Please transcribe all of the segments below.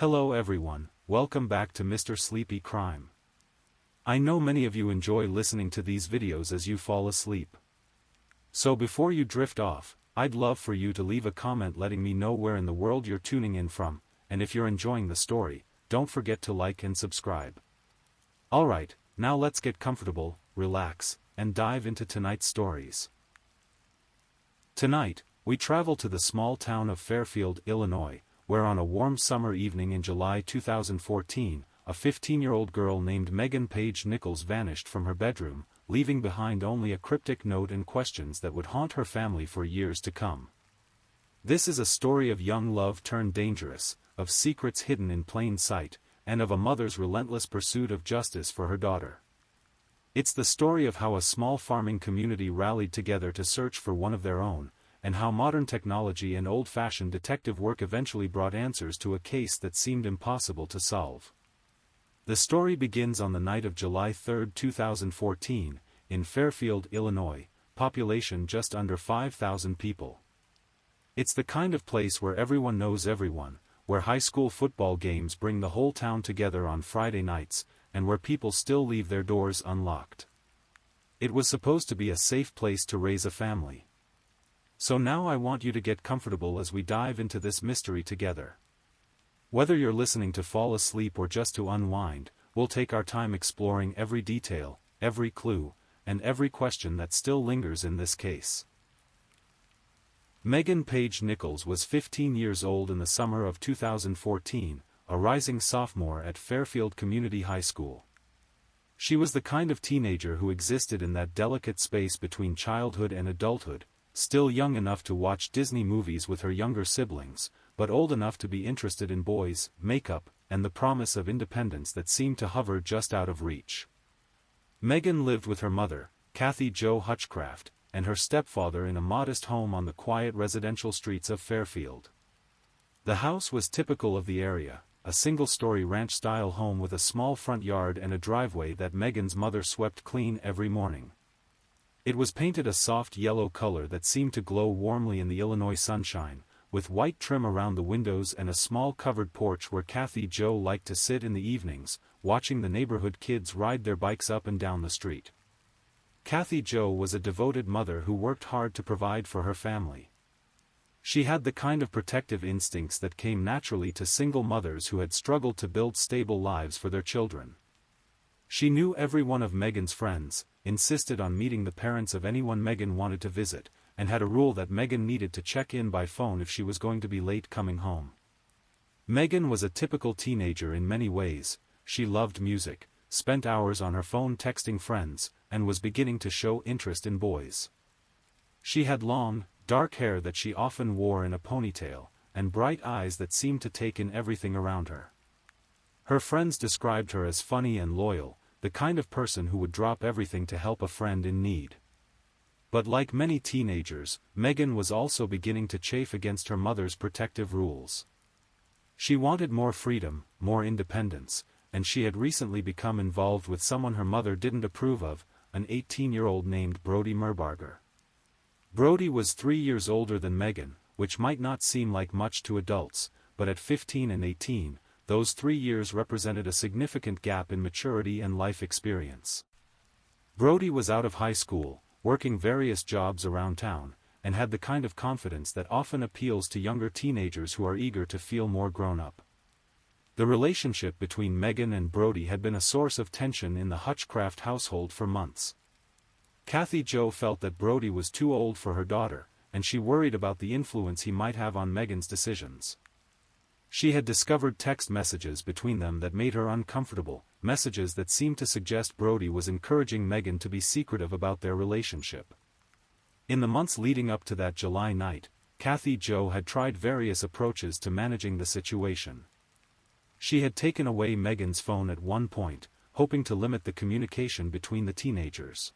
Hello everyone, welcome back to Mr. Sleepy Crime. I know many of you enjoy listening to these videos as you fall asleep. So before you drift off, I'd love for you to leave a comment letting me know where in the world you're tuning in from, and if you're enjoying the story, don't forget to like and subscribe. Alright, now let's get comfortable, relax, and dive into tonight's stories. Tonight, we travel to the small town of Fairfield, Illinois, where on a warm summer evening in July 2014, a 15-year-old girl named Megan Page Nichols vanished from her bedroom, leaving behind only a cryptic note and questions that would haunt her family for years to come. This is a story of young love turned dangerous, of secrets hidden in plain sight, and of a mother's relentless pursuit of justice for her daughter. It's the story of how a small farming community rallied together to search for one of their own, and how modern technology and old-fashioned detective work eventually brought answers to a case that seemed impossible to solve. The story begins on the night of July 3, 2014, in Fairfield, Illinois, population just under 5,000 people. It's the kind of place where everyone knows everyone, where high school football games bring the whole town together on Friday nights, and where people still leave their doors unlocked. It was supposed to be a safe place to raise a family. So now I want you to get comfortable as we dive into this mystery together. Whether you're listening to fall asleep or just to unwind, we'll take our time exploring every detail, every clue, and every question that still lingers in this case. Megan Page Nichols was 15 years old in the summer of 2014, a rising sophomore at Fairfield Community High School. She was the kind of teenager who existed in that delicate space between childhood and adulthood, still young enough to watch Disney movies with her younger siblings, but old enough to be interested in boys, makeup, and the promise of independence that seemed to hover just out of reach. Megan lived with her mother, Kathy Jo Hutchcraft, and her stepfather in a modest home on the quiet residential streets of Fairfield. The house was typical of the area, a single-story ranch-style home with a small front yard and a driveway that Megan's mother swept clean every morning. It was painted a soft yellow color that seemed to glow warmly in the Illinois sunshine, with white trim around the windows and a small covered porch where Kathy Jo liked to sit in the evenings, watching the neighborhood kids ride their bikes up and down the street. Kathy Jo was a devoted mother who worked hard to provide for her family. She had the kind of protective instincts that came naturally to single mothers who had struggled to build stable lives for their children. She knew every one of Megan's friends, insisted on meeting the parents of anyone Megan wanted to visit, and had a rule that Megan needed to check in by phone if she was going to be late coming home. Megan was a typical teenager in many ways. She loved music, spent hours on her phone texting friends, and was beginning to show interest in boys. She had long, dark hair that she often wore in a ponytail, and bright eyes that seemed to take in everything around her. Her friends described her as funny and loyal, the kind of person who would drop everything to help a friend in need. But like many teenagers, Megan was also beginning to chafe against her mother's protective rules. She wanted more freedom, more independence, and she had recently become involved with someone her mother didn't approve of, an 18-year-old named Brody Merbarger. Brody was 3 years older than Megan, which might not seem like much to adults, but at 15 and 18, those 3 years represented a significant gap in maturity and life experience. Brody was out of high school, working various jobs around town, and had the kind of confidence that often appeals to younger teenagers who are eager to feel more grown up. The relationship between Megan and Brody had been a source of tension in the Hutchcraft household for months. Kathy Jo felt that Brody was too old for her daughter, and she worried about the influence he might have on Megan's decisions. She had discovered text messages between them that made her uncomfortable, messages that seemed to suggest Brody was encouraging Megan to be secretive about their relationship. In the months leading up to that July night, Kathy Jo had tried various approaches to managing the situation. She had taken away Megan's phone at one point, hoping to limit the communication between the teenagers.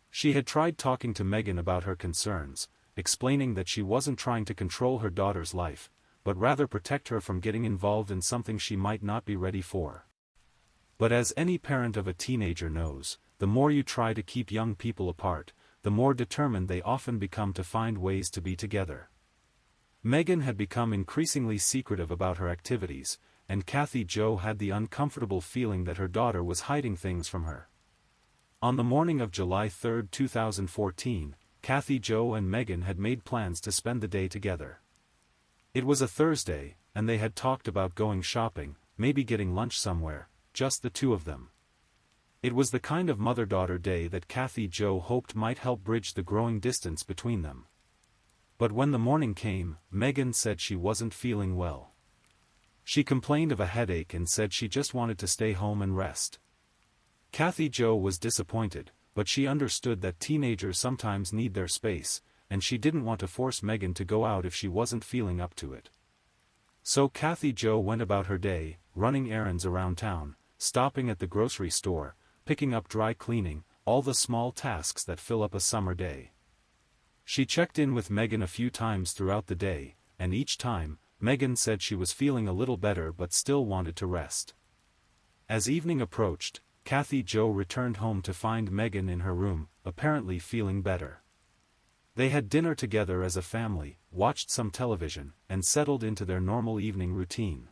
She had tried talking to Megan about her concerns, explaining that she wasn't trying to control her daughter's life, but rather protect her from getting involved in something she might not be ready for. But as any parent of a teenager knows, the more you try to keep young people apart, the more determined they often become to find ways to be together. Megan had become increasingly secretive about her activities, and Kathy Jo had the uncomfortable feeling that her daughter was hiding things from her. On the morning of July 3, 2014, Kathy Jo and Megan had made plans to spend the day together. It was a Thursday, and they had talked about going shopping, maybe getting lunch somewhere, just the two of them. It was the kind of mother-daughter day that Kathy Jo hoped might help bridge the growing distance between them. But when the morning came, Megan said she wasn't feeling well. She complained of a headache and said she just wanted to stay home and rest. Kathy Jo was disappointed, but she understood that teenagers sometimes need their space, and she didn't want to force Megan to go out if she wasn't feeling up to it. So Kathy Jo went about her day, running errands around town, stopping at the grocery store, picking up dry cleaning, all the small tasks that fill up a summer day. She checked in with Megan a few times throughout the day, and each time, Megan said she was feeling a little better but still wanted to rest. As evening approached, Kathy Jo returned home to find Megan in her room, apparently feeling better. They had dinner together as a family, watched some television, and settled into their normal evening routine.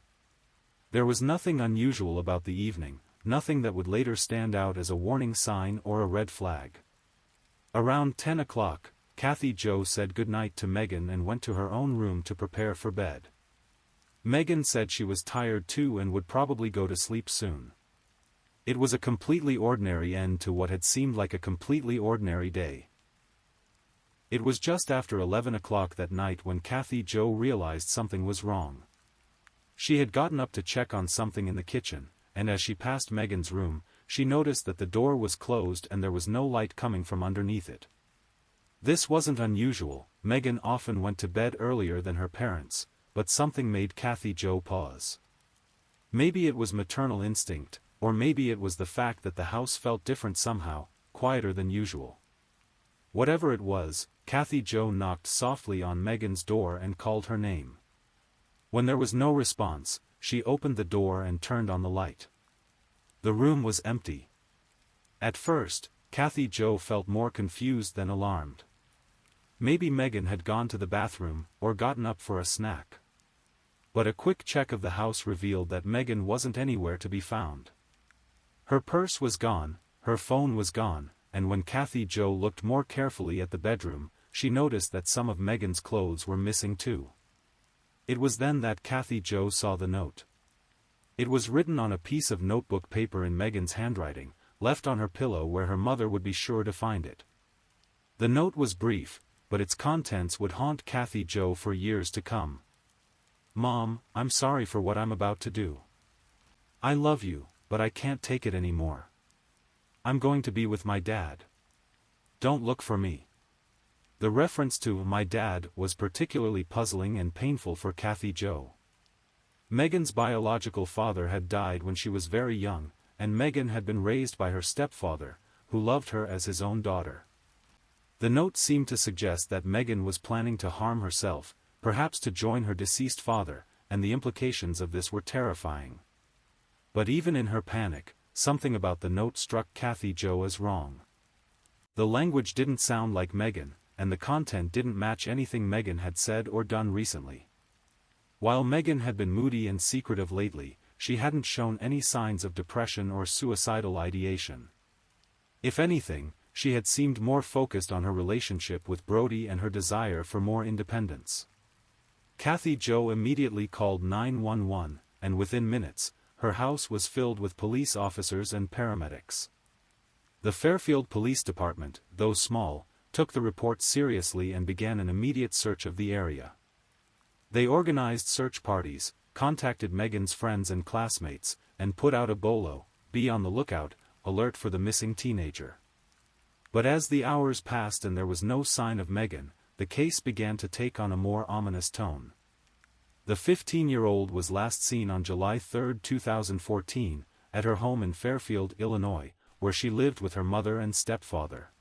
There was nothing unusual about the evening, nothing that would later stand out as a warning sign or a red flag. Around 10 o'clock, Kathy Jo said goodnight to Megan and went to her own room to prepare for bed. Megan said she was tired too and would probably go to sleep soon. It was a completely ordinary end to what had seemed like a completely ordinary day. It was just after 11 o'clock that night when Kathy Jo realized something was wrong. She had gotten up to check on something in the kitchen, and as she passed Megan's room, she noticed that the door was closed and there was no light coming from underneath it. This wasn't unusual. Megan often went to bed earlier than her parents, but something made Kathy Jo pause. Maybe it was maternal instinct, or maybe it was the fact that the house felt different somehow, quieter than usual. Whatever it was, Kathy Jo knocked softly on Megan's door and called her name. When there was no response, she opened the door and turned on the light. The room was empty. At first, Kathy Jo felt more confused than alarmed. Maybe Megan had gone to the bathroom, or gotten up for a snack. But a quick check of the house revealed that Megan wasn't anywhere to be found. Her purse was gone, her phone was gone, and when Kathy Jo looked more carefully at the bedroom, she noticed that some of Megan's clothes were missing too. It was then that Kathy Jo saw the note. It was written on a piece of notebook paper in Megan's handwriting, left on her pillow where her mother would be sure to find it. The note was brief, but its contents would haunt Kathy Jo for years to come. "Mom, I'm sorry for what I'm about to do. I love you, but I can't take it anymore. I'm going to be with my dad. Don't look for me." The reference to "my dad" was particularly puzzling and painful for Kathy Jo. Megan's biological father had died when she was very young, and Megan had been raised by her stepfather, who loved her as his own daughter. The note seemed to suggest that Megan was planning to harm herself, perhaps to join her deceased father, and the implications of this were terrifying. But even in her panic, something about the note struck Kathy Jo as wrong. The language didn't sound like Megan, and the content didn't match anything Megan had said or done recently. While Megan had been moody and secretive lately, she hadn't shown any signs of depression or suicidal ideation. If anything, she had seemed more focused on her relationship with Brody and her desire for more independence. Kathy Jo immediately called 911, and within minutes, her house was filled with police officers and paramedics. The Fairfield Police Department, though small, took the report seriously and began an immediate search of the area. They organized search parties, contacted Megan's friends and classmates, and put out a bolo, "Be on the lookout," alert for the missing teenager. But as the hours passed and there was no sign of Megan, the case began to take on a more ominous tone. The 15-year-old was last seen on July 3, 2014, at her home in Fairfield, Illinois, where she lived with her mother and stepfather.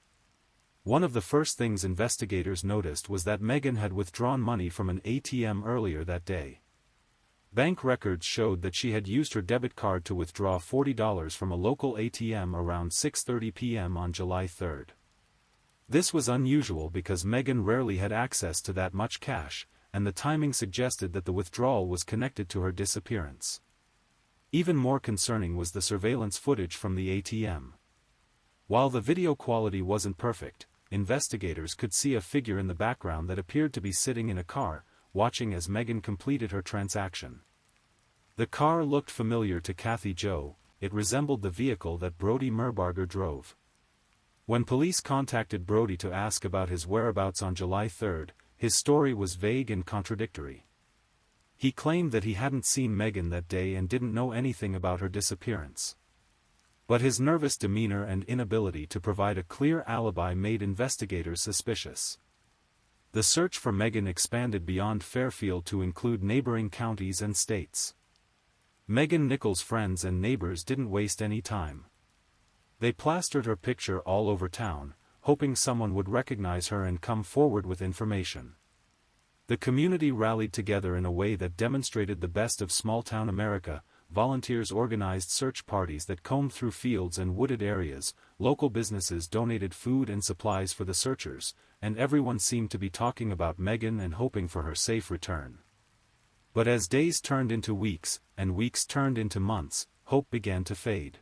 One of the first things investigators noticed was that Megan had withdrawn money from an ATM earlier that day. Bank records showed that she had used her debit card to withdraw $40 from a local ATM around 6:30 p.m. on July 3. This was unusual because Megan rarely had access to that much cash, and the timing suggested that the withdrawal was connected to her disappearance. Even more concerning was the surveillance footage from the ATM. While the video quality wasn't perfect, investigators could see a figure in the background that appeared to be sitting in a car, watching as Megan completed her transaction. The car looked familiar to Kathy Jo. It resembled the vehicle that Brody Merbarger drove. When police contacted Brody to ask about his whereabouts on July 3, his story was vague and contradictory. He claimed that he hadn't seen Megan that day and didn't know anything about her disappearance. But his nervous demeanor and inability to provide a clear alibi made investigators suspicious. The search for Megan expanded beyond Fairfield to include neighboring counties and states. Megan Nichols' friends and neighbors didn't waste any time. They plastered her picture all over town, hoping someone would recognize her and come forward with information. The community rallied together in a way that demonstrated the best of small-town America. Volunteers organized search parties that combed through fields and wooded areas, local businesses donated food and supplies for the searchers, and everyone seemed to be talking about Megan and hoping for her safe return. But as days turned into weeks, and weeks turned into months, hope began to fade.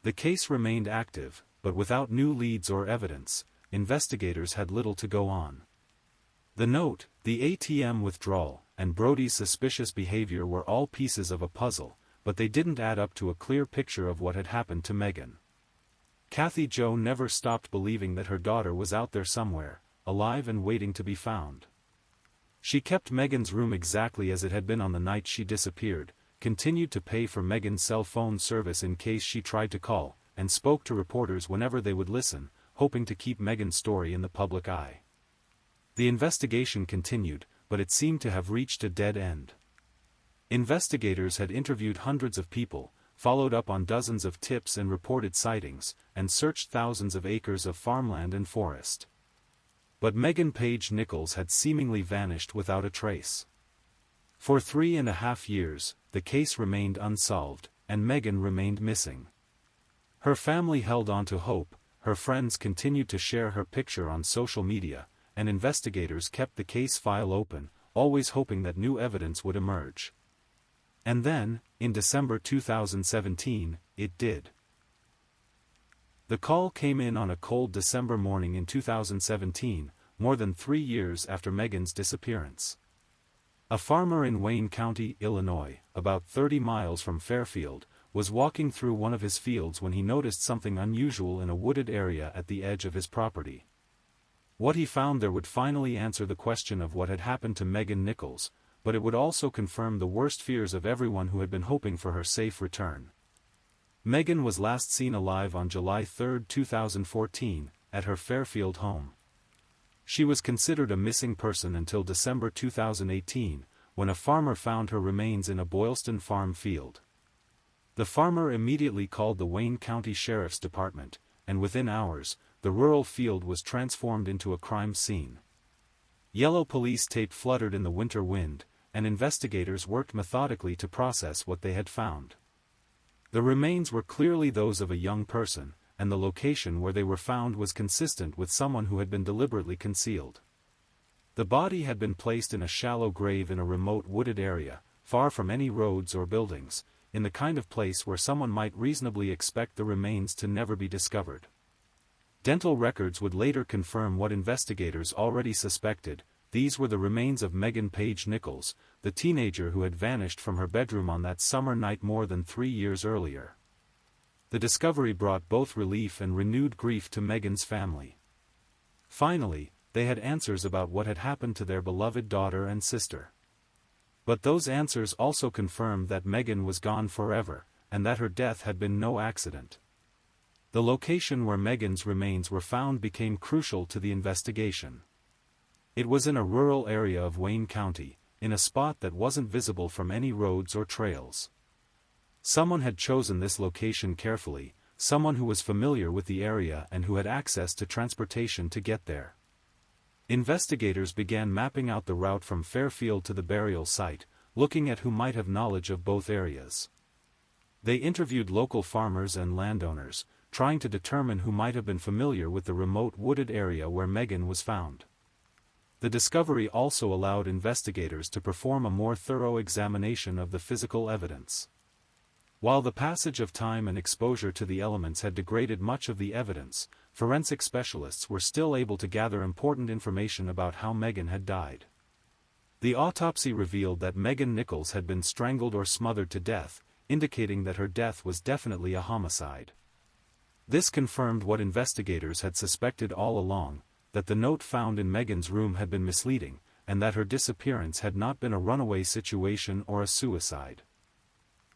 The case remained active, but without new leads or evidence, investigators had little to go on. The note, the ATM withdrawal, and Brody's suspicious behavior were all pieces of a puzzle, but they didn't add up to a clear picture of what had happened to Megan. Kathy Jo never stopped believing that her daughter was out there somewhere, alive and waiting to be found. She kept Megan's room exactly as it had been on the night she disappeared, continued to pay for Megan's cell phone service in case she tried to call, and spoke to reporters whenever they would listen, hoping to keep Megan's story in the public eye. The investigation continued, but it seemed to have reached a dead end. Investigators had interviewed hundreds of people, followed up on dozens of tips and reported sightings, and searched thousands of acres of farmland and forest. But Megan Page Nichols had seemingly vanished without a trace. For 3.5 years, the case remained unsolved, and Megan remained missing. Her family held on to hope, her friends continued to share her picture on social media, and investigators kept the case file open, always hoping that new evidence would emerge. And then, in December 2017, it did. The call came in on a cold December morning in 2017, more than 3 years after Megan's disappearance. A farmer in Wayne County, Illinois, about 30 miles from Fairfield, was walking through one of his fields when he noticed something unusual in a wooded area at the edge of his property. What he found there would finally answer the question of what had happened to Megan Nichols, but it would also confirm the worst fears of everyone who had been hoping for her safe return. Megan was last seen alive on July 3, 2014, at her Fairfield home. She was considered a missing person until December 2018, when a farmer found her remains in a Boylston farm field. The farmer immediately called the Wayne County Sheriff's Department, and within hours, the rural field was transformed into a crime scene. Yellow police tape fluttered in the winter wind, and investigators worked methodically to process what they had found. The remains were clearly those of a young person, and the location where they were found was consistent with someone who had been deliberately concealed. The body had been placed in a shallow grave in a remote wooded area, far from any roads or buildings, in the kind of place where someone might reasonably expect the remains to never be discovered. Dental records would later confirm what investigators already suspected. These were the remains of Megan Page Nichols, the teenager who had vanished from her bedroom on that summer night more than 3 years earlier. The discovery brought both relief and renewed grief to Megan's family. Finally, they had answers about what had happened to their beloved daughter and sister. But those answers also confirmed that Megan was gone forever, and that her death had been no accident. The location where Megan's remains were found became crucial to the investigation. It was in a rural area of Wayne County, in a spot that wasn't visible from any roads or trails. Someone had chosen this location carefully, someone who was familiar with the area and who had access to transportation to get there. Investigators began mapping out the route from Fairfield to the burial site, looking at who might have knowledge of both areas. They interviewed local farmers and landowners, trying to determine who might have been familiar with the remote wooded area where Megan was found. The discovery also allowed investigators to perform a more thorough examination of the physical evidence. While the passage of time and exposure to the elements had degraded much of the evidence, forensic specialists were still able to gather important information about how Megan had died. The autopsy revealed that Megan Nichols had been strangled or smothered to death, indicating that her death was definitely a homicide. This confirmed what investigators had suspected all along, that the note found in Megan's room had been misleading, and that her disappearance had not been a runaway situation or a suicide.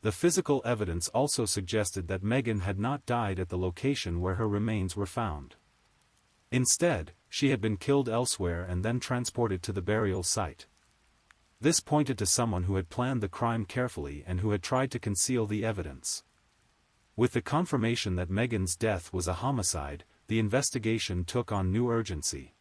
The physical evidence also suggested that Megan had not died at the location where her remains were found. Instead, she had been killed elsewhere and then transported to the burial site. This pointed to someone who had planned the crime carefully and who had tried to conceal the evidence. With the confirmation that Megan's death was a homicide, the investigation took on new urgency.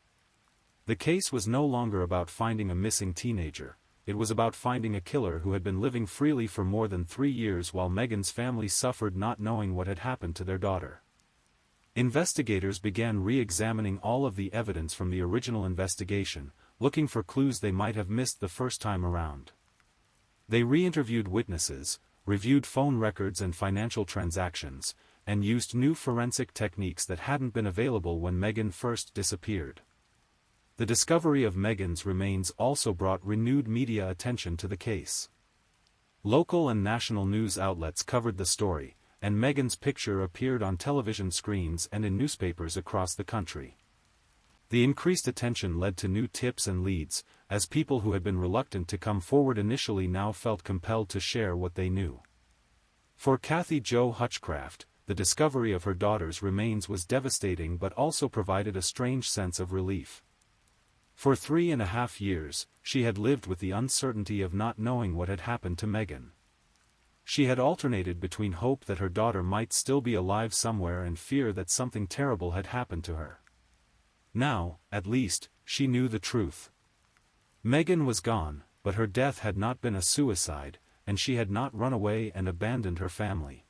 The case was no longer about finding a missing teenager. It was about finding a killer who had been living freely for more than 3 years while Megan's family suffered not knowing what had happened to their daughter. Investigators began re-examining all of the evidence from the original investigation, looking for clues they might have missed the first time around. They re-interviewed witnesses, reviewed phone records and financial transactions, and used new forensic techniques that hadn't been available when Megan first disappeared. The discovery of Megan's remains also brought renewed media attention to the case. Local and national news outlets covered the story, and Megan's picture appeared on television screens and in newspapers across the country. The increased attention led to new tips and leads, as people who had been reluctant to come forward initially now felt compelled to share what they knew. For Kathy Jo Hutchcraft, the discovery of her daughter's remains was devastating but also provided a strange sense of relief. For 3.5 years, she had lived with the uncertainty of not knowing what had happened to Megan. She had alternated between hope that her daughter might still be alive somewhere and fear that something terrible had happened to her. Now, at least, she knew the truth. Megan was gone, but her death had not been a suicide, and she had not run away and abandoned her family.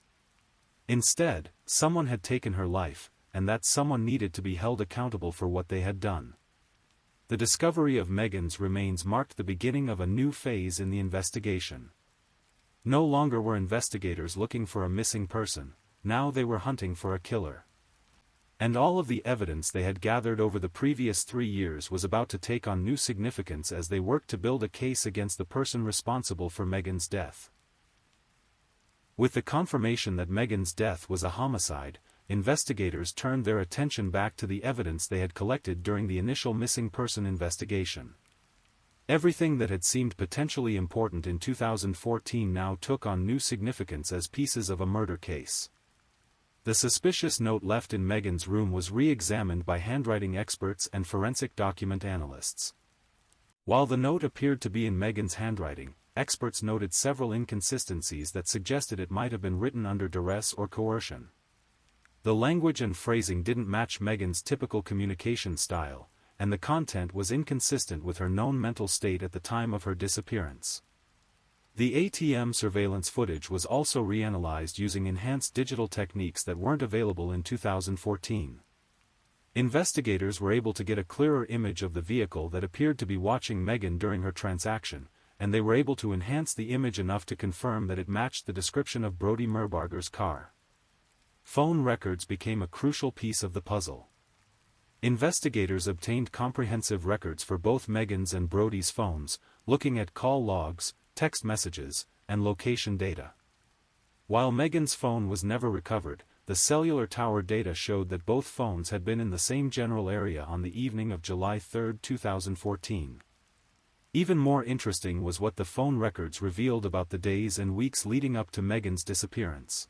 Instead, someone had taken her life, and that someone needed to be held accountable for what they had done. The discovery of Megan's remains marked the beginning of a new phase in the investigation. No longer were investigators looking for a missing person, now they were hunting for a killer. And all of the evidence they had gathered over the previous 3 years was about to take on new significance as they worked to build a case against the person responsible for Megan's death. With the confirmation that Megan's death was a homicide, investigators turned their attention back to the evidence they had collected during the initial missing person investigation. Everything that had seemed potentially important in 2014 now took on new significance as pieces of a murder case. The suspicious note left in Megan's room was re-examined by handwriting experts and forensic document analysts. While the note appeared to be in Megan's handwriting, experts noted several inconsistencies that suggested it might have been written under duress or coercion. The language and phrasing didn't match Megan's typical communication style, and the content was inconsistent with her known mental state at the time of her disappearance. The ATM surveillance footage was also reanalyzed using enhanced digital techniques that weren't available in 2014. Investigators were able to get a clearer image of the vehicle that appeared to be watching Megan during her transaction, and they were able to enhance the image enough to confirm that it matched the description of Brody Merbarger's car. Phone records became a crucial piece of the puzzle. Investigators obtained comprehensive records for both Megan's and Brody's phones, looking at call logs, text messages, and location data. While Megan's phone was never recovered, the cellular tower data showed that both phones had been in the same general area on the evening of July 3, 2014. Even more interesting was what the phone records revealed about the days and weeks leading up to Megan's disappearance.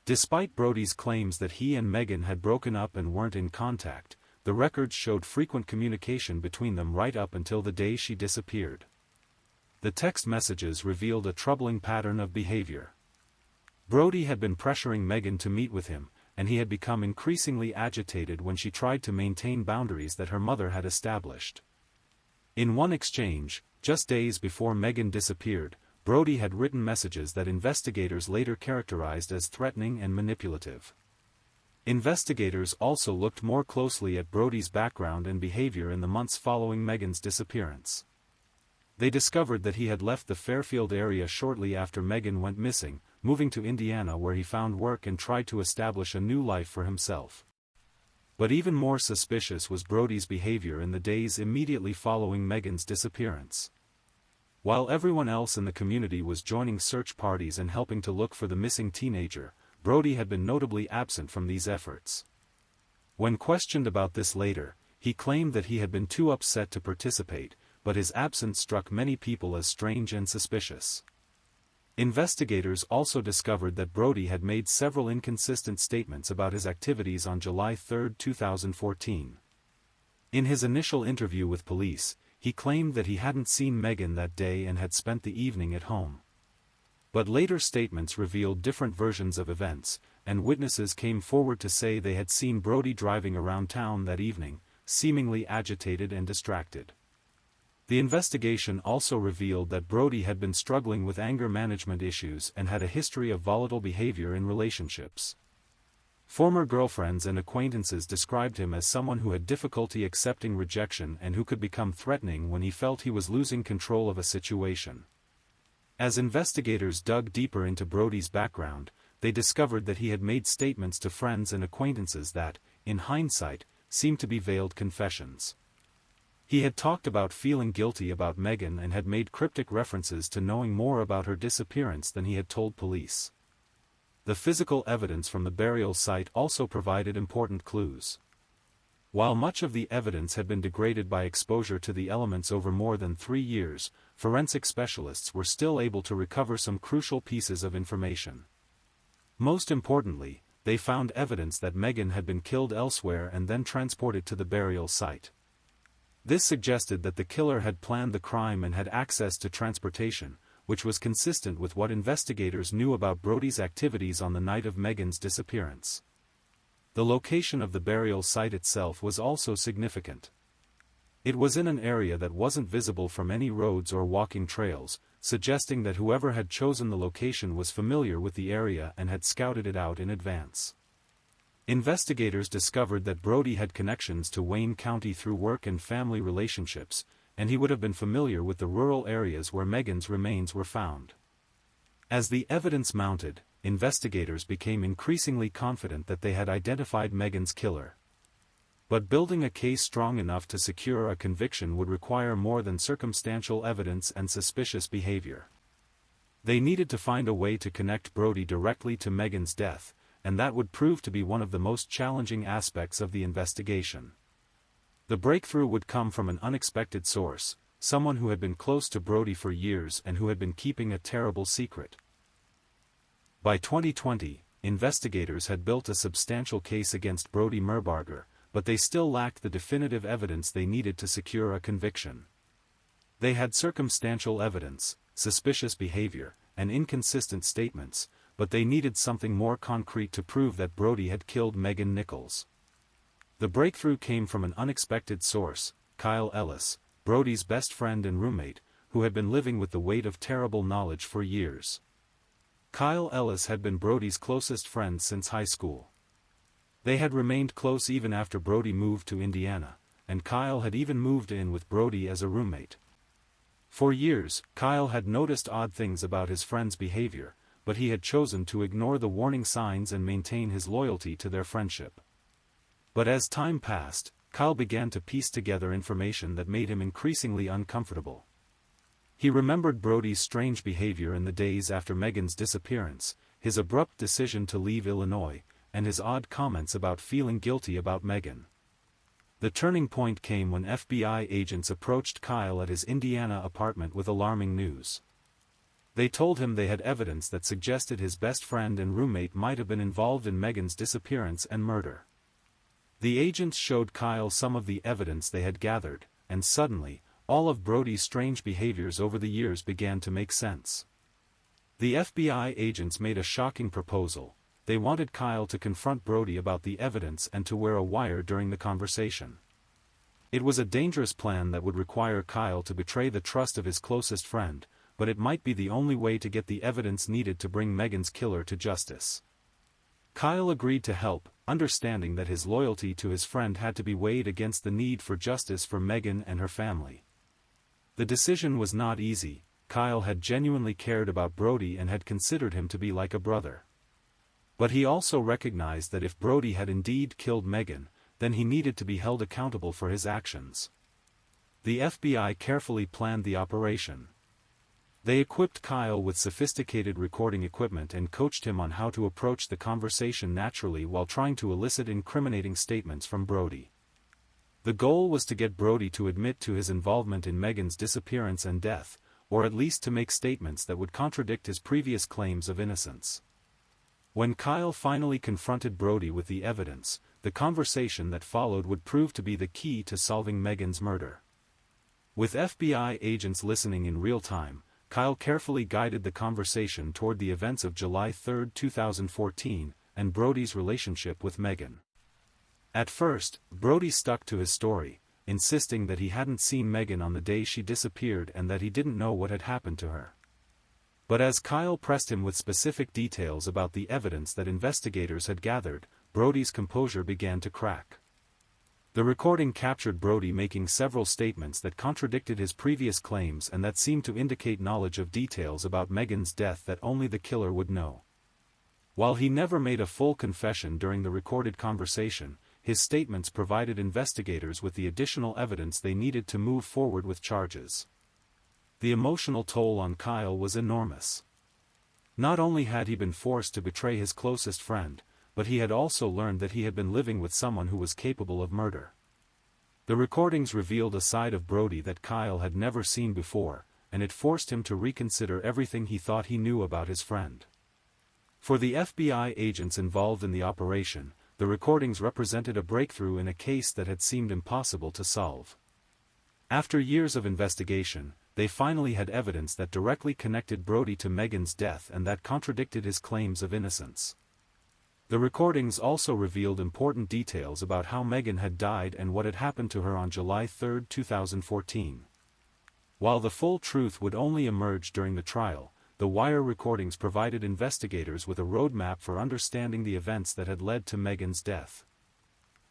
Despite Brody's claims that he and Megan had broken up and weren't in contact, the records showed frequent communication between them right up until the day she disappeared. The text messages revealed a troubling pattern of behavior. Brody had been pressuring Megan to meet with him, and he had become increasingly agitated when she tried to maintain boundaries that her mother had established. In one exchange, just days before Megan disappeared, Brody had written messages that investigators later characterized as threatening and manipulative. Investigators also looked more closely at Brody's background and behavior in the months following Megan's disappearance. They discovered that he had left the Fairfield area shortly after Megan went missing, moving to Indiana where he found work and tried to establish a new life for himself. But even more suspicious was Brody's behavior in the days immediately following Megan's disappearance. While everyone else in the community was joining search parties and helping to look for the missing teenager, Brody had been notably absent from these efforts. When questioned about this later, he claimed that he had been too upset to participate, but his absence struck many people as strange and suspicious. Investigators also discovered that Brody had made several inconsistent statements about his activities on July 3, 2014. In his initial interview with police, he claimed that he hadn't seen Megan that day and had spent the evening at home. But later statements revealed different versions of events, and witnesses came forward to say they had seen Brody driving around town that evening, seemingly agitated and distracted. The investigation also revealed that Brody had been struggling with anger management issues and had a history of volatile behavior in relationships. Former girlfriends and acquaintances described him as someone who had difficulty accepting rejection and who could become threatening when he felt he was losing control of a situation. As investigators dug deeper into Brody's background, they discovered that he had made statements to friends and acquaintances that, in hindsight, seemed to be veiled confessions. He had talked about feeling guilty about Megan and had made cryptic references to knowing more about her disappearance than he had told police. The physical evidence from the burial site also provided important clues. While much of the evidence had been degraded by exposure to the elements over more than 3 years, forensic specialists were still able to recover some crucial pieces of information. Most importantly, they found evidence that Megan had been killed elsewhere and then transported to the burial site. This suggested that the killer had planned the crime and had access to transportation, which was consistent with what investigators knew about Brody's activities on the night of Megan's disappearance. The location of the burial site itself was also significant. It was in an area that wasn't visible from any roads or walking trails, suggesting that whoever had chosen the location was familiar with the area and had scouted it out in advance. Investigators discovered that Brody had connections to Wayne County through work and family relationships, and he would have been familiar with the rural areas where Megan's remains were found. As the evidence mounted, investigators became increasingly confident that they had identified Megan's killer. But building a case strong enough to secure a conviction would require more than circumstantial evidence and suspicious behavior. They needed to find a way to connect Brody directly to Megan's death, and that would prove to be one of the most challenging aspects of the investigation. The breakthrough would come from an unexpected source, someone who had been close to Brody for years and who had been keeping a terrible secret. By 2020, investigators had built a substantial case against Brody Merbarger, but they still lacked the definitive evidence they needed to secure a conviction. They had circumstantial evidence, suspicious behavior, and inconsistent statements, but they needed something more concrete to prove that Brody had killed Megan Nichols. The breakthrough came from an unexpected source, Kyle Ellis, Brody's best friend and roommate, who had been living with the weight of terrible knowledge for years. Kyle Ellis had been Brody's closest friend since high school. They had remained close even after Brody moved to Indiana, and Kyle had even moved in with Brody as a roommate. For years, Kyle had noticed odd things about his friend's behavior, but he had chosen to ignore the warning signs and maintain his loyalty to their friendship. But as time passed, Kyle began to piece together information that made him increasingly uncomfortable. He remembered Brody's strange behavior in the days after Megan's disappearance, his abrupt decision to leave Illinois, and his odd comments about feeling guilty about Megan. The turning point came when FBI agents approached Kyle at his Indiana apartment with alarming news. They told him they had evidence that suggested his best friend and roommate might have been involved in Megan's disappearance and murder. The agents showed Kyle some of the evidence they had gathered, and suddenly, all of Brody's strange behaviors over the years began to make sense. The FBI agents made a shocking proposal. They wanted Kyle to confront Brody about the evidence and to wear a wire during the conversation. It was a dangerous plan that would require Kyle to betray the trust of his closest friend, but it might be the only way to get the evidence needed to bring Megan's killer to justice. Kyle agreed to help, understanding that his loyalty to his friend had to be weighed against the need for justice for Megan and her family. The decision was not easy. Kyle had genuinely cared about Brody and had considered him to be like a brother. But he also recognized that if Brody had indeed killed Megan, then he needed to be held accountable for his actions. The FBI carefully planned the operation. They equipped Kyle with sophisticated recording equipment and coached him on how to approach the conversation naturally while trying to elicit incriminating statements from Brody. The goal was to get Brody to admit to his involvement in Megan's disappearance and death, or at least to make statements that would contradict his previous claims of innocence. When Kyle finally confronted Brody with the evidence, the conversation that followed would prove to be the key to solving Megan's murder. With FBI agents listening in real time, Kyle carefully guided the conversation toward the events of July 3, 2014, and Brody's relationship with Megan. At first, Brody stuck to his story, insisting that he hadn't seen Megan on the day she disappeared and that he didn't know what had happened to her. But as Kyle pressed him with specific details about the evidence that investigators had gathered, Brody's composure began to crack. The recording captured Brody making several statements that contradicted his previous claims and that seemed to indicate knowledge of details about Megan's death that only the killer would know. While he never made a full confession during the recorded conversation, his statements provided investigators with the additional evidence they needed to move forward with charges. The emotional toll on Kyle was enormous. Not only had he been forced to betray his closest friend, but he had also learned that he had been living with someone who was capable of murder. The recordings revealed a side of Brody that Kyle had never seen before, and it forced him to reconsider everything he thought he knew about his friend. For the FBI agents involved in the operation, the recordings represented a breakthrough in a case that had seemed impossible to solve. After years of investigation, they finally had evidence that directly connected Brody to Megan's death and that contradicted his claims of innocence. The recordings also revealed important details about how Megan had died and what had happened to her on July 3, 2014. While the full truth would only emerge during the trial, the wire recordings provided investigators with a roadmap for understanding the events that had led to Megan's death.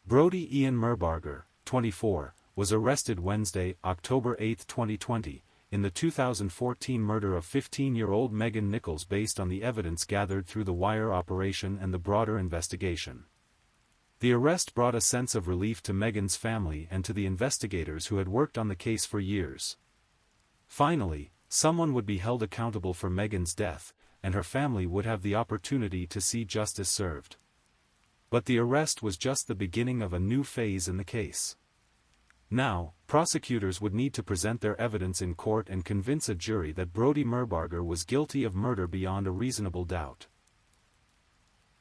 Brody Ian Merbarger, 24, was arrested Wednesday, October 8, 2020, in the 2014 murder of 15-year-old Megan Nichols based on the evidence gathered through the wire operation and the broader investigation. The arrest brought a sense of relief to Megan's family and to the investigators who had worked on the case for years. Finally, someone would be held accountable for Megan's death, and her family would have the opportunity to see justice served. But the arrest was just the beginning of a new phase in the case. Now, prosecutors would need to present their evidence in court and convince a jury that Brody Merbarger was guilty of murder beyond a reasonable doubt.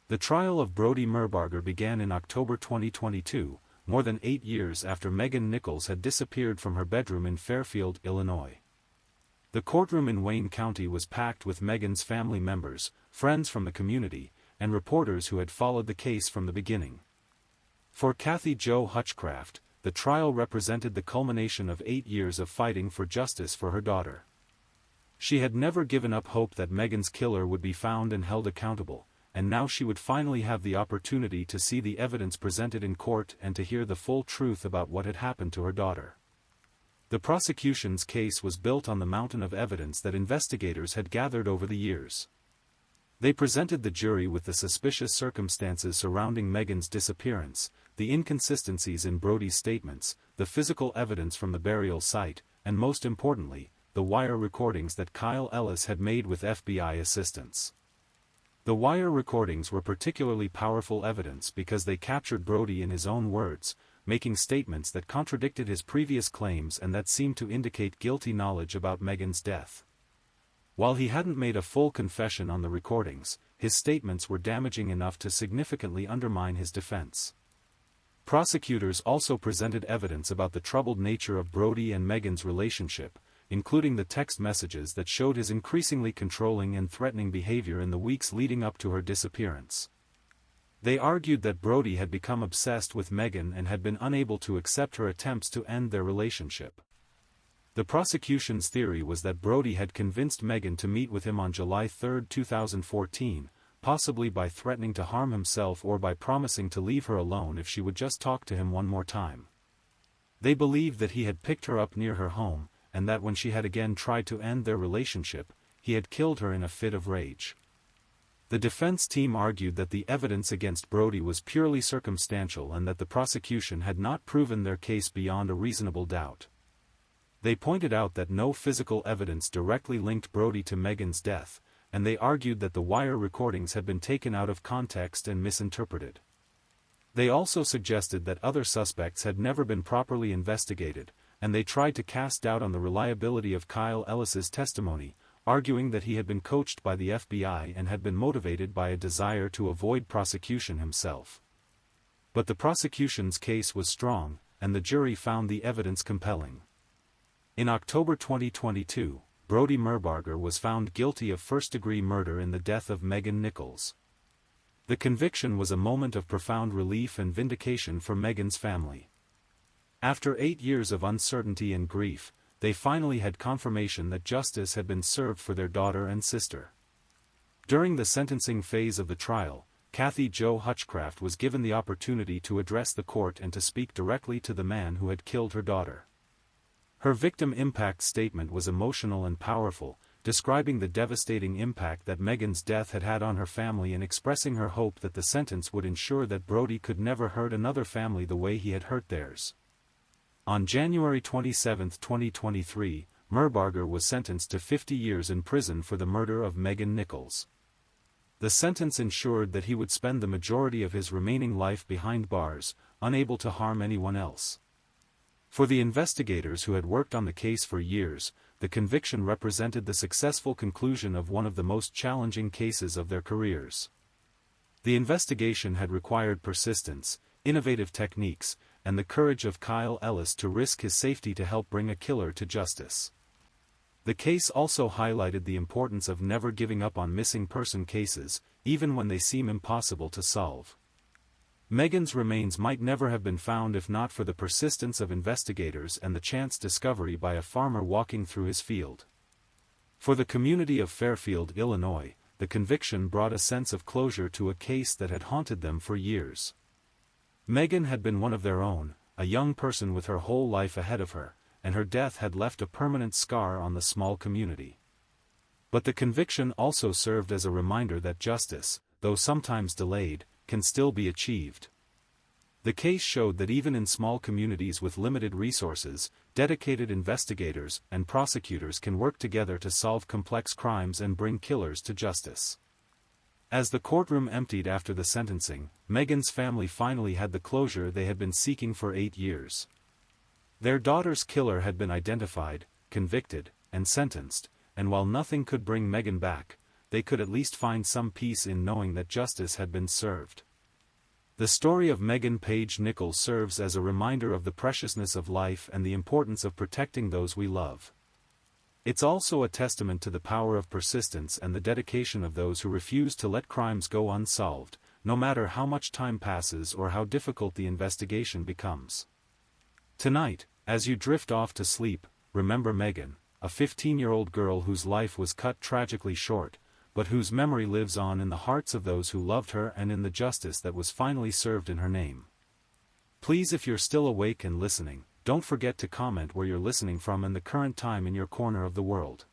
The trial of Brody Merbarger began in October 2022, more than 8 years after Megan Nichols had disappeared from her bedroom in Fairfield, Illinois. The courtroom in Wayne County was packed with Megan's family members, friends from the community, and reporters who had followed the case from the beginning. For Kathy Jo Hutchcraft, the trial represented the culmination of 8 years of fighting for justice for her daughter. She had never given up hope that Megan's killer would be found and held accountable, and now she would finally have the opportunity to see the evidence presented in court and to hear the full truth about what had happened to her daughter. The prosecution's case was built on the mountain of evidence that investigators had gathered over the years. They presented the jury with the suspicious circumstances surrounding Megan's disappearance, the inconsistencies in Brody's statements, the physical evidence from the burial site, and most importantly, the wire recordings that Kyle Ellis had made with FBI assistance. The wire recordings were particularly powerful evidence because they captured Brody in his own words, making statements that contradicted his previous claims and that seemed to indicate guilty knowledge about Megan's death. While he hadn't made a full confession on the recordings, his statements were damaging enough to significantly undermine his defense. Prosecutors also presented evidence about the troubled nature of Brody and Megan's relationship, including the text messages that showed his increasingly controlling and threatening behavior in the weeks leading up to her disappearance. They argued that Brody had become obsessed with Megan and had been unable to accept her attempts to end their relationship. The prosecution's theory was that Brody had convinced Megan to meet with him on July 3, 2014, possibly by threatening to harm himself or by promising to leave her alone if she would just talk to him one more time. They believed that he had picked her up near her home, and that when she had again tried to end their relationship, he had killed her in a fit of rage. The defense team argued that the evidence against Brody was purely circumstantial and that the prosecution had not proven their case beyond a reasonable doubt. They pointed out that no physical evidence directly linked Brody to Megan's death, and they argued that the wire recordings had been taken out of context and misinterpreted. They also suggested that other suspects had never been properly investigated, and they tried to cast doubt on the reliability of Kyle Ellis's testimony, arguing that he had been coached by the FBI and had been motivated by a desire to avoid prosecution himself. But the prosecution's case was strong, and the jury found the evidence compelling. In October 2022, Brody Merbarger was found guilty of first-degree murder in the death of Megan Nichols. The conviction was a moment of profound relief and vindication for Megan's family. After 8 years of uncertainty and grief, they finally had confirmation that justice had been served for their daughter and sister. During the sentencing phase of the trial, Kathy Jo Hutchcraft was given the opportunity to address the court and to speak directly to the man who had killed her daughter. Her victim impact statement was emotional and powerful, describing the devastating impact that Megan's death had had on her family and expressing her hope that the sentence would ensure that Brody could never hurt another family the way he had hurt theirs. On January 27, 2023, Merbarger was sentenced to 50 years in prison for the murder of Megan Nichols. The sentence ensured that he would spend the majority of his remaining life behind bars, unable to harm anyone else. For the investigators who had worked on the case for years, the conviction represented the successful conclusion of one of the most challenging cases of their careers. The investigation had required persistence, innovative techniques, and the courage of Kyle Ellis to risk his safety to help bring a killer to justice. The case also highlighted the importance of never giving up on missing person cases, even when they seem impossible to solve. Megan's remains might never have been found if not for the persistence of investigators and the chance discovery by a farmer walking through his field. For the community of Fairfield, Illinois, the conviction brought a sense of closure to a case that had haunted them for years. Megan had been one of their own, a young person with her whole life ahead of her, and her death had left a permanent scar on the small community. But the conviction also served as a reminder that justice, though sometimes delayed, can still be achieved. The case showed that even in small communities with limited resources, dedicated investigators and prosecutors can work together to solve complex crimes and bring killers to justice. As the courtroom emptied after the sentencing, Megan's family finally had the closure they had been seeking for 8 years. Their daughter's killer had been identified, convicted, and sentenced, and while nothing could bring Megan back, they could at least find some peace in knowing that justice had been served. The story of Megan Page Nichols serves as a reminder of the preciousness of life and the importance of protecting those we love. It's also a testament to the power of persistence and the dedication of those who refuse to let crimes go unsolved, no matter how much time passes or how difficult the investigation becomes. Tonight, as you drift off to sleep, remember Megan, a 15-year-old girl whose life was cut tragically short, but whose memory lives on in the hearts of those who loved her and in the justice that was finally served in her name. Please, if you're still awake and listening, don't forget to comment where you're listening from and the current time in your corner of the world.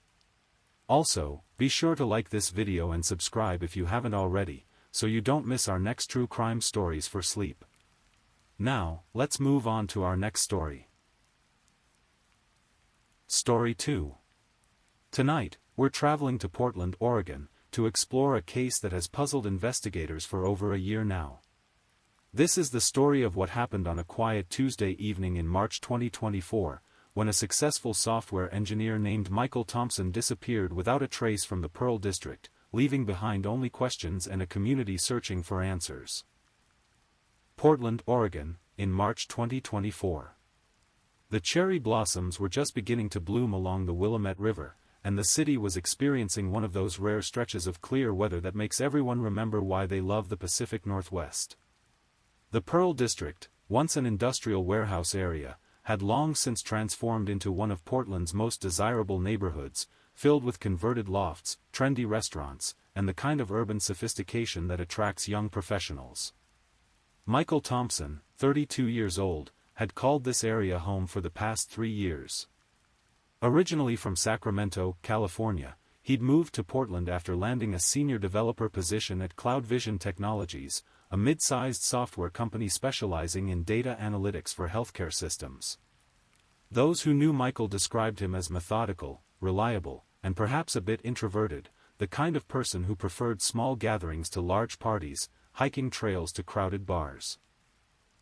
Also, be sure to like this video and subscribe if you haven't already, so you don't miss our next true crime stories for sleep. Now, let's move on to our next story. Story 2. Tonight, we're traveling to Portland, Oregon, to explore a case that has puzzled investigators for over a year now. This is the story of what happened on a quiet Tuesday evening in March 2024, when a successful software engineer named Michael Thompson disappeared without a trace from the Pearl District, leaving behind only questions and a community searching for answers. Portland, Oregon, in March 2024. The cherry blossoms were just beginning to bloom along the Willamette River, and the city was experiencing one of those rare stretches of clear weather that makes everyone remember why they love the Pacific Northwest. The Pearl District, once an industrial warehouse area, had long since transformed into one of Portland's most desirable neighborhoods, filled with converted lofts, trendy restaurants, and the kind of urban sophistication that attracts young professionals. Michael Thompson, 32 years old, had called this area home for the past 3 years. Originally from Sacramento, California, he'd moved to Portland after landing a senior developer position at Cloud Vision Technologies, a mid-sized software company specializing in data analytics for healthcare systems. Those who knew Michael described him as methodical, reliable, and perhaps a bit introverted, the kind of person who preferred small gatherings to large parties, hiking trails to crowded bars.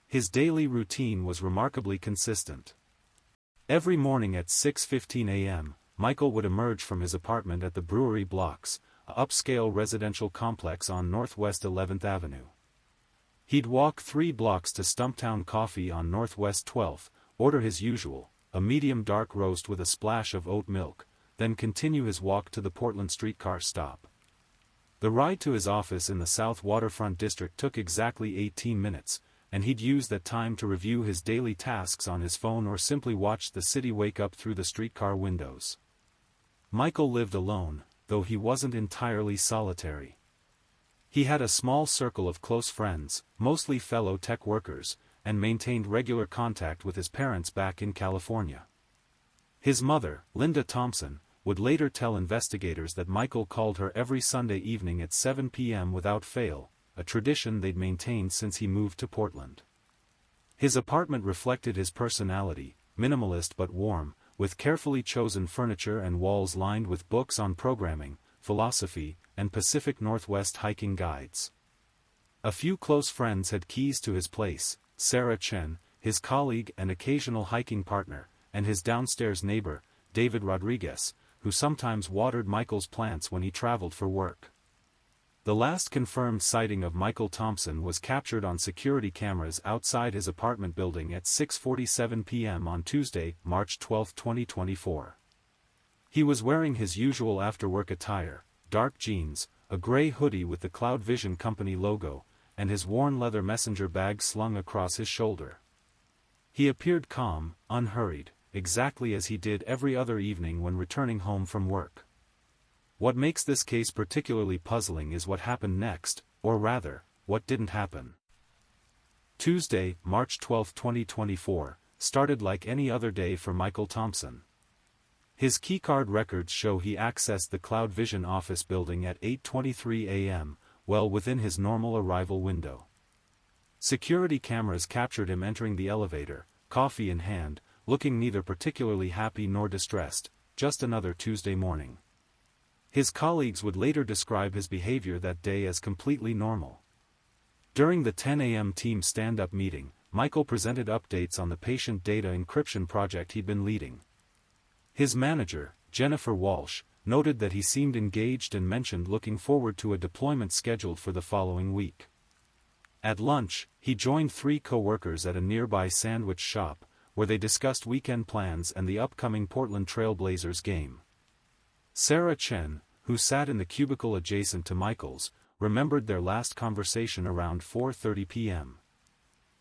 His daily routine was remarkably consistent. Every morning at 6:15 a.m., Michael would emerge from his apartment at the Brewery Blocks, a upscale residential complex on Northwest 11th Avenue. He'd walk 3 blocks to Stumptown Coffee on Northwest 12th, order his usual, a medium dark roast with a splash of oat milk, then continue his walk to the Portland streetcar stop. The ride to his office in the South Waterfront District took exactly 18 minutes, and he'd use that time to review his daily tasks on his phone or simply watch the city wake up through the streetcar windows. Michael lived alone, though he wasn't entirely solitary. He had a small circle of close friends, mostly fellow tech workers, and maintained regular contact with his parents back in California. His mother, Linda Thompson, would later tell investigators that Michael called her every Sunday evening at 7 p.m. without fail, a tradition they'd maintained since he moved to Portland. His apartment reflected his personality, minimalist but warm, with carefully chosen furniture and walls lined with books on programming, philosophy, and Pacific Northwest hiking guides. A few close friends had keys to his place: Sarah Chen, his colleague and occasional hiking partner, and his downstairs neighbor, David Rodriguez, who sometimes watered Michael's plants when he traveled for work. The last confirmed sighting of Michael Thompson was captured on security cameras outside his apartment building at 6:47 p.m. on Tuesday, March 12, 2024. He was wearing his usual after-work attire, dark jeans, a gray hoodie with the Cloud Vision Company logo, and his worn leather messenger bag slung across his shoulder. He appeared calm, unhurried, exactly as he did every other evening when returning home from work. What makes this case particularly puzzling is what happened next, or rather, what didn't happen. Tuesday, March 12, 2024, started like any other day for Michael Thompson. His keycard records show he accessed the Cloud Vision office building at 8:23 a.m., well within his normal arrival window. Security cameras captured him entering the elevator, coffee in hand, looking neither particularly happy nor distressed, just another Tuesday morning. His colleagues would later describe his behavior that day as completely normal. During the 10 a.m. team stand-up meeting, Michael presented updates on the patient data encryption project he'd been leading. His manager, Jennifer Walsh, noted that he seemed engaged and mentioned looking forward to a deployment scheduled for the following week. At lunch, he joined 3 co-workers at a nearby sandwich shop, where they discussed weekend plans and the upcoming Portland Trail Blazers game. Sarah Chen, who sat in the cubicle adjacent to Michael's, remembered their last conversation around 4:30 p.m.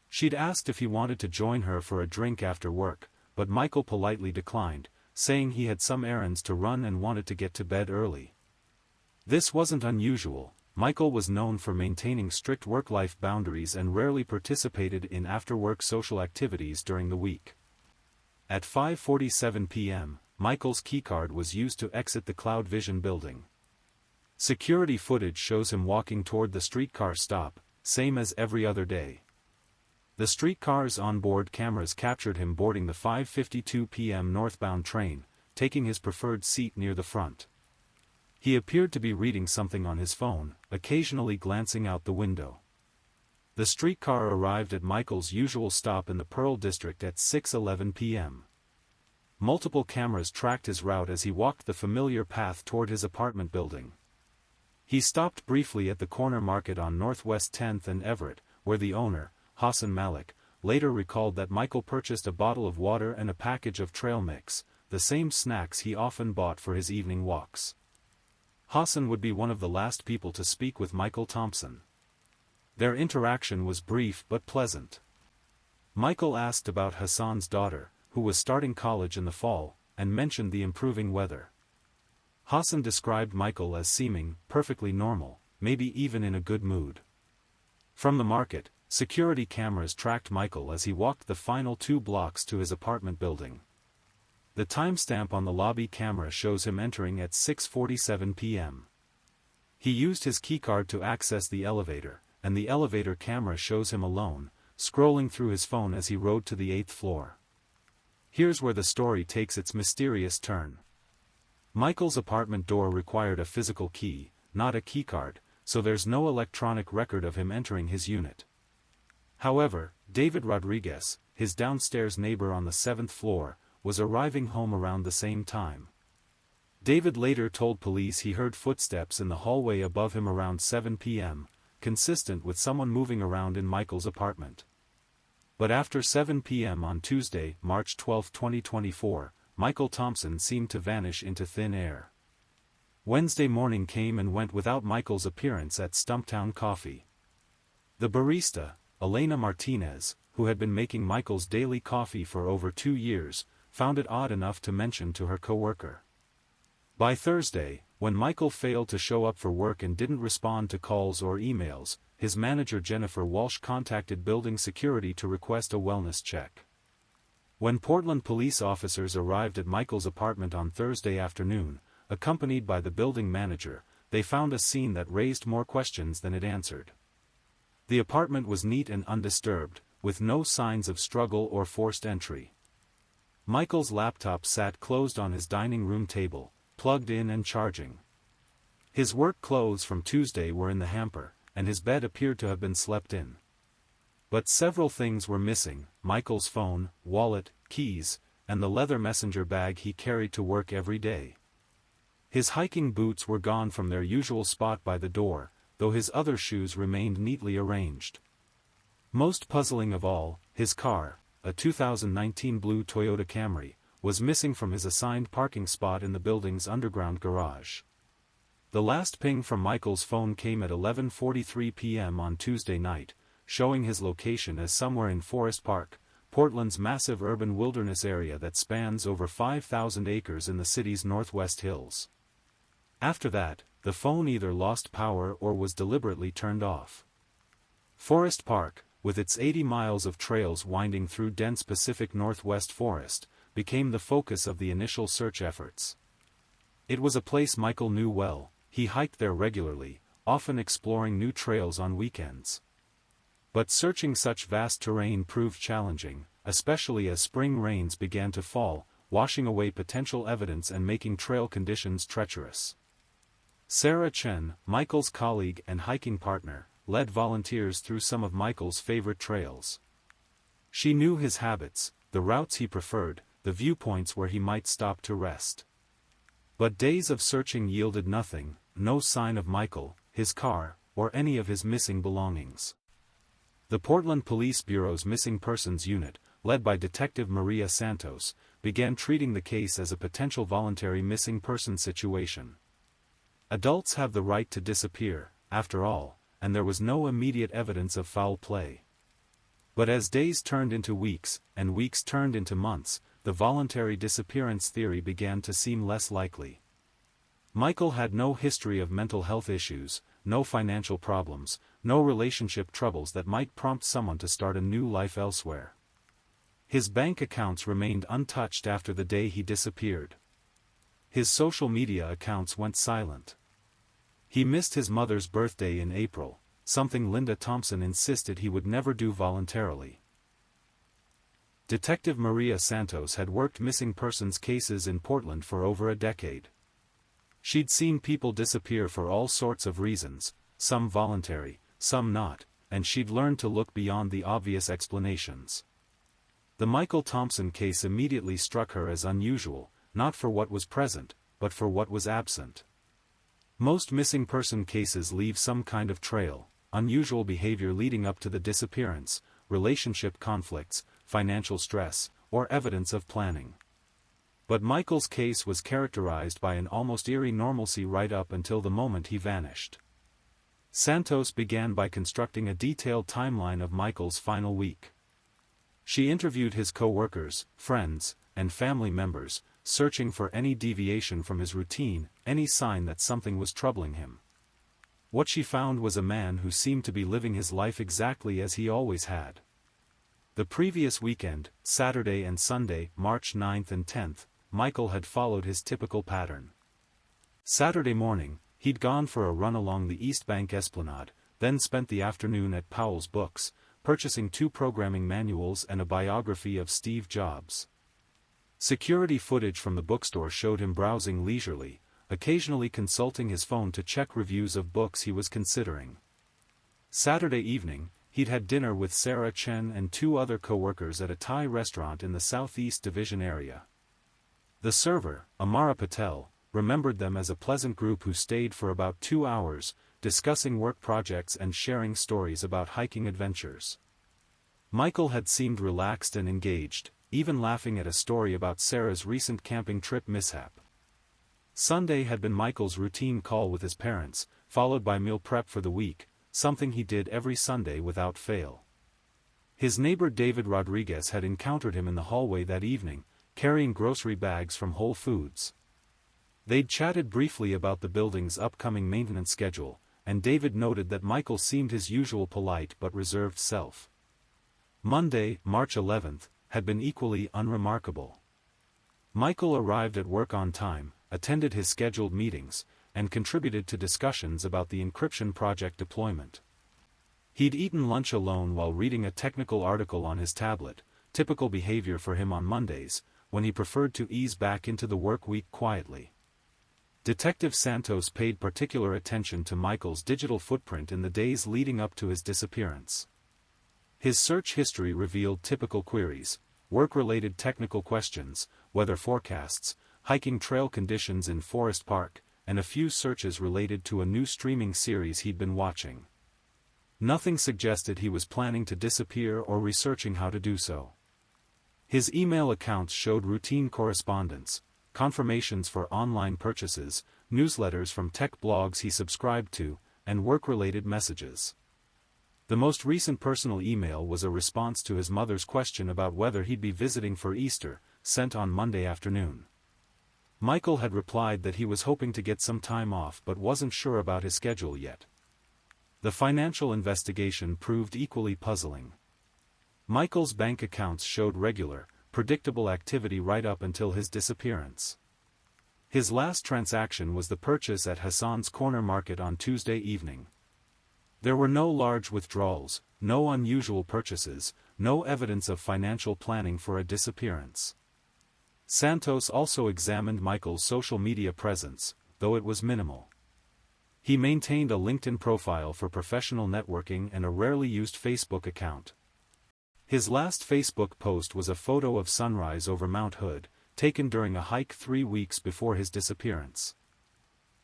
She'd asked if he wanted to join her for a drink after work, but Michael politely declined, saying he had some errands to run and wanted to get to bed early. This wasn't unusual. Michael was known for maintaining strict work-life boundaries and rarely participated in after-work social activities during the week. At 5:47 p.m., Michael's keycard was used to exit the Cloud Vision building. Security footage shows him walking toward the streetcar stop, same as every other day. The streetcar's onboard cameras captured him boarding the 5:52 p.m. northbound train, taking his preferred seat near the front. He appeared to be reading something on his phone, occasionally glancing out the window. The streetcar arrived at Michael's usual stop in the Pearl District at 6:11 p.m. Multiple cameras tracked his route as he walked the familiar path toward his apartment building. He stopped briefly at the corner market on Northwest 10th and Everett, where the owner, Hassan Malik, later recalled that Michael purchased a bottle of water and a package of trail mix, the same snacks he often bought for his evening walks. Hassan would be one of the last people to speak with Michael Thompson. Their interaction was brief but pleasant. Michael asked about Hassan's daughter, who was starting college in the fall, and mentioned the improving weather. Hassan described Michael as seeming perfectly normal, maybe even in a good mood. From the market, security cameras tracked Michael as he walked the final 2 blocks to his apartment building. The timestamp on the lobby camera shows him entering at 6:47 p.m. He used his keycard to access the elevator, and the elevator camera shows him alone, scrolling through his phone as he rode to the 8th floor. Here's where the story takes its mysterious turn. Michael's apartment door required a physical key, not a keycard, so there's no electronic record of him entering his unit. However, David Rodriguez, his downstairs neighbor on the 7th floor, was arriving home around the same time. David later told police he heard footsteps in the hallway above him around 7 p.m., consistent with someone moving around in Michael's apartment. But after 7 p.m. on Tuesday, March 12, 2024, Michael Thompson seemed to vanish into thin air. Wednesday morning came and went without Michael's appearance at Stumptown Coffee. The barista, Elena Martinez, who had been making Michael's daily coffee for over 2 years, found it odd enough to mention to her coworker. By Thursday, when Michael failed to show up for work and didn't respond to calls or emails, his manager Jennifer Walsh contacted building security to request a wellness check. When Portland police officers arrived at Michael's apartment on Thursday afternoon, accompanied by the building manager, they found a scene that raised more questions than it answered. The apartment was neat and undisturbed, with no signs of struggle or forced entry. Michael's laptop sat closed on his dining room table, plugged in and charging. His work clothes from Tuesday were in the hamper, and his bed appeared to have been slept in. But several things were missing: Michael's phone, wallet, keys, and the leather messenger bag he carried to work every day. His hiking boots were gone from their usual spot by the door, though his other shoes remained neatly arranged. Most puzzling of all, his car, a 2019 blue Toyota Camry, was missing from his assigned parking spot in the building's underground garage. The last ping from Michael's phone came at 11:43 p.m. on Tuesday night, showing his location as somewhere in Forest Park, Portland's massive urban wilderness area that spans over 5,000 acres in the city's northwest hills. After that, the phone either lost power or was deliberately turned off. Forest Park, with its 80 miles of trails winding through dense Pacific Northwest forest, became the focus of the initial search efforts. It was a place Michael knew well. He hiked there regularly, often exploring new trails on weekends. But searching such vast terrain proved challenging, especially as spring rains began to fall, washing away potential evidence and making trail conditions treacherous. Sarah Chen, Michael's colleague and hiking partner, led volunteers through some of Michael's favorite trails. She knew his habits, the routes he preferred, the viewpoints where he might stop to rest. But days of searching yielded nothing: no sign of Michael, his car, or any of his missing belongings. The Portland Police Bureau's Missing Persons Unit, led by Detective Maria Santos, began treating the case as a potential voluntary missing person situation. Adults have the right to disappear, after all, and there was no immediate evidence of foul play. But as days turned into weeks, and weeks turned into months, the voluntary disappearance theory began to seem less likely. Michael had no history of mental health issues, no financial problems, no relationship troubles that might prompt someone to start a new life elsewhere. His bank accounts remained untouched after the day he disappeared. His social media accounts went silent. He missed his mother's birthday in April, something Linda Thompson insisted he would never do voluntarily. Detective Maria Santos had worked missing persons cases in Portland for over a decade. She'd seen people disappear for all sorts of reasons, some voluntary, some not, and she'd learned to look beyond the obvious explanations. The Michael Thompson case immediately struck her as unusual, not for what was present, but for what was absent. Most missing person cases leave some kind of trail: unusual behavior leading up to the disappearance, relationship conflicts, financial stress, or evidence of planning. But Michael's case was characterized by an almost eerie normalcy right up until the moment he vanished. Santos began by constructing a detailed timeline of Michael's final week. She interviewed his co-workers, friends, and family members, searching for any deviation from his routine, any sign that something was troubling him. What she found was a man who seemed to be living his life exactly as he always had. The previous weekend, Saturday and Sunday, March 9th and 10th, Michael had followed his typical pattern. Saturday morning, he'd gone for a run along the East Bank Esplanade, then spent the afternoon at Powell's Books, purchasing 2 programming manuals and a biography of Steve Jobs. Security footage from the bookstore showed him browsing leisurely, occasionally consulting his phone to check reviews of books he was considering. Saturday evening, he'd had dinner with Sarah Chen and 2 other co-workers at a Thai restaurant in the Southeast Division area. The server, Amara Patel, remembered them as a pleasant group who stayed for about 2 hours, discussing work projects and sharing stories about hiking adventures. Michael had seemed relaxed and engaged, even laughing at a story about Sarah's recent camping trip mishap. Sunday had been Michael's routine call with his parents, followed by meal prep for the week, something he did every Sunday without fail. His neighbor David Rodriguez had encountered him in the hallway that evening, carrying grocery bags from Whole Foods. They'd chatted briefly about the building's upcoming maintenance schedule, and David noted that Michael seemed his usual polite but reserved self. Monday, March 11th, had been equally unremarkable. Michael arrived at work on time, attended his scheduled meetings, and contributed to discussions about the encryption project deployment. He'd eaten lunch alone while reading a technical article on his tablet, typical behavior for him on Mondays, when he preferred to ease back into the work week quietly. Detective Santos paid particular attention to Michael's digital footprint in the days leading up to his disappearance. His search history revealed typical queries, work-related technical questions, weather forecasts, hiking trail conditions in Forest Park, and a few searches related to a new streaming series he'd been watching. Nothing suggested he was planning to disappear or researching how to do so. His email accounts showed routine correspondence, confirmations for online purchases, newsletters from tech blogs he subscribed to, and work-related messages. The most recent personal email was a response to his mother's question about whether he'd be visiting for Easter, sent on Monday afternoon. Michael had replied that he was hoping to get some time off but wasn't sure about his schedule yet. The financial investigation proved equally puzzling. Michael's bank accounts showed regular, predictable activity right up until his disappearance. His last transaction was the purchase at Hassan's Corner Market on Tuesday evening. There were no large withdrawals, no unusual purchases, no evidence of financial planning for a disappearance. Santos also examined Michael's social media presence, though it was minimal. He maintained a LinkedIn profile for professional networking and a rarely used Facebook account. His last Facebook post was a photo of sunrise over Mount Hood, taken during a hike 3 weeks before his disappearance.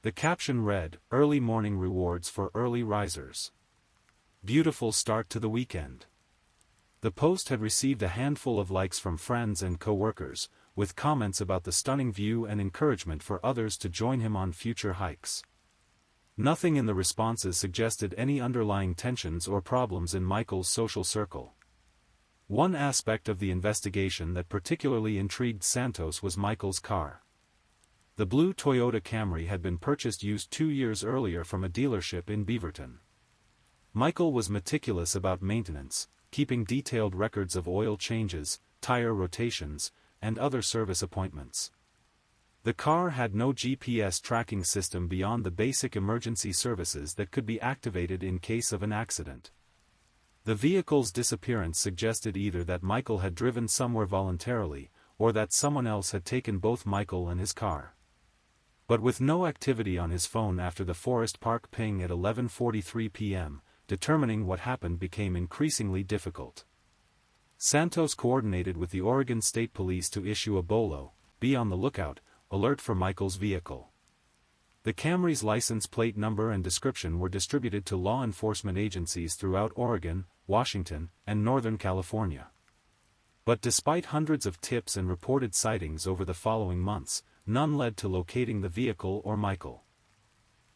The caption read, "Early morning rewards for early risers. Beautiful start to the weekend." The post had received a handful of likes from friends and co-workers, with comments about the stunning view and encouragement for others to join him on future hikes. Nothing in the responses suggested any underlying tensions or problems in Michael's social circle. One aspect of the investigation that particularly intrigued Santos was Michael's car. The blue Toyota Camry had been purchased used 2 years earlier from a dealership in Beaverton. Michael was meticulous about maintenance, keeping detailed records of oil changes, tire rotations, and other service appointments. The car had no GPS tracking system beyond the basic emergency services that could be activated in case of an accident. The vehicle's disappearance suggested either that Michael had driven somewhere voluntarily, or that someone else had taken both Michael and his car. But with no activity on his phone after the Forest Park ping at 11:43 p.m., determining what happened became increasingly difficult. Santos coordinated with the Oregon State Police to issue a BOLO, "Be on the lookout," alert for Michael's vehicle. The Camry's license plate number and description were distributed to law enforcement agencies throughout Oregon, Washington, and Northern California. But despite hundreds of tips and reported sightings over the following months, none led to locating the vehicle or Michael.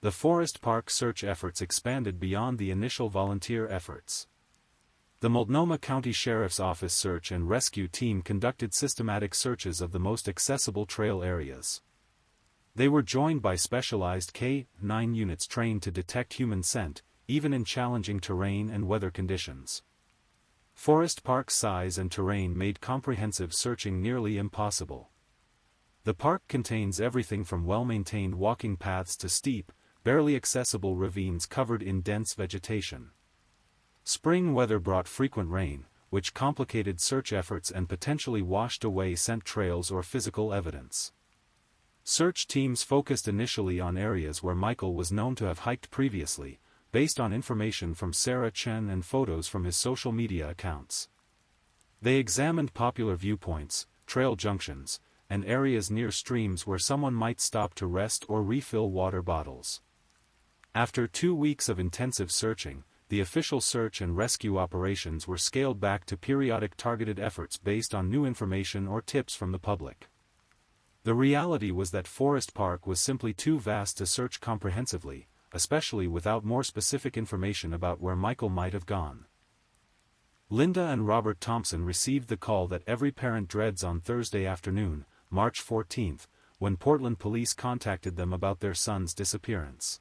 The Forest Park search efforts expanded beyond the initial volunteer efforts. The Multnomah County Sheriff's Office search and rescue team conducted systematic searches of the most accessible trail areas. They were joined by specialized K-9 units trained to detect human scent, even in challenging terrain and weather conditions. Forest Park's size and terrain made comprehensive searching nearly impossible. The park contains everything from well-maintained walking paths to steep, barely accessible ravines covered in dense vegetation. Spring weather brought frequent rain, which complicated search efforts and potentially washed away scent trails or physical evidence. Search teams focused initially on areas where Michael was known to have hiked previously, based on information from Sarah Chen and photos from his social media accounts. They examined popular viewpoints, trail junctions, and areas near streams where someone might stop to rest or refill water bottles. After 2 weeks of intensive searching, the official search and rescue operations were scaled back to periodic targeted efforts based on new information or tips from the public. The reality was that Forest Park was simply too vast to search comprehensively, especially without more specific information about where Michael might have gone. Linda and Robert Thompson received the call that every parent dreads on Thursday afternoon, March 14, when Portland police contacted them about their son's disappearance.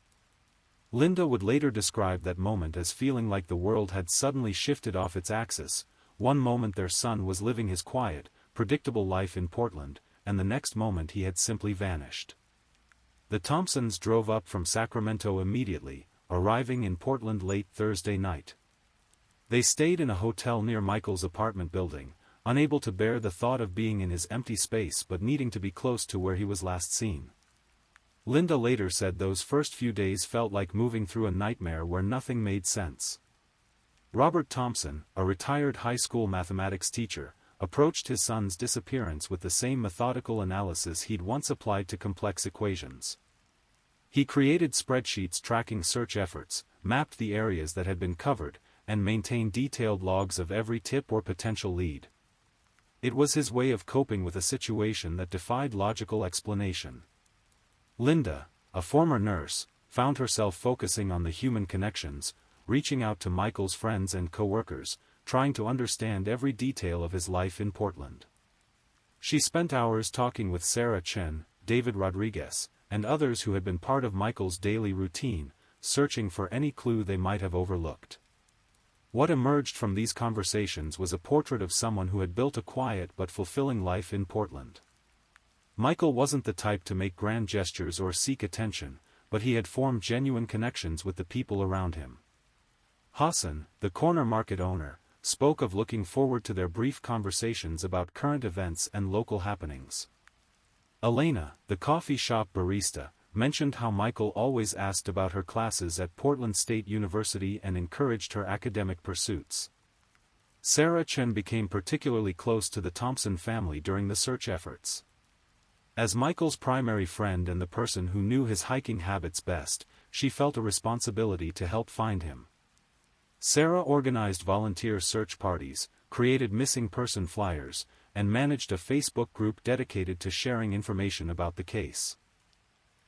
Linda would later describe that moment as feeling like the world had suddenly shifted off its axis. One moment their son was living his quiet, predictable life in Portland, and the next moment he had simply vanished. The Thompsons drove up from Sacramento immediately, arriving in Portland late Thursday night. They stayed in a hotel near Michael's apartment building, unable to bear the thought of being in his empty space but needing to be close to where he was last seen. Linda later said those first few days felt like moving through a nightmare where nothing made sense. Robert Thompson, a retired high school mathematics teacher, approached his son's disappearance with the same methodical analysis he'd once applied to complex equations. He created spreadsheets tracking search efforts, mapped the areas that had been covered, and maintained detailed logs of every tip or potential lead. It was his way of coping with a situation that defied logical explanation. Linda, a former nurse, found herself focusing on the human connections, reaching out to Michael's friends and co-workers, trying to understand every detail of his life in Portland. She spent hours talking with Sarah Chen, David Rodriguez, and others who had been part of Michael's daily routine, searching for any clue they might have overlooked. What emerged from these conversations was a portrait of someone who had built a quiet but fulfilling life in Portland. Michael wasn't the type to make grand gestures or seek attention, but he had formed genuine connections with the people around him. Hassan, the corner market owner, spoke of looking forward to their brief conversations about current events and local happenings. Elena, the coffee shop barista, mentioned how Michael always asked about her classes at Portland State University and encouraged her academic pursuits. Sarah Chen became particularly close to the Thompson family during the search efforts. As Michael's primary friend and the person who knew his hiking habits best, she felt a responsibility to help find him. Sarah organized volunteer search parties, created missing person flyers, and managed a Facebook group dedicated to sharing information about the case.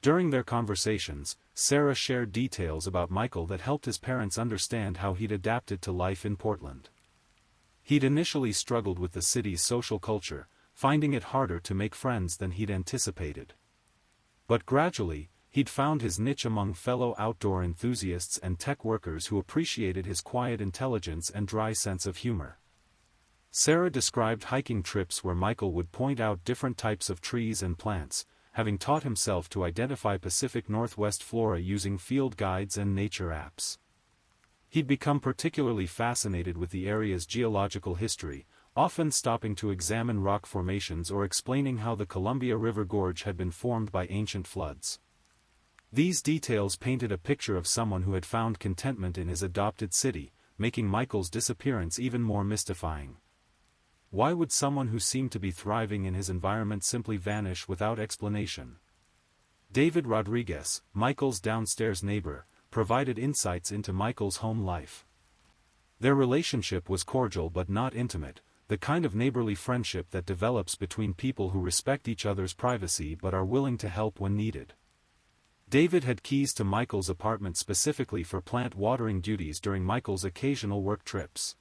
During their conversations, Sarah shared details about Michael that helped his parents understand how he'd adapted to life in Portland. He'd initially struggled with the city's social culture, finding it harder to make friends than he'd anticipated. But gradually, he'd found his niche among fellow outdoor enthusiasts and tech workers who appreciated his quiet intelligence and dry sense of humor. Sarah described hiking trips where Michael would point out different types of trees and plants, having taught himself to identify Pacific Northwest flora using field guides and nature apps. He'd become particularly fascinated with the area's geological history, often stopping to examine rock formations or explaining how the Columbia River Gorge had been formed by ancient floods. These details painted a picture of someone who had found contentment in his adopted city, making Michael's disappearance even more mystifying. Why would someone who seemed to be thriving in his environment simply vanish without explanation? David Rodriguez, Michael's downstairs neighbor, provided insights into Michael's home life. Their relationship was cordial but not intimate, the kind of neighborly friendship that develops between people who respect each other's privacy but are willing to help when needed. David had keys to Michael's apartment specifically for plant watering duties during Michael's occasional work trips.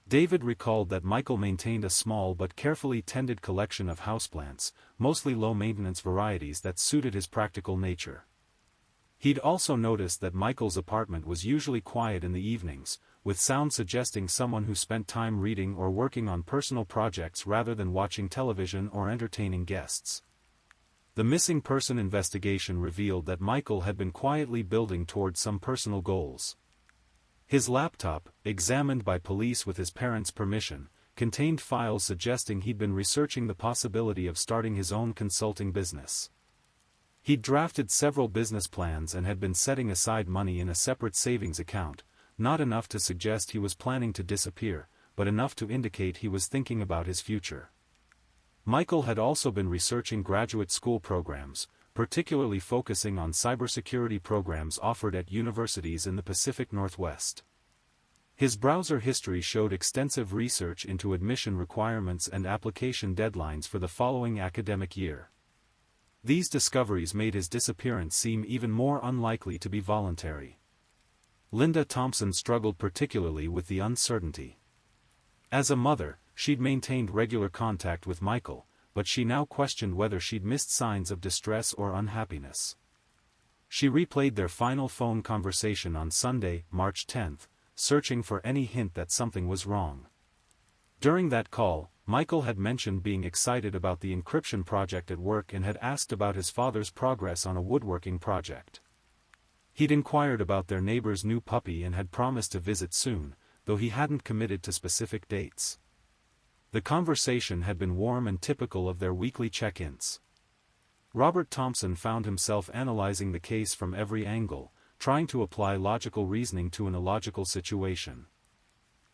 David recalled that Michael maintained a small but carefully tended collection of houseplants, mostly low-maintenance varieties that suited his practical nature. He'd also noticed that Michael's apartment was usually quiet in the evenings, with sound suggesting someone who spent time reading or working on personal projects rather than watching television or entertaining guests. The missing person investigation revealed that Michael had been quietly building towards some personal goals. His laptop, examined by police with his parents' permission, contained files suggesting he'd been researching the possibility of starting his own consulting business. He'd drafted several business plans and had been setting aside money in a separate savings account, not enough to suggest he was planning to disappear, but enough to indicate he was thinking about his future. Michael had also been researching graduate school programs, particularly focusing on cybersecurity programs offered at universities in the Pacific Northwest. His browser history showed extensive research into admission requirements and application deadlines for the following academic year. These discoveries made his disappearance seem even more unlikely to be voluntary. Linda Thompson struggled particularly with the uncertainty. As a mother, she'd maintained regular contact with Michael, but she now questioned whether she'd missed signs of distress or unhappiness. She replayed their final phone conversation on Sunday, March 10, searching for any hint that something was wrong. During that call, Michael had mentioned being excited about the encryption project at work and had asked about his father's progress on a woodworking project. He'd inquired about their neighbor's new puppy and had promised to visit soon, though he hadn't committed to specific dates. The conversation had been warm and typical of their weekly check-ins. Robert Thompson found himself analyzing the case from every angle, trying to apply logical reasoning to an illogical situation.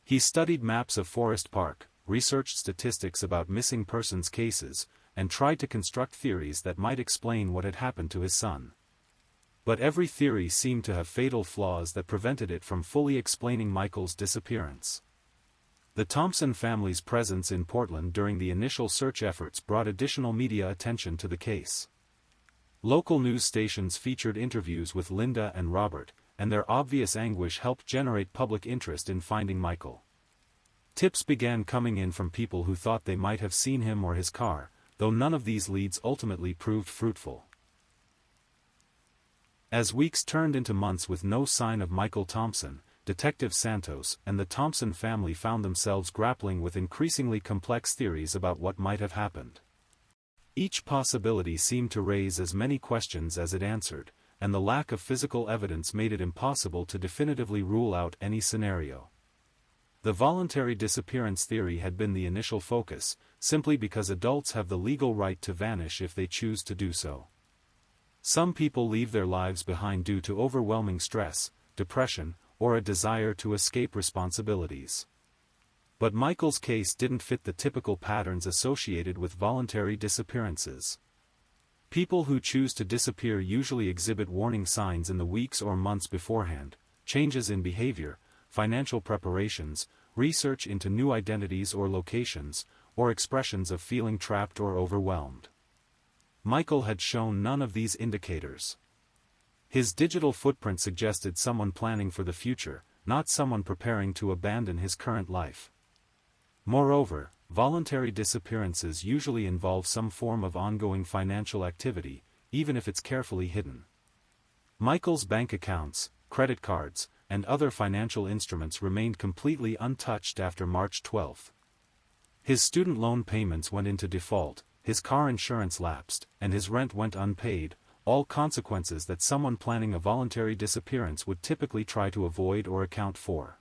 He studied maps of Forest Park, researched statistics about missing persons cases, and tried to construct theories that might explain what had happened to his son. But every theory seemed to have fatal flaws that prevented it from fully explaining Michael's disappearance. The Thompson family's presence in Portland during the initial search efforts brought additional media attention to the case. Local news stations featured interviews with Linda and Robert, and their obvious anguish helped generate public interest in finding Michael. Tips began coming in from people who thought they might have seen him or his car, though none of these leads ultimately proved fruitful. As weeks turned into months with no sign of Michael Thompson, Detective Santos and the Thompson family found themselves grappling with increasingly complex theories about what might have happened. Each possibility seemed to raise as many questions as it answered, and the lack of physical evidence made it impossible to definitively rule out any scenario. The voluntary disappearance theory had been the initial focus, simply because adults have the legal right to vanish if they choose to do so. Some people leave their lives behind due to overwhelming stress, depression, or a desire to escape responsibilities. But Michael's case didn't fit the typical patterns associated with voluntary disappearances. People who choose to disappear usually exhibit warning signs in the weeks or months beforehand: changes in behavior, financial preparations, research into new identities or locations, or expressions of feeling trapped or overwhelmed. Michael had shown none of these indicators. His digital footprint suggested someone planning for the future, not someone preparing to abandon his current life. Moreover, voluntary disappearances usually involve some form of ongoing financial activity, even if it's carefully hidden. Michael's bank accounts, credit cards, and other financial instruments remained completely untouched after March 12. His student loan payments went into default, his car insurance lapsed, and his rent went unpaid, all consequences that someone planning a voluntary disappearance would typically try to avoid or account for.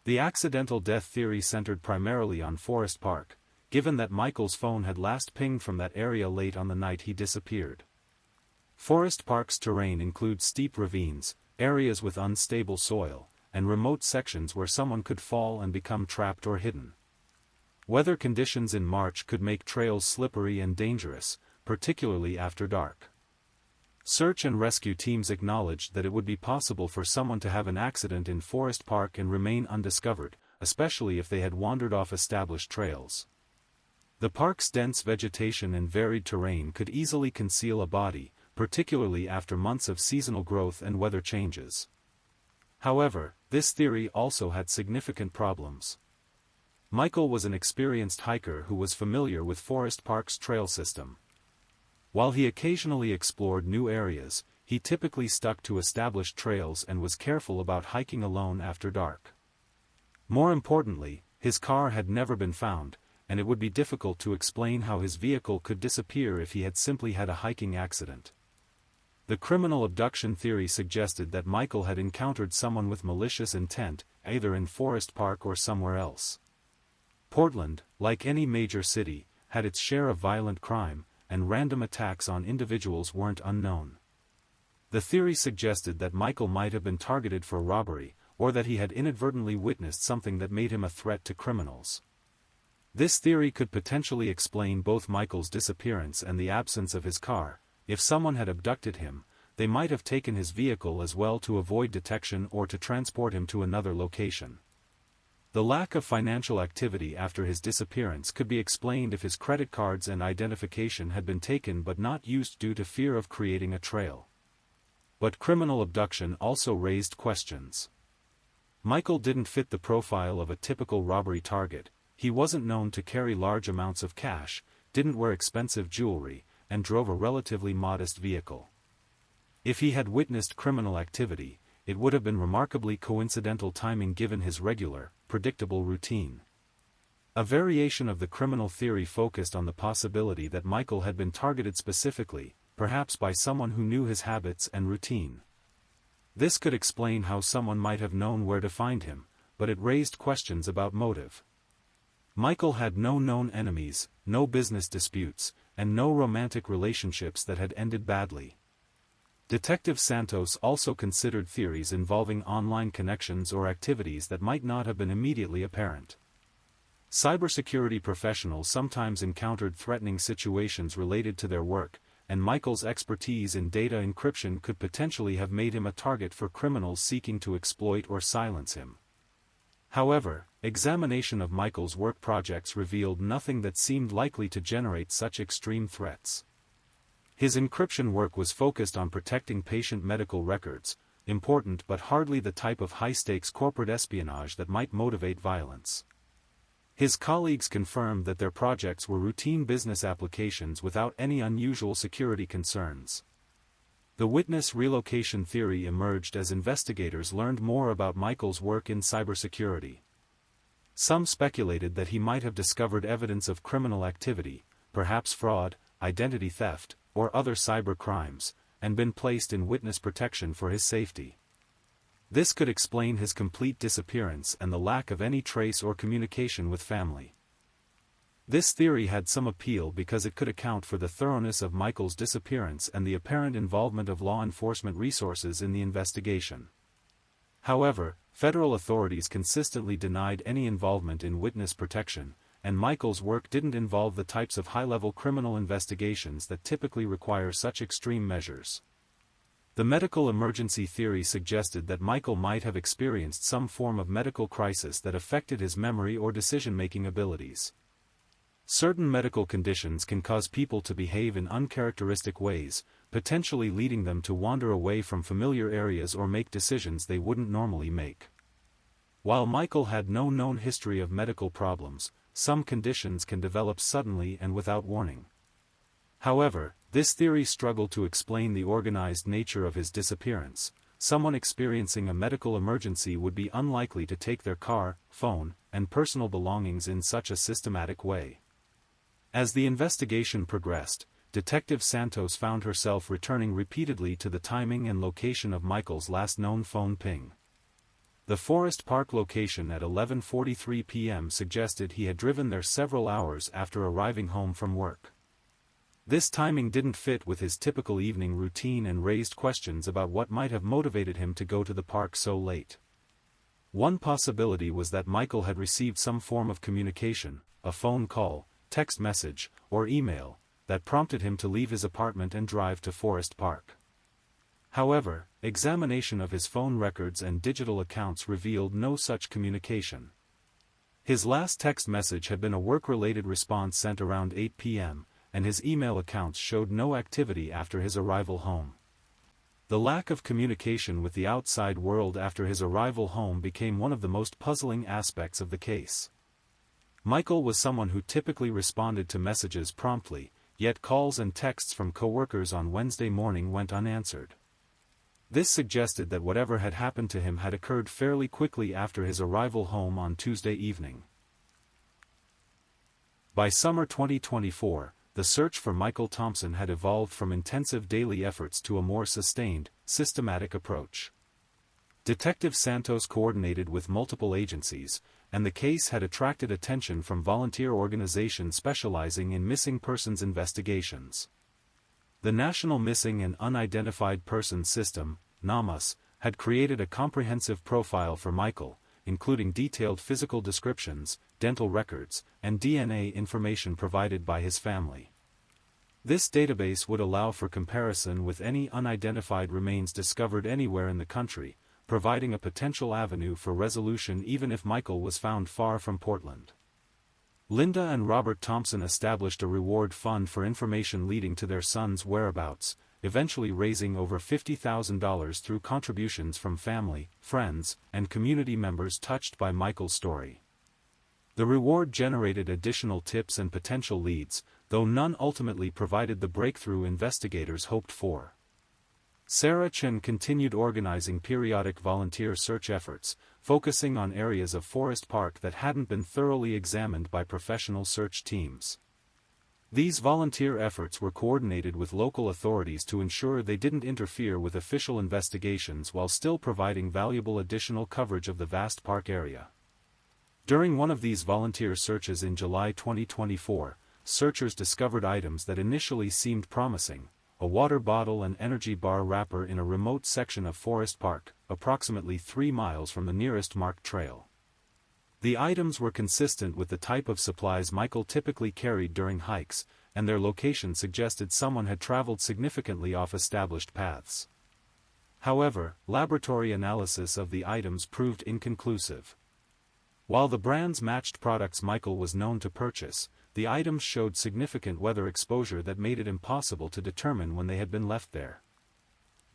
The accidental death theory centered primarily on Forest Park, given that Michael's phone had last pinged from that area late on the night he disappeared. Forest Park's terrain includes steep ravines, areas with unstable soil, and remote sections where someone could fall and become trapped or hidden. Weather conditions in March could make trails slippery and dangerous, particularly after dark. Search and rescue teams acknowledged that it would be possible for someone to have an accident in Forest Park and remain undiscovered, especially if they had wandered off established trails. The park's dense vegetation and varied terrain could easily conceal a body, particularly after months of seasonal growth and weather changes. However, this theory also had significant problems. Michael was an experienced hiker who was familiar with Forest Park's trail system. While he occasionally explored new areas, he typically stuck to established trails and was careful about hiking alone after dark. More importantly, his car had never been found, and it would be difficult to explain how his vehicle could disappear if he had simply had a hiking accident. The criminal abduction theory suggested that Michael had encountered someone with malicious intent, either in Forest Park or somewhere else. Portland, like any major city, had its share of violent crime, and random attacks on individuals weren't unknown. The theory suggested that Michael might have been targeted for robbery, or that he had inadvertently witnessed something that made him a threat to criminals. This theory could potentially explain both Michael's disappearance and the absence of his car. If someone had abducted him, they might have taken his vehicle as well to avoid detection or to transport him to another location. The lack of financial activity after his disappearance could be explained if his credit cards and identification had been taken but not used due to fear of creating a trail. But criminal abduction also raised questions. Michael didn't fit the profile of a typical robbery target. He wasn't known to carry large amounts of cash, didn't wear expensive jewelry, and drove a relatively modest vehicle. If he had witnessed criminal activity, it would have been remarkably coincidental timing given his regular, predictable routine. A variation of the criminal theory focused on the possibility that Michael had been targeted specifically, perhaps by someone who knew his habits and routine. This could explain how someone might have known where to find him, but it raised questions about motive. Michael had no known enemies, no business disputes, and no romantic relationships that had ended badly. Detective Santos also considered theories involving online connections or activities that might not have been immediately apparent. Cybersecurity professionals sometimes encountered threatening situations related to their work, and Michael's expertise in data encryption could potentially have made him a target for criminals seeking to exploit or silence him. However, examination of Michael's work projects revealed nothing that seemed likely to generate such extreme threats. His encryption work was focused on protecting patient medical records, important but hardly the type of high-stakes corporate espionage that might motivate violence. His colleagues confirmed that their projects were routine business applications without any unusual security concerns. The witness relocation theory emerged as investigators learned more about Michael's work in cybersecurity. Some speculated that he might have discovered evidence of criminal activity, perhaps fraud, identity theft, or other cyber crimes, and been placed in witness protection for his safety. This could explain his complete disappearance and the lack of any trace or communication with family. This theory had some appeal because it could account for the thoroughness of Michael's disappearance and the apparent involvement of law enforcement resources in the investigation. However, federal authorities consistently denied any involvement in witness protection, and Michael's work didn't involve the types of high-level criminal investigations that typically require such extreme measures. The medical emergency theory suggested that Michael might have experienced some form of medical crisis that affected his memory or decision-making abilities. Certain medical conditions can cause people to behave in uncharacteristic ways, potentially leading them to wander away from familiar areas or make decisions they wouldn't normally make. While Michael had no known history of medical problems, some conditions can develop suddenly and without warning. However, this theory struggled to explain the organized nature of his disappearance. Someone experiencing a medical emergency would be unlikely to take their car, phone, and personal belongings in such a systematic way. As the investigation progressed, Detective Santos found herself returning repeatedly to the timing and location of Michael's last known phone ping. The Forest Park location at 11:43 p.m. suggested he had driven there several hours after arriving home from work. This timing didn't fit with his typical evening routine and raised questions about what might have motivated him to go to the park so late. One possibility was that Michael had received some form of communication, a phone call, text message, or email, that prompted him to leave his apartment and drive to Forest Park. However, examination of his phone records and digital accounts revealed no such communication. His last text message had been a work-related response sent around 8 p.m., and his email accounts showed no activity after his arrival home. The lack of communication with the outside world after his arrival home became one of the most puzzling aspects of the case. Michael was someone who typically responded to messages promptly, yet calls and texts from coworkers on Wednesday morning went unanswered. This suggested that whatever had happened to him had occurred fairly quickly after his arrival home on Tuesday evening. By summer 2024, the search for Michael Thompson had evolved from intensive daily efforts to a more sustained, systematic approach. Detective Santos coordinated with multiple agencies, and the case had attracted attention from volunteer organizations specializing in missing persons investigations. The National Missing and Unidentified Persons System, NAMUS, had created a comprehensive profile for Michael, including detailed physical descriptions, dental records, and DNA information provided by his family. This database would allow for comparison with any unidentified remains discovered anywhere in the country, providing a potential avenue for resolution even if Michael was found far from Portland. Linda and Robert Thompson established a reward fund for information leading to their son's whereabouts, eventually raising over $50,000 through contributions from family, friends, and community members touched by Michael's story. The reward generated additional tips and potential leads, though none ultimately provided the breakthrough investigators hoped for. Sarah Chen continued organizing periodic volunteer search efforts, focusing on areas of Forest Park that hadn't been thoroughly examined by professional search teams. These volunteer efforts were coordinated with local authorities to ensure they didn't interfere with official investigations while still providing valuable additional coverage of the vast park area. During one of these volunteer searches in July 2024, searchers discovered items that initially seemed promising: a water bottle and energy bar wrapper in a remote section of Forest Park, approximately 3 miles from the nearest marked trail. The items were consistent with the type of supplies Michael typically carried during hikes, and their location suggested someone had traveled significantly off established paths. However, laboratory analysis of the items proved inconclusive. While the brands matched products Michael was known to purchase, the items showed significant weather exposure that made it impossible to determine when they had been left there.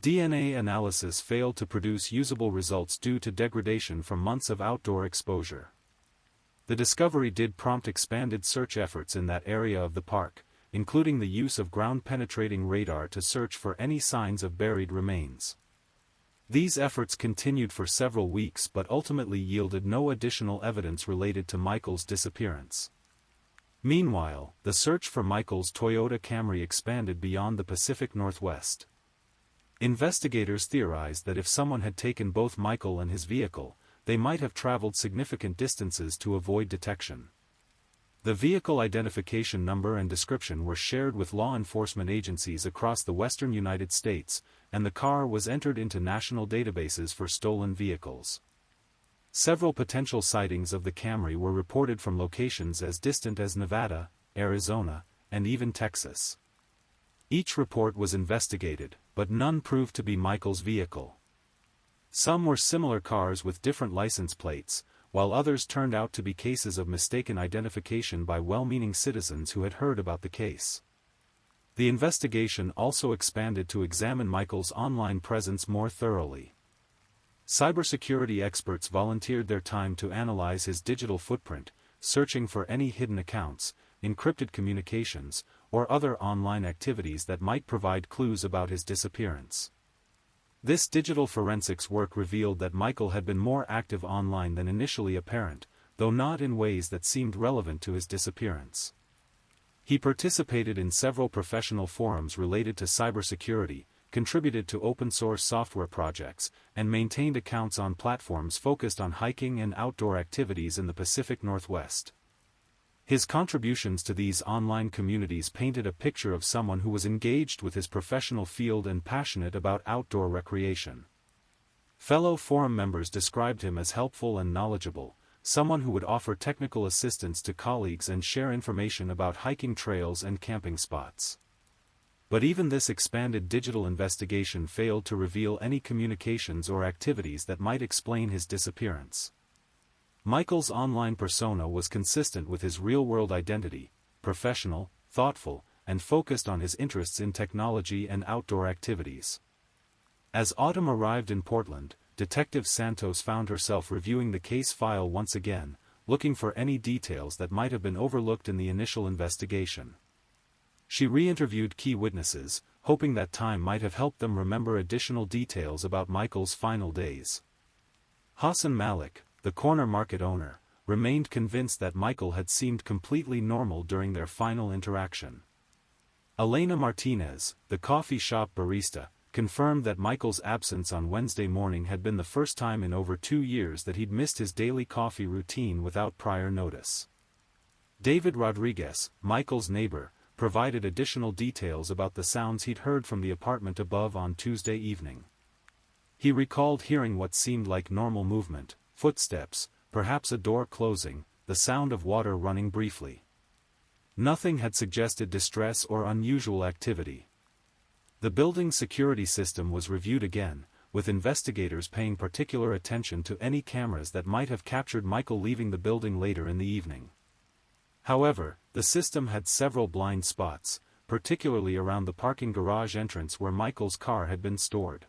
DNA analysis failed to produce usable results due to degradation from months of outdoor exposure. The discovery did prompt expanded search efforts in that area of the park, including the use of ground-penetrating radar to search for any signs of buried remains. These efforts continued for several weeks but ultimately yielded no additional evidence related to Michael's disappearance. Meanwhile, the search for Michael's Toyota Camry expanded beyond the Pacific Northwest. Investigators theorized that if someone had taken both Michael and his vehicle, they might have traveled significant distances to avoid detection. The vehicle identification number and description were shared with law enforcement agencies across the western United States, and the car was entered into national databases for stolen vehicles. Several potential sightings of the Camry were reported from locations as distant as Nevada, Arizona, and even Texas. Each report was investigated, but none proved to be Michael's vehicle. Some were similar cars with different license plates, while others turned out to be cases of mistaken identification by well-meaning citizens who had heard about the case. The investigation also expanded to examine Michael's online presence more thoroughly. Cybersecurity experts volunteered their time to analyze his digital footprint, searching for any hidden accounts, encrypted communications, or other online activities that might provide clues about his disappearance. This digital forensics work revealed that Michael had been more active online than initially apparent, though not in ways that seemed relevant to his disappearance. He participated in several professional forums related to cybersecurity, contributed to open-source software projects, and maintained accounts on platforms focused on hiking and outdoor activities in the Pacific Northwest. His contributions to these online communities painted a picture of someone who was engaged with his professional field and passionate about outdoor recreation. Fellow forum members described him as helpful and knowledgeable, someone who would offer technical assistance to colleagues and share information about hiking trails and camping spots. But even this expanded digital investigation failed to reveal any communications or activities that might explain his disappearance. Michael's online persona was consistent with his real-world identity: professional, thoughtful, and focused on his interests in technology and outdoor activities. As autumn arrived in Portland, Detective Santos found herself reviewing the case file once again, looking for any details that might have been overlooked in the initial investigation. She re-interviewed key witnesses, hoping that time might have helped them remember additional details about Michael's final days. Hassan Malik, the corner market owner, remained convinced that Michael had seemed completely normal during their final interaction. Elena Martinez, the coffee shop barista, confirmed that Michael's absence on Wednesday morning had been the first time in over 2 years that he'd missed his daily coffee routine without prior notice. David Rodriguez, Michael's neighbor, provided additional details about the sounds he'd heard from the apartment above on Tuesday evening. He recalled hearing what seemed like normal movement, footsteps, perhaps a door closing, the sound of water running briefly. Nothing had suggested distress or unusual activity. The building's security system was reviewed again, with investigators paying particular attention to any cameras that might have captured Michael leaving the building later in the evening. However, the system had several blind spots, particularly around the parking garage entrance where Michael's car had been stored.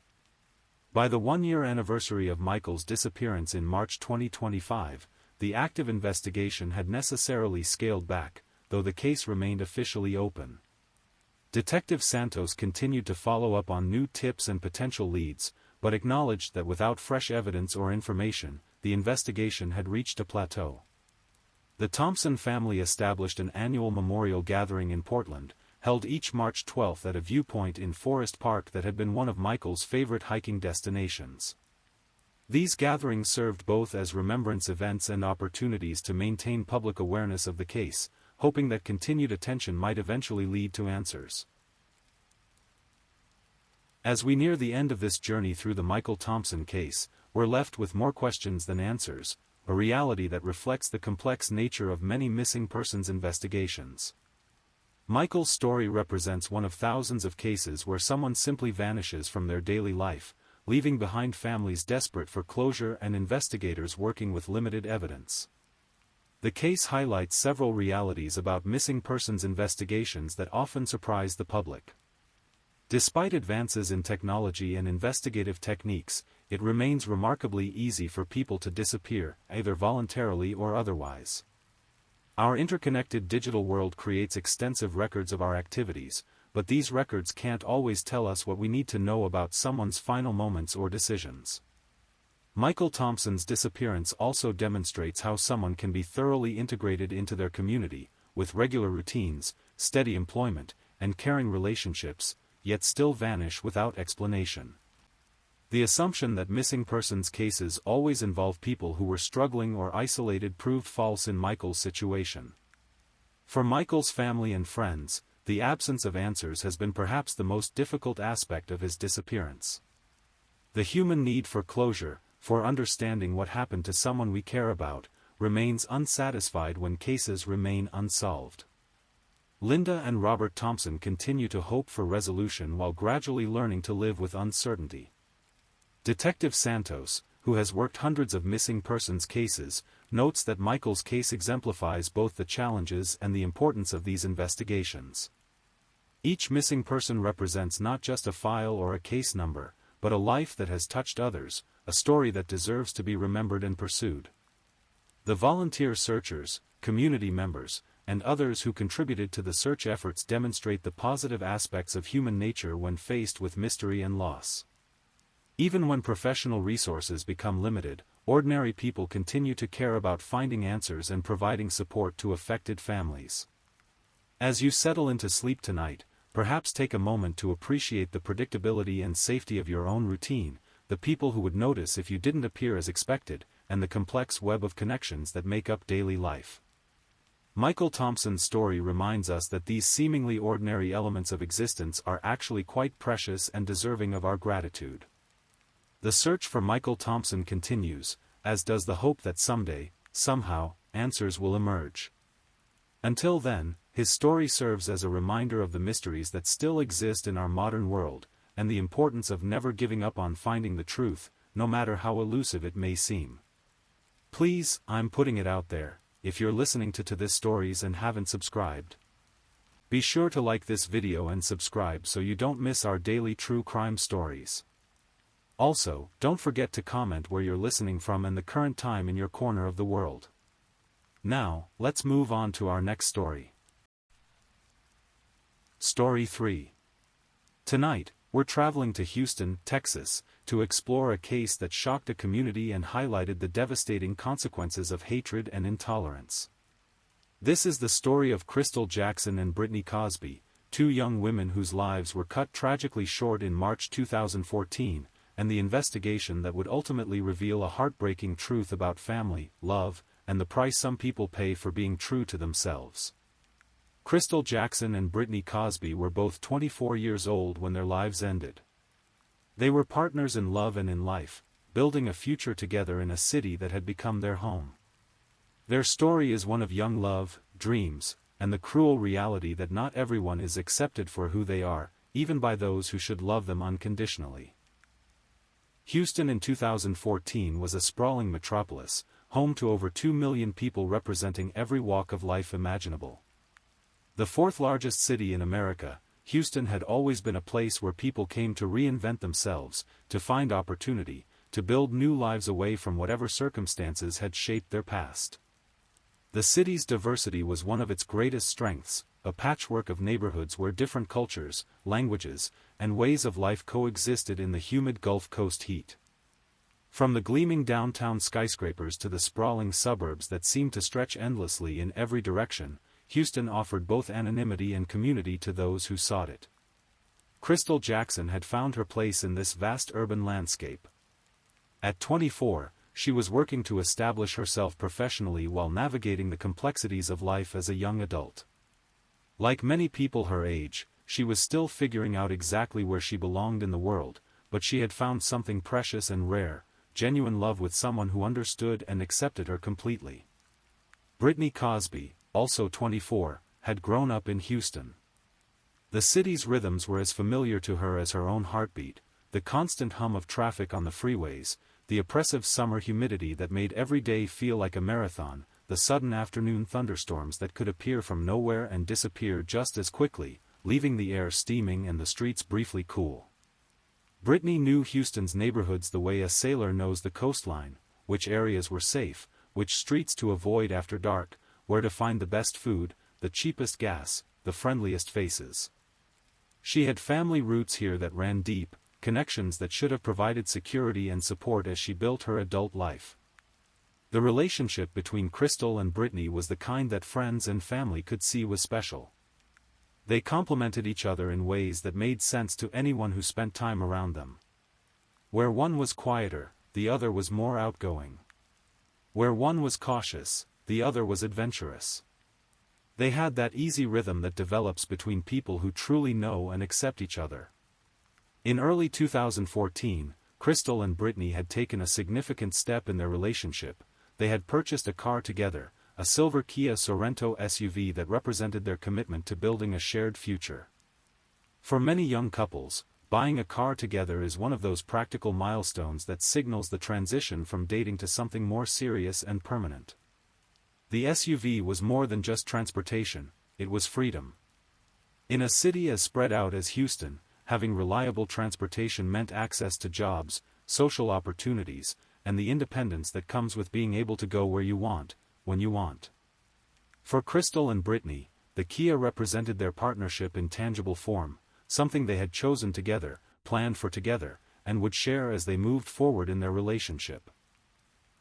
By the 1-year anniversary of Michael's disappearance in March 2025, the active investigation had necessarily scaled back, though the case remained officially open. Detective Santos continued to follow up on new tips and potential leads, but acknowledged that without fresh evidence or information, the investigation had reached a plateau. The Thompson family established an annual memorial gathering in Portland, held each March 12 at a viewpoint in Forest Park that had been one of Michael's favorite hiking destinations. These gatherings served both as remembrance events and opportunities to maintain public awareness of the case, hoping that continued attention might eventually lead to answers. As we near the end of this journey through the Michael Thompson case, we're left with more questions than answers, a reality that reflects the complex nature of many missing persons investigations. Michael's story represents one of thousands of cases where someone simply vanishes from their daily life, leaving behind families desperate for closure and investigators working with limited evidence. The case highlights several realities about missing persons investigations that often surprise the public. Despite advances in technology and investigative techniques, it remains remarkably easy for people to disappear, either voluntarily or otherwise. Our interconnected digital world creates extensive records of our activities, but these records can't always tell us what we need to know about someone's final moments or decisions. Michael Thompson's disappearance also demonstrates how someone can be thoroughly integrated into their community, with regular routines, steady employment, and caring relationships, yet still vanish without explanation. The assumption that missing persons cases always involve people who were struggling or isolated proved false in Michael's situation. For Michael's family and friends, the absence of answers has been perhaps the most difficult aspect of his disappearance. The human need for closure, for understanding what happened to someone we care about, remains unsatisfied when cases remain unsolved. Linda and Robert Thompson continue to hope for resolution while gradually learning to live with uncertainty. Detective Santos, who has worked hundreds of missing persons cases, notes that Michael's case exemplifies both the challenges and the importance of these investigations. Each missing person represents not just a file or a case number, but a life that has touched others, a story that deserves to be remembered and pursued. The volunteer searchers, community members, and others who contributed to the search efforts demonstrate the positive aspects of human nature when faced with mystery and loss. Even when professional resources become limited, ordinary people continue to care about finding answers and providing support to affected families. As you settle into sleep tonight, perhaps take a moment to appreciate the predictability and safety of your own routine, the people who would notice if you didn't appear as expected, and the complex web of connections that make up daily life. Michael Thompson's story reminds us that these seemingly ordinary elements of existence are actually quite precious and deserving of our gratitude. The search for Michael Thompson continues, as does the hope that someday, somehow, answers will emerge. Until then, his story serves as a reminder of the mysteries that still exist in our modern world, and the importance of never giving up on finding the truth, no matter how elusive it may seem. Please, I'm putting it out there, if you're listening to this stories and haven't subscribed, be sure to like this video and subscribe so you don't miss our daily true crime stories. Also, don't forget to comment where you're listening from and the current time in your corner of the world. Now, let's move on to our next story. Story 3. Tonight, we're traveling to Houston, Texas, to explore a case that shocked a community and highlighted the devastating consequences of hatred and intolerance. This is the story of Crystal Jackson and Brittany Cosby, two young women whose lives were cut tragically short in March 2014, and the investigation that would ultimately reveal a heartbreaking truth about family, love, and the price some people pay for being true to themselves. Crystal Jackson and Brittany Cosby were both 24 years old when their lives ended. They were partners in love and in life, building a future together in a city that had become their home. Their story is one of young love, dreams, and the cruel reality that not everyone is accepted for who they are, even by those who should love them unconditionally. Houston in 2014 was a sprawling metropolis, home to over 2 million people representing every walk of life imaginable. The fourth largest city in America, Houston had always been a place where people came to reinvent themselves, to find opportunity, to build new lives away from whatever circumstances had shaped their past. The city's diversity was one of its greatest strengths, a patchwork of neighborhoods where different cultures, languages, and ways of life coexisted in the humid Gulf Coast heat. From the gleaming downtown skyscrapers to the sprawling suburbs that seemed to stretch endlessly in every direction, Houston offered both anonymity and community to those who sought it. Crystal Jackson had found her place in this vast urban landscape. At 24, she was working to establish herself professionally while navigating the complexities of life as a young adult. Like many people her age, she was still figuring out exactly where she belonged in the world, but she had found something precious and rare, genuine love with someone who understood and accepted her completely. Brittany Cosby, also 24, had grown up in Houston. The city's rhythms were as familiar to her as her own heartbeat, the constant hum of traffic on the freeways, the oppressive summer humidity that made every day feel like a marathon, the sudden afternoon thunderstorms that could appear from nowhere and disappear just as quickly, leaving the air steaming and the streets briefly cool. Brittany knew Houston's neighborhoods the way a sailor knows the coastline, which areas were safe, which streets to avoid after dark, where to find the best food, the cheapest gas, the friendliest faces. She had family roots here that ran deep, connections that should have provided security and support as she built her adult life. The relationship between Crystal and Brittany was the kind that friends and family could see was special. They complemented each other in ways that made sense to anyone who spent time around them. Where one was quieter, the other was more outgoing. Where one was cautious, the other was adventurous. They had that easy rhythm that develops between people who truly know and accept each other. In early 2014, Crystal and Brittany had taken a significant step in their relationship. They had purchased a car together, a silver Kia Sorento SUV that represented their commitment to building a shared future. For many young couples, buying a car together is one of those practical milestones that signals the transition from dating to something more serious and permanent. The SUV was more than just transportation, it was freedom. In a city as spread out as Houston, having reliable transportation meant access to jobs, social opportunities, and the independence that comes with being able to go where you want, when you want. For Crystal and Brittany, the Kia represented their partnership in tangible form, something they had chosen together, planned for together, and would share as they moved forward in their relationship.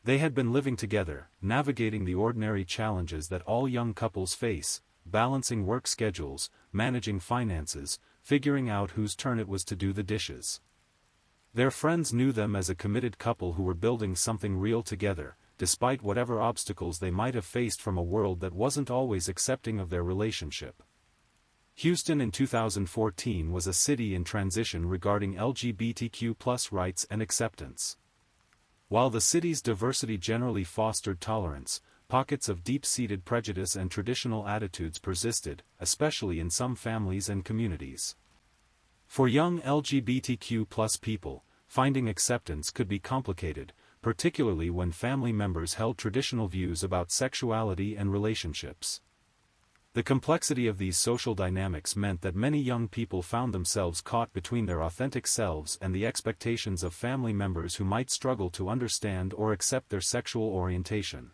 They had been living together, navigating the ordinary challenges that all young couples face, balancing work schedules, managing finances, figuring out whose turn it was to do the dishes. Their friends knew them as a committed couple who were building something real together, despite whatever obstacles they might have faced from a world that wasn't always accepting of their relationship. Houston in 2014 was a city in transition regarding LGBTQ+ rights and acceptance. While the city's diversity generally fostered tolerance, pockets of deep-seated prejudice and traditional attitudes persisted, especially in some families and communities. For young LGBTQ+ people, finding acceptance could be complicated, particularly when family members held traditional views about sexuality and relationships. The complexity of these social dynamics meant that many young people found themselves caught between their authentic selves and the expectations of family members who might struggle to understand or accept their sexual orientation.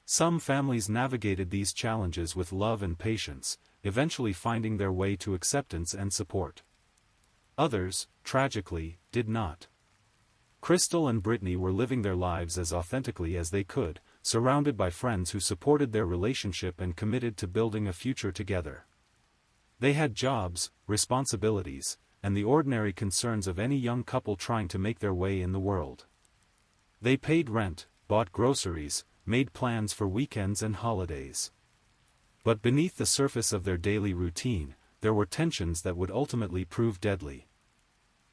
Some families navigated these challenges with love and patience, eventually finding their way to acceptance and support. Others, tragically, did not. Crystal and Brittany were living their lives as authentically as they could, surrounded by friends who supported their relationship and committed to building a future together. They had jobs, responsibilities, and the ordinary concerns of any young couple trying to make their way in the world. They paid rent, bought groceries, made plans for weekends and holidays. But beneath the surface of their daily routine, there were tensions that would ultimately prove deadly.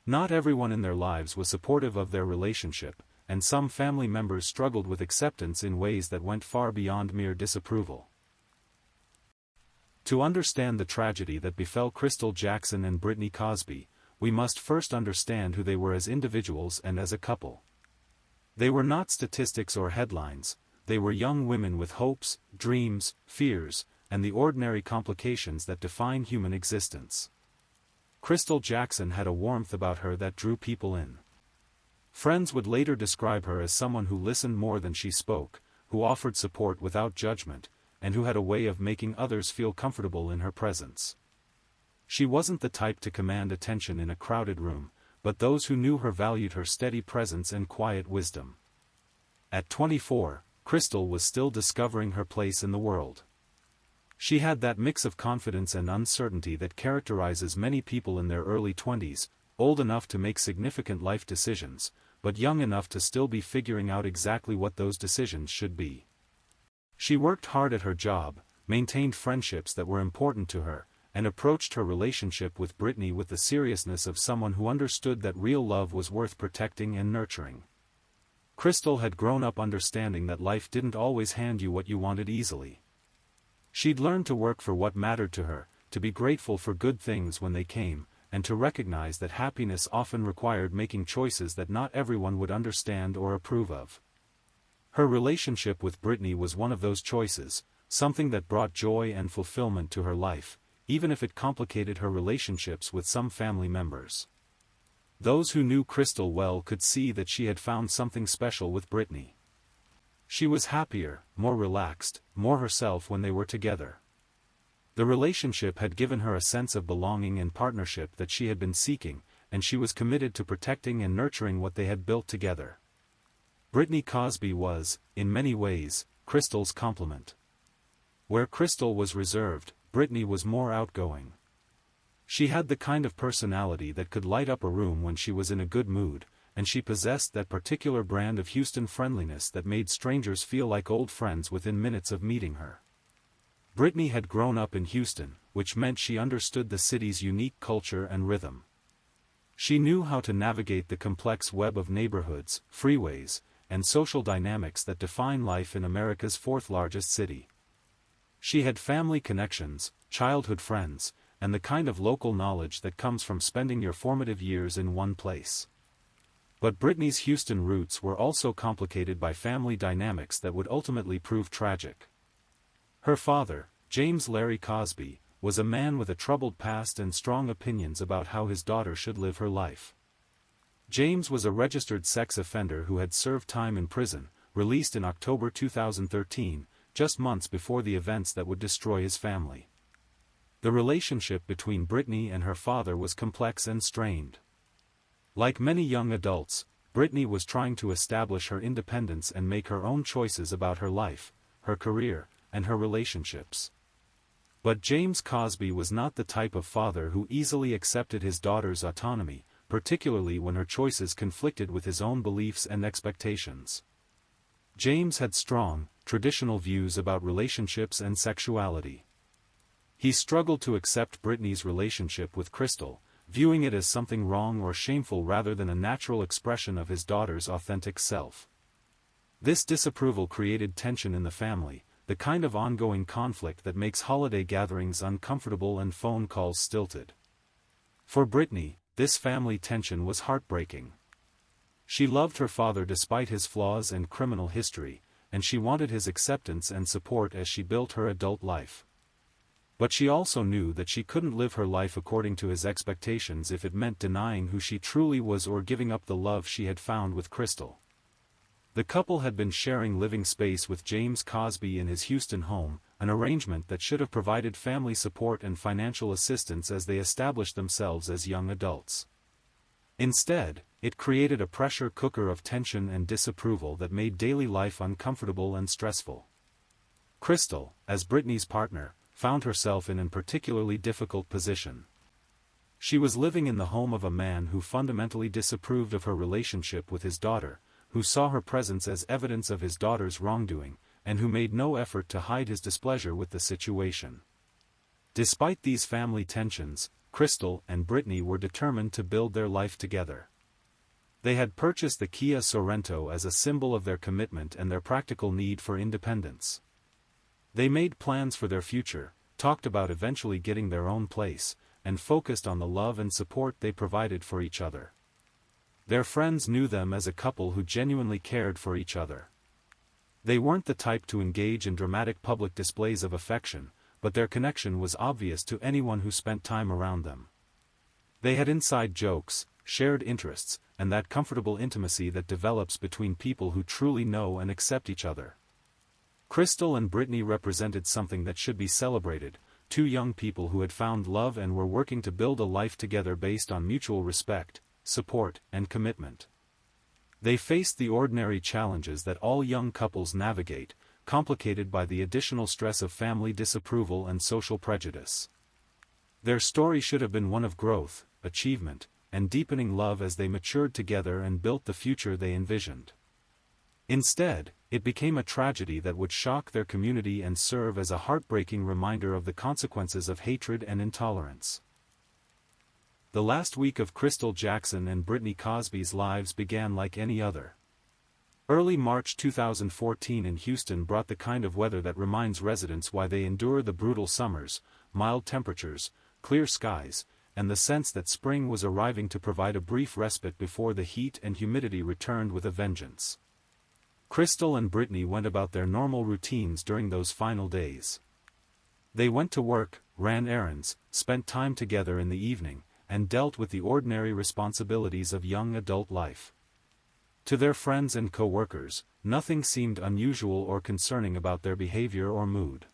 Not everyone in their lives was supportive of their relationship, and some family members struggled with acceptance in ways that went far beyond mere disapproval. To understand the tragedy that befell Crystal Jackson and Brittany Cosby, we must first understand who they were as individuals and as a couple. They were not statistics or headlines, they were young women with hopes, dreams, fears, and the ordinary complications that define human existence. Crystal Jackson had a warmth about her that drew people in. Friends would later describe her as someone who listened more than she spoke, who offered support without judgment, and who had a way of making others feel comfortable in her presence. She wasn't the type to command attention in a crowded room, but those who knew her valued her steady presence and quiet wisdom. At 24, Crystal was still discovering her place in the world. She had that mix of confidence and uncertainty that characterizes many people in their early 20s, old enough to make significant life decisions, but young enough to still be figuring out exactly what those decisions should be. She worked hard at her job, maintained friendships that were important to her, and approached her relationship with Brittany with the seriousness of someone who understood that real love was worth protecting and nurturing. Crystal had grown up understanding that life didn't always hand you what you wanted easily. She'd learned to work for what mattered to her, to be grateful for good things when they came, and to recognize that happiness often required making choices that not everyone would understand or approve of. Her relationship with Brittany was one of those choices, something that brought joy and fulfillment to her life, even if it complicated her relationships with some family members. Those who knew Crystal well could see that she had found something special with Brittany. She was happier, more relaxed, more herself when they were together. The relationship had given her a sense of belonging and partnership that she had been seeking, and she was committed to protecting and nurturing what they had built together. Brittany Cosby was, in many ways, Crystal's complement. Where Crystal was reserved, Brittany was more outgoing. She had the kind of personality that could light up a room when she was in a good mood, and she possessed that particular brand of Houston friendliness that made strangers feel like old friends within minutes of meeting her. Brittany had grown up in Houston, which meant she understood the city's unique culture and rhythm. She knew how to navigate the complex web of neighborhoods, freeways, and social dynamics that define life in America's fourth-largest city. She had family connections, childhood friends, and the kind of local knowledge that comes from spending your formative years in one place. But Brittany's Houston roots were also complicated by family dynamics that would ultimately prove tragic. Her father, James Larry Cosby, was a man with a troubled past and strong opinions about how his daughter should live her life. James was a registered sex offender who had served time in prison, released in October 2013, just months before the events that would destroy his family. The relationship between Brittany and her father was complex and strained. Like many young adults, Brittany was trying to establish her independence and make her own choices about her life, her career, and her relationships. But James Cosby was not the type of father who easily accepted his daughter's autonomy, particularly when her choices conflicted with his own beliefs and expectations. James had strong, traditional views about relationships and sexuality. He struggled to accept Brittany's relationship with Crystal, viewing it as something wrong or shameful rather than a natural expression of his daughter's authentic self. This disapproval created tension in the family, the kind of ongoing conflict that makes holiday gatherings uncomfortable and phone calls stilted. For Brittany, this family tension was heartbreaking. She loved her father despite his flaws and criminal history, and she wanted his acceptance and support as she built her adult life. But she also knew that she couldn't live her life according to his expectations if it meant denying who she truly was or giving up the love she had found with Crystal. The couple had been sharing living space with James Cosby in his Houston home, an arrangement that should have provided family support and financial assistance as they established themselves as young adults. Instead, it created a pressure cooker of tension and disapproval that made daily life uncomfortable and stressful. Crystal, as Brittany's partner, found herself in a particularly difficult position. She was living in the home of a man who fundamentally disapproved of her relationship with his daughter, who saw her presence as evidence of his daughter's wrongdoing, and who made no effort to hide his displeasure with the situation. Despite these family tensions, Crystal and Brittany were determined to build their life together. They had purchased the Kia Sorento as a symbol of their commitment and their practical need for independence. They made plans for their future, talked about eventually getting their own place, and focused on the love and support they provided for each other. Their friends knew them as a couple who genuinely cared for each other. They weren't the type to engage in dramatic public displays of affection, but their connection was obvious to anyone who spent time around them. They had inside jokes, shared interests, and that comfortable intimacy that develops between people who truly know and accept each other. Crystal and Brittany represented something that should be celebrated, two young people who had found love and were working to build a life together based on mutual respect, support, and commitment. They faced the ordinary challenges that all young couples navigate, complicated by the additional stress of family disapproval and social prejudice. Their story should have been one of growth, achievement, and deepening love as they matured together and built the future they envisioned. Instead, it became a tragedy that would shock their community and serve as a heartbreaking reminder of the consequences of hatred and intolerance. The last week of Crystal Jackson and Brittany Cosby's lives began like any other. Early March 2014 in Houston brought the kind of weather that reminds residents why they endure the brutal summers, mild temperatures, clear skies, and the sense that spring was arriving to provide a brief respite before the heat and humidity returned with a vengeance. Crystal and Brittany went about their normal routines during those final days. They went to work, ran errands, spent time together in the evening, and dealt with the ordinary responsibilities of young adult life. To their friends and co-workers, nothing seemed unusual or concerning about their behavior or mood.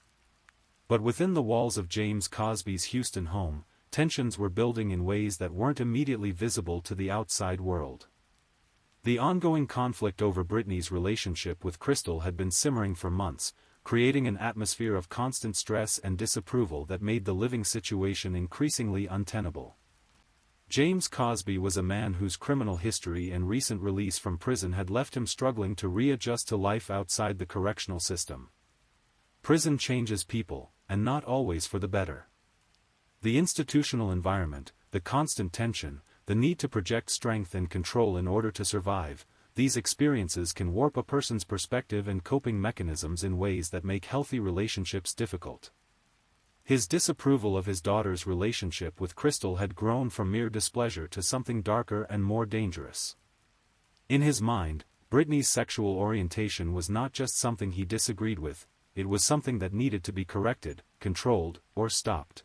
But within the walls of James Cosby's Houston home, tensions were building in ways that weren't immediately visible to the outside world. The ongoing conflict over Brittany's relationship with Crystal had been simmering for months, creating an atmosphere of constant stress and disapproval that made the living situation increasingly untenable. James Cosby was a man whose criminal history and recent release from prison had left him struggling to readjust to life outside the correctional system. Prison changes people, and not always for the better. The institutional environment, the constant tension, the need to project strength and control in order to survive, these experiences can warp a person's perspective and coping mechanisms in ways that make healthy relationships difficult. His disapproval of his daughter's relationship with Crystal had grown from mere displeasure to something darker and more dangerous. In his mind, Brittany's sexual orientation was not just something he disagreed with, it was something that needed to be corrected, controlled, or stopped.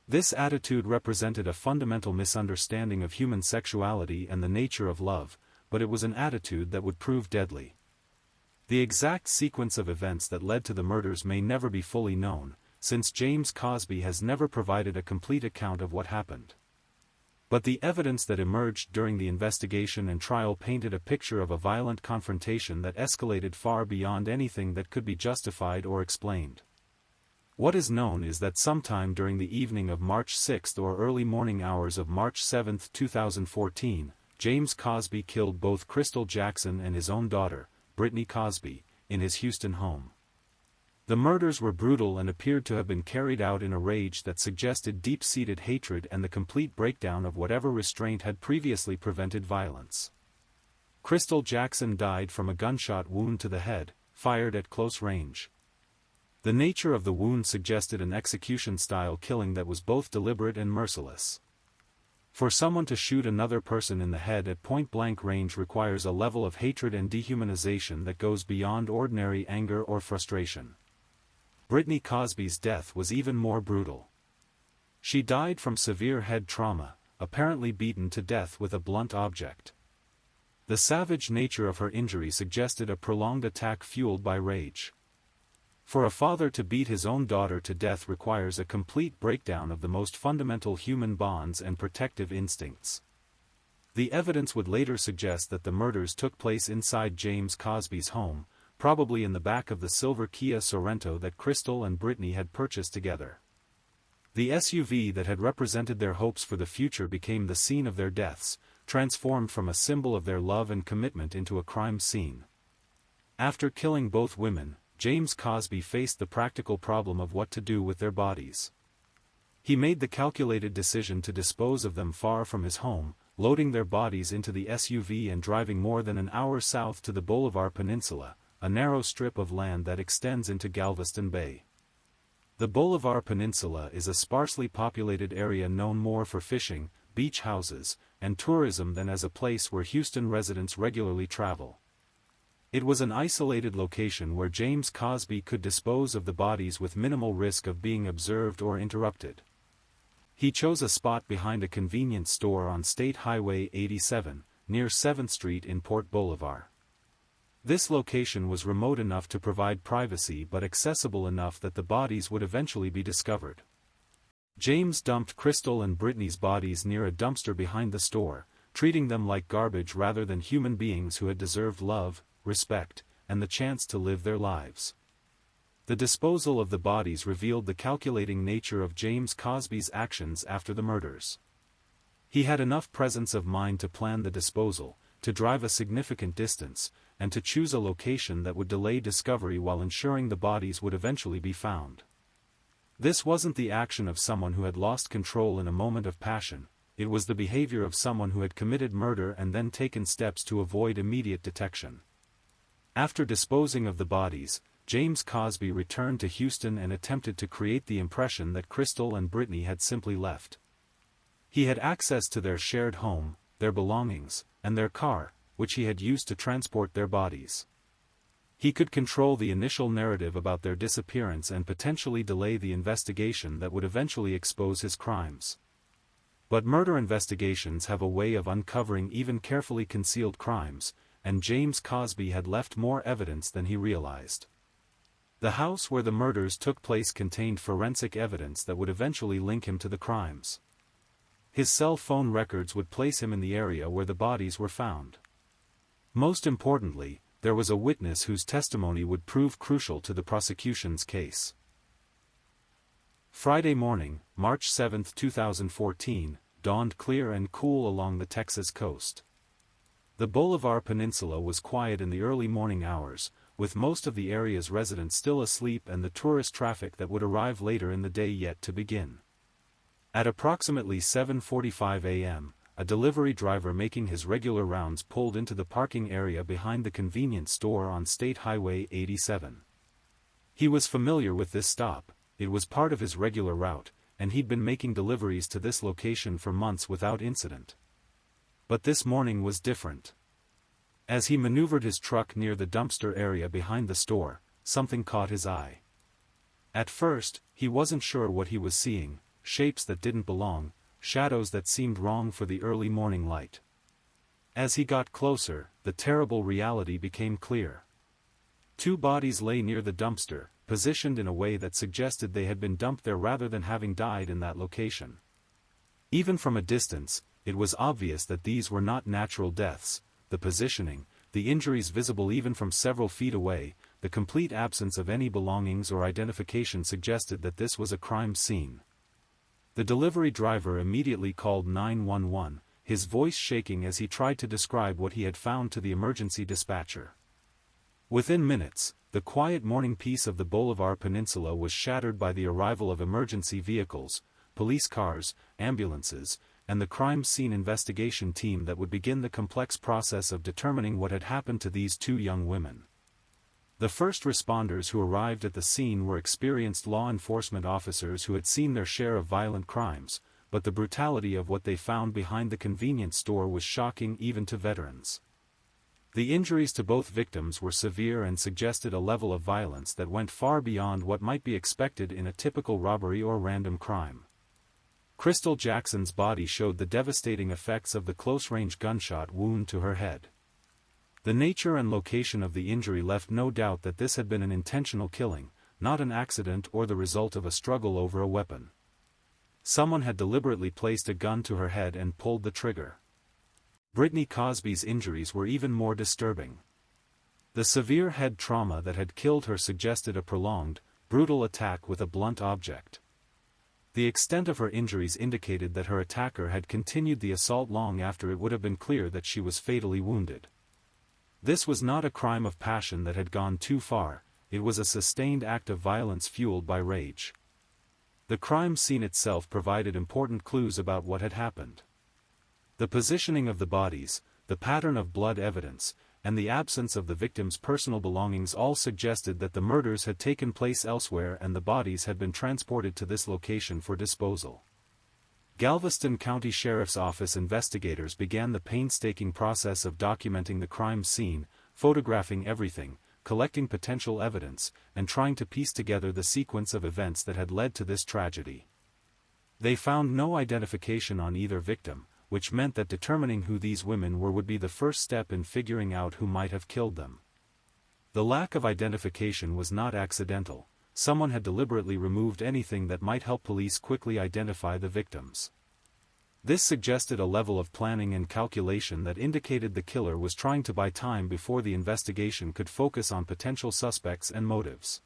This attitude represented a fundamental misunderstanding of human sexuality and the nature of love, but it was an attitude that would prove deadly. The exact sequence of events that led to the murders may never be fully known, since James Cosby has never provided a complete account of what happened. But the evidence that emerged during the investigation and trial painted a picture of a violent confrontation that escalated far beyond anything that could be justified or explained. What is known is that sometime during the evening of March 6 or early morning hours of March 7, 2014, James Cosby killed both Crystal Jackson and his own daughter, Brittany Cosby, in his Houston home. The murders were brutal and appeared to have been carried out in a rage that suggested deep-seated hatred and the complete breakdown of whatever restraint had previously prevented violence. Crystal Jackson died from a gunshot wound to the head, fired at close range. The nature of the wound suggested an execution-style killing that was both deliberate and merciless. For someone to shoot another person in the head at point-blank range requires a level of hatred and dehumanization that goes beyond ordinary anger or frustration. Brittany Cosby's death was even more brutal. She died from severe head trauma, apparently beaten to death with a blunt object. The savage nature of her injury suggested a prolonged attack fueled by rage. For a father to beat his own daughter to death requires a complete breakdown of the most fundamental human bonds and protective instincts. The evidence would later suggest that the murders took place inside James Cosby's home, probably in the back of the silver Kia Sorento that Crystal and Brittany had purchased together. The SUV that had represented their hopes for the future became the scene of their deaths, transformed from a symbol of their love and commitment into a crime scene. After killing both women, James Cosby faced the practical problem of what to do with their bodies. He made the calculated decision to dispose of them far from his home, loading their bodies into the SUV and driving more than an hour south to the Bolivar Peninsula, a narrow strip of land that extends into Galveston Bay. The Bolivar Peninsula is a sparsely populated area known more for fishing, beach houses, and tourism than as a place where Houston residents regularly travel. It was an isolated location where James Cosby could dispose of the bodies with minimal risk of being observed or interrupted. He chose a spot behind a convenience store on State Highway 87, near 7th Street in Port Bolivar. This location was remote enough to provide privacy but accessible enough that the bodies would eventually be discovered. James dumped Crystal and Brittany's bodies near a dumpster behind the store, treating them like garbage rather than human beings who had deserved love, respect, and the chance to live their lives. The disposal of the bodies revealed the calculating nature of James Cosby's actions after the murders. He had enough presence of mind to plan the disposal, to drive a significant distance, and to choose a location that would delay discovery while ensuring the bodies would eventually be found. This wasn't the action of someone who had lost control in a moment of passion, it was the behavior of someone who had committed murder and then taken steps to avoid immediate detection. After disposing of the bodies, James Cosby returned to Houston and attempted to create the impression that Crystal and Brittany had simply left. He had access to their shared home, their belongings, and their car, which he had used to transport their bodies. He could control the initial narrative about their disappearance and potentially delay the investigation that would eventually expose his crimes. But murder investigations have a way of uncovering even carefully concealed crimes, and James Cosby had left more evidence than he realized. The house where the murders took place contained forensic evidence that would eventually link him to the crimes. His cell phone records would place him in the area where the bodies were found. Most importantly, there was a witness whose testimony would prove crucial to the prosecution's case. Friday morning, March 7, 2014, dawned clear and cool along the Texas coast. The Bolivar Peninsula was quiet in the early morning hours, with most of the area's residents still asleep and the tourist traffic that would arrive later in the day yet to begin. At approximately 7:45 a.m., a delivery driver making his regular rounds pulled into the parking area behind the convenience store on State Highway 87. He was familiar with this stop, it was part of his regular route, and he'd been making deliveries to this location for months without incident. But this morning was different. As he maneuvered his truck near the dumpster area behind the store, something caught his eye. At first, he wasn't sure what he was seeing, shapes that didn't belong, shadows that seemed wrong for the early morning light. As he got closer, the terrible reality became clear. Two bodies lay near the dumpster, positioned in a way that suggested they had been dumped there rather than having died in that location. Even from a distance, it was obvious that these were not natural deaths. The positioning, the injuries visible even from several feet away, the complete absence of any belongings or identification suggested that this was a crime scene. The delivery driver immediately called 911, his voice shaking as he tried to describe what he had found to the emergency dispatcher. Within minutes, the quiet morning peace of the Bolivar Peninsula was shattered by the arrival of emergency vehicles, police cars, ambulances, and the crime scene investigation team that would begin the complex process of determining what had happened to these two young women. The first responders who arrived at the scene were experienced law enforcement officers who had seen their share of violent crimes, but the brutality of what they found behind the convenience store was shocking even to veterans. The injuries to both victims were severe and suggested a level of violence that went far beyond what might be expected in a typical robbery or random crime. Crystal Jackson's body showed the devastating effects of the close-range gunshot wound to her head. The nature and location of the injury left no doubt that this had been an intentional killing, not an accident or the result of a struggle over a weapon. Someone had deliberately placed a gun to her head and pulled the trigger. Brittany Cosby's injuries were even more disturbing. The severe head trauma that had killed her suggested a prolonged, brutal attack with a blunt object. The extent of her injuries indicated that her attacker had continued the assault long after it would have been clear that she was fatally wounded. This was not a crime of passion that had gone too far, it was a sustained act of violence fueled by rage. The crime scene itself provided important clues about what had happened. The positioning of the bodies, the pattern of blood evidence, and the absence of the victim's personal belongings all suggested that the murders had taken place elsewhere and the bodies had been transported to this location for disposal. Galveston County Sheriff's Office investigators began the painstaking process of documenting the crime scene, photographing everything, collecting potential evidence, and trying to piece together the sequence of events that had led to this tragedy. They found no identification on either victim, which meant that determining who these women were would be the first step in figuring out who might have killed them. The lack of identification was not accidental, someone had deliberately removed anything that might help police quickly identify the victims. This suggested a level of planning and calculation that indicated the killer was trying to buy time before the investigation could focus on potential suspects and motives.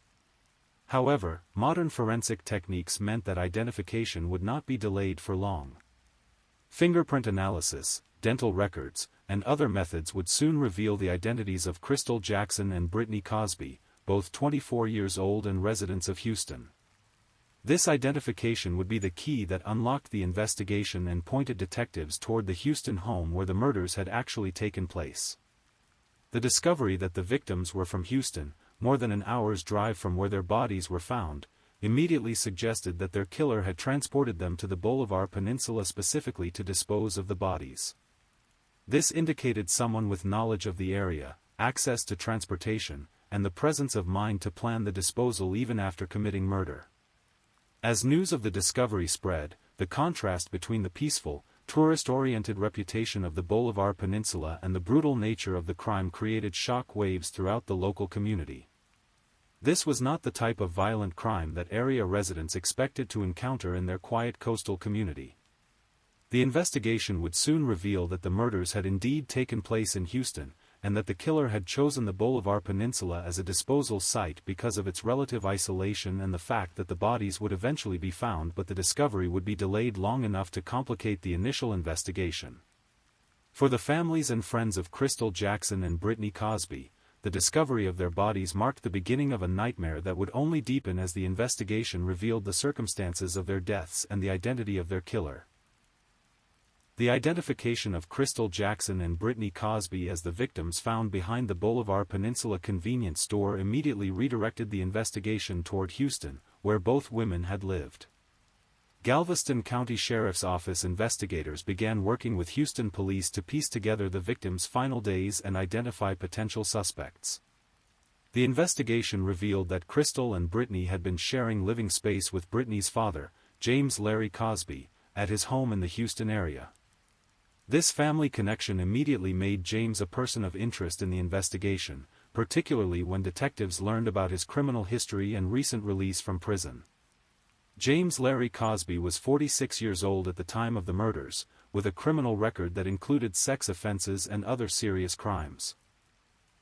However, modern forensic techniques meant that identification would not be delayed for long. Fingerprint analysis, dental records, and other methods would soon reveal the identities of Crystal Jackson and Brittany Cosby, both 24 years old and residents of Houston. This identification would be the key that unlocked the investigation and pointed detectives toward the Houston home where the murders had actually taken place. The discovery that the victims were from Houston, more than an hour's drive from where their bodies were found, immediately suggested that their killer had transported them to the Bolivar Peninsula specifically to dispose of the bodies. This indicated someone with knowledge of the area, access to transportation, and the presence of mind to plan the disposal even after committing murder. As news of the discovery spread, the contrast between the peaceful, tourist-oriented reputation of the Bolivar Peninsula and the brutal nature of the crime created shock waves throughout the local community. This was not the type of violent crime that area residents expected to encounter in their quiet coastal community. The investigation would soon reveal that the murders had indeed taken place in Houston, and that the killer had chosen the Bolivar Peninsula as a disposal site because of its relative isolation and the fact that the bodies would eventually be found but the discovery would be delayed long enough to complicate the initial investigation. For the families and friends of Crystal Jackson and Brittany Cosby, the discovery of their bodies marked the beginning of a nightmare that would only deepen as the investigation revealed the circumstances of their deaths and the identity of their killer. The identification of Crystal Jackson and Brittany Cosby as the victims found behind the Bolivar Peninsula convenience store immediately redirected the investigation toward Houston, where both women had lived. Galveston County Sheriff's Office investigators began working with Houston police to piece together the victims' final days and identify potential suspects. The investigation revealed that Crystal and Brittany had been sharing living space with Brittany's father, James Larry Cosby, at his home in the Houston area. This family connection immediately made James a person of interest in the investigation, particularly when detectives learned about his criminal history and recent release from prison. James Larry Cosby was 46 years old at the time of the murders, with a criminal record that included sex offenses and other serious crimes.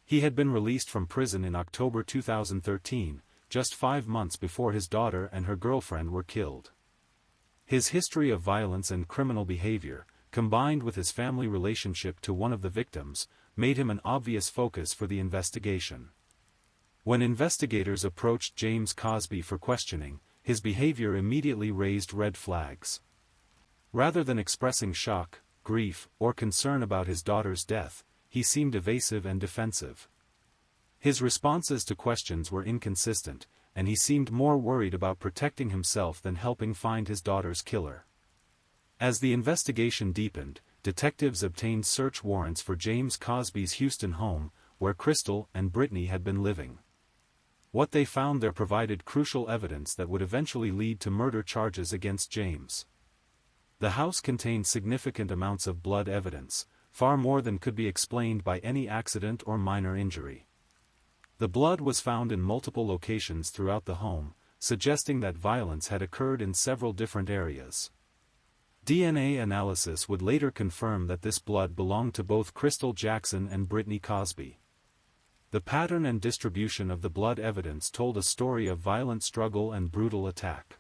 He had been released from prison in October 2013, just 5 months before his daughter and her girlfriend were killed. His history of violence and criminal behavior, combined with his family relationship to one of the victims, made him an obvious focus for the investigation. When investigators approached James Cosby for questioning, his behavior immediately raised red flags. Rather than expressing shock, grief, or concern about his daughter's death, he seemed evasive and defensive. His responses to questions were inconsistent, and he seemed more worried about protecting himself than helping find his daughter's killer. As the investigation deepened, detectives obtained search warrants for James Cosby's Houston home, where Crystal and Brittany had been living. What they found there provided crucial evidence that would eventually lead to murder charges against James. The house contained significant amounts of blood evidence, far more than could be explained by any accident or minor injury. The blood was found in multiple locations throughout the home, suggesting that violence had occurred in several different areas. DNA analysis would later confirm that this blood belonged to both Crystal Jackson and Brittany Cosby. The pattern and distribution of the blood evidence told a story of violent struggle and brutal attack.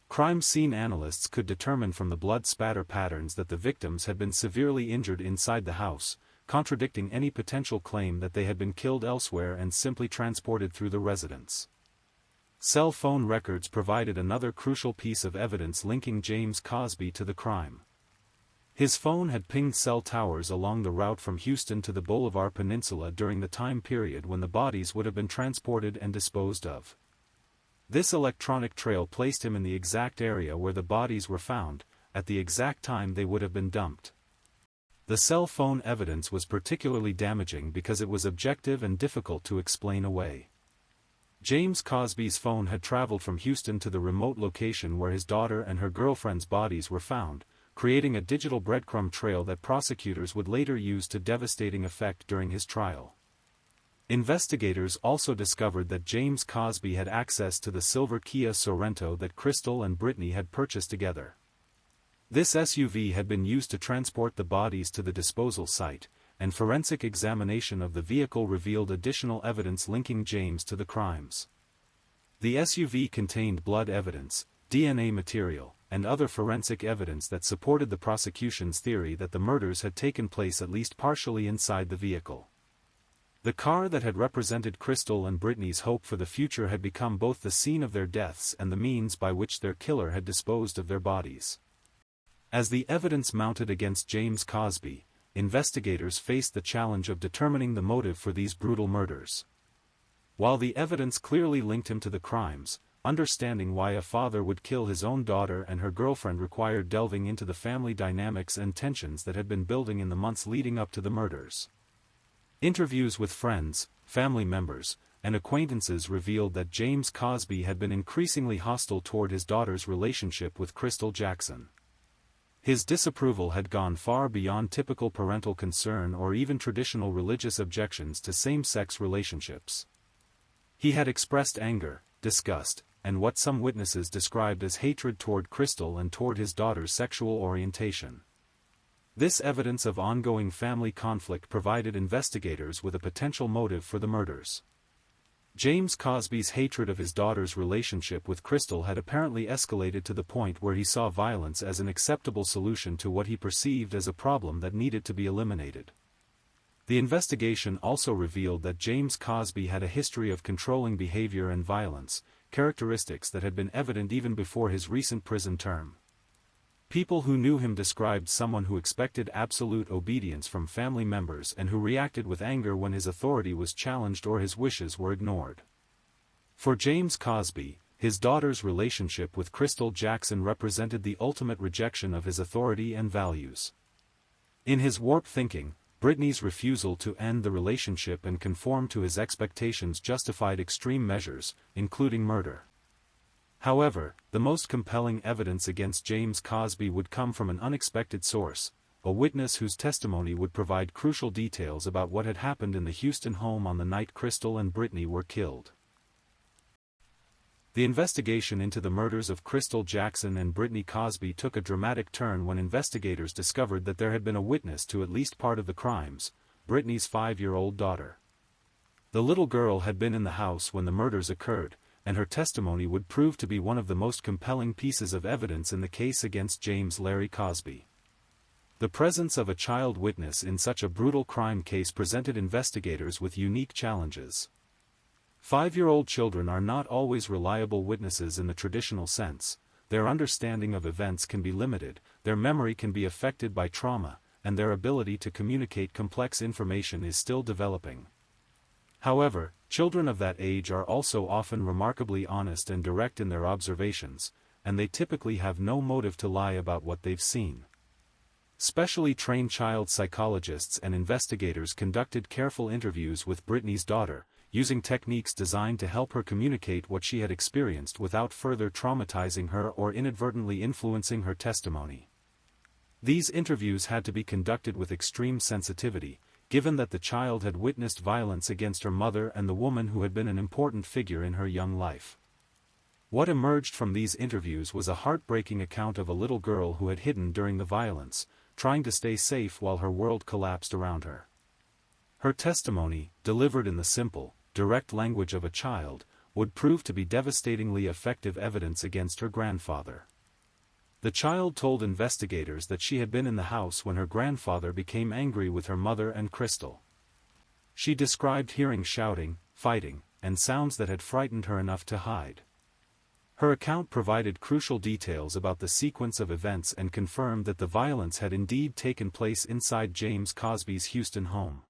Crime scene analysts could determine from the blood spatter patterns that the victims had been severely injured inside the house, contradicting any potential claim that they had been killed elsewhere and simply transported through the residence. Cell phone records provided another crucial piece of evidence linking James Cosby to the crime. His phone had pinged cell towers along the route from Houston to the Bolivar Peninsula during the time period when the bodies would have been transported and disposed of. This electronic trail placed him in the exact area where the bodies were found, at the exact time they would have been dumped. The cell phone evidence was particularly damaging because it was objective and difficult to explain away. James Cosby's phone had traveled from Houston to the remote location where his daughter and her girlfriend's bodies were found, creating a digital breadcrumb trail that prosecutors would later use to devastating effect during his trial. Investigators also discovered that James Cosby had access to the silver Kia Sorento that Crystal and Brittany had purchased together. This SUV had been used to transport the bodies to the disposal site, and forensic examination of the vehicle revealed additional evidence linking James to the crimes. The SUV contained blood evidence, DNA material, and other forensic evidence that supported the prosecution's theory that the murders had taken place at least partially inside the vehicle. The car that had represented Crystal and Brittany's hope for the future had become both the scene of their deaths and the means by which their killer had disposed of their bodies. As the evidence mounted against James Cosby, investigators faced the challenge of determining the motive for these brutal murders. While the evidence clearly linked him to the crimes, understanding why a father would kill his own daughter and her girlfriend required delving into the family dynamics and tensions that had been building in the months leading up to the murders. Interviews with friends, family members, and acquaintances revealed that James Cosby had been increasingly hostile toward his daughter's relationship with Crystal Jackson. His disapproval had gone far beyond typical parental concern or even traditional religious objections to same-sex relationships. He had expressed anger, disgust, and what some witnesses described as hatred toward Crystal and toward his daughter's sexual orientation. This evidence of ongoing family conflict provided investigators with a potential motive for the murders. James Cosby's hatred of his daughter's relationship with Crystal had apparently escalated to the point where he saw violence as an acceptable solution to what he perceived as a problem that needed to be eliminated. The investigation also revealed that James Cosby had a history of controlling behavior and violence, characteristics that had been evident even before his recent prison term. People who knew him described someone who expected absolute obedience from family members and who reacted with anger when his authority was challenged or his wishes were ignored. For James Cosby, his daughter's relationship with Crystal Jackson represented the ultimate rejection of his authority and values. In his warped thinking, Brittany's refusal to end the relationship and conform to his expectations justified extreme measures, including murder. However, the most compelling evidence against James Cosby would come from an unexpected source, a witness whose testimony would provide crucial details about what had happened in the Houston home on the night Crystal and Brittany were killed. The investigation into the murders of Crystal Jackson and Brittany Cosby took a dramatic turn when investigators discovered that there had been a witness to at least part of the crimes, Brittany's 5-year-old daughter. The little girl had been in the house when the murders occurred, and her testimony would prove to be one of the most compelling pieces of evidence in the case against James Larry Cosby. The presence of a child witness in such a brutal crime case presented investigators with unique challenges. 5-year-old children are not always reliable witnesses in the traditional sense, their understanding of events can be limited, their memory can be affected by trauma, and their ability to communicate complex information is still developing. However, children of that age are also often remarkably honest and direct in their observations, and they typically have no motive to lie about what they've seen. Specially trained child psychologists and investigators conducted careful interviews with Brittany's daughter, using techniques designed to help her communicate what she had experienced without further traumatizing her or inadvertently influencing her testimony. These interviews had to be conducted with extreme sensitivity, given that the child had witnessed violence against her mother and the woman who had been an important figure in her young life. What emerged from these interviews was a heartbreaking account of a little girl who had hidden during the violence, trying to stay safe while her world collapsed around her. Her testimony, delivered in the simple, direct language of a child, would prove to be devastatingly effective evidence against her grandfather. The child told investigators that she had been in the house when her grandfather became angry with her mother and Crystal. She described hearing shouting, fighting, and sounds that had frightened her enough to hide. Her account provided crucial details about the sequence of events and confirmed that the violence had indeed taken place inside James Cosby's Houston home.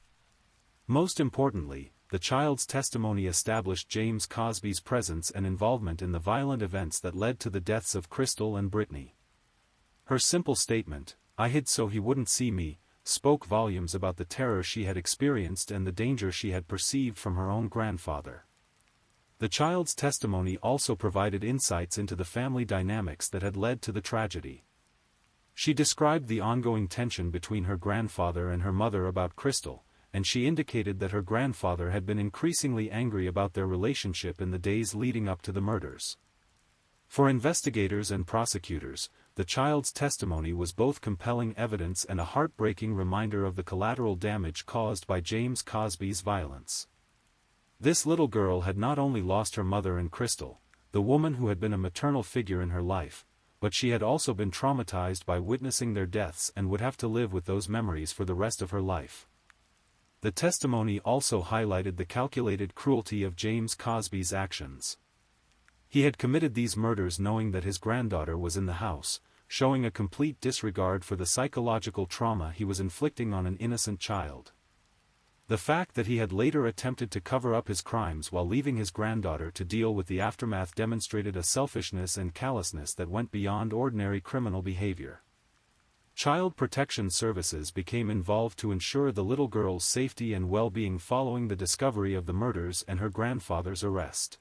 Most importantly, the child's testimony established James Cosby's presence and involvement in the violent events that led to the deaths of Crystal and Brittany. Her simple statement, "I hid so he wouldn't see me," spoke volumes about the terror she had experienced and the danger she had perceived from her own grandfather. The child's testimony also provided insights into the family dynamics that had led to the tragedy. She described the ongoing tension between her grandfather and her mother about Crystal, and she indicated that her grandfather had been increasingly angry about their relationship in the days leading up to the murders. For investigators and prosecutors, the child's testimony was both compelling evidence and a heartbreaking reminder of the collateral damage caused by James Cosby's violence. This little girl had not only lost her mother and Crystal, the woman who had been a maternal figure in her life, but she had also been traumatized by witnessing their deaths and would have to live with those memories for the rest of her life. The testimony also highlighted the calculated cruelty of James Cosby's actions. He had committed these murders knowing that his granddaughter was in the house, showing a complete disregard for the psychological trauma he was inflicting on an innocent child. The fact that he had later attempted to cover up his crimes while leaving his granddaughter to deal with the aftermath demonstrated a selfishness and callousness that went beyond ordinary criminal behavior. Child Protection Services became involved to ensure the little girl's safety and well-being following the discovery of the murders and her grandfather's arrest.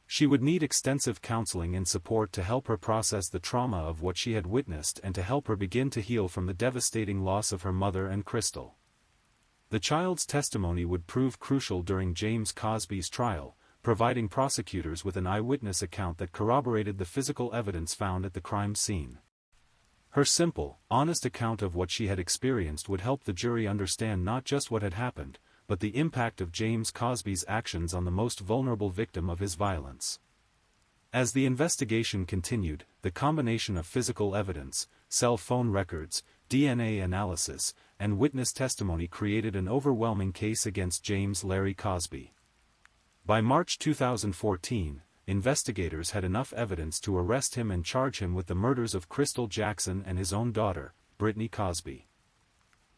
She would need extensive counseling and support to help her process the trauma of what she had witnessed and to help her begin to heal from the devastating loss of her mother and Crystal. The child's testimony would prove crucial during James Cosby's trial, providing prosecutors with an eyewitness account that corroborated the physical evidence found at the crime scene. Her simple, honest account of what she had experienced would help the jury understand not just what had happened, but the impact of James Cosby's actions on the most vulnerable victim of his violence. As the investigation continued, the combination of physical evidence, cell phone records, DNA analysis, and witness testimony created an overwhelming case against James Larry Cosby. By March 2014, investigators had enough evidence to arrest him and charge him with the murders of Crystal Jackson and his own daughter, Brittany Cosby.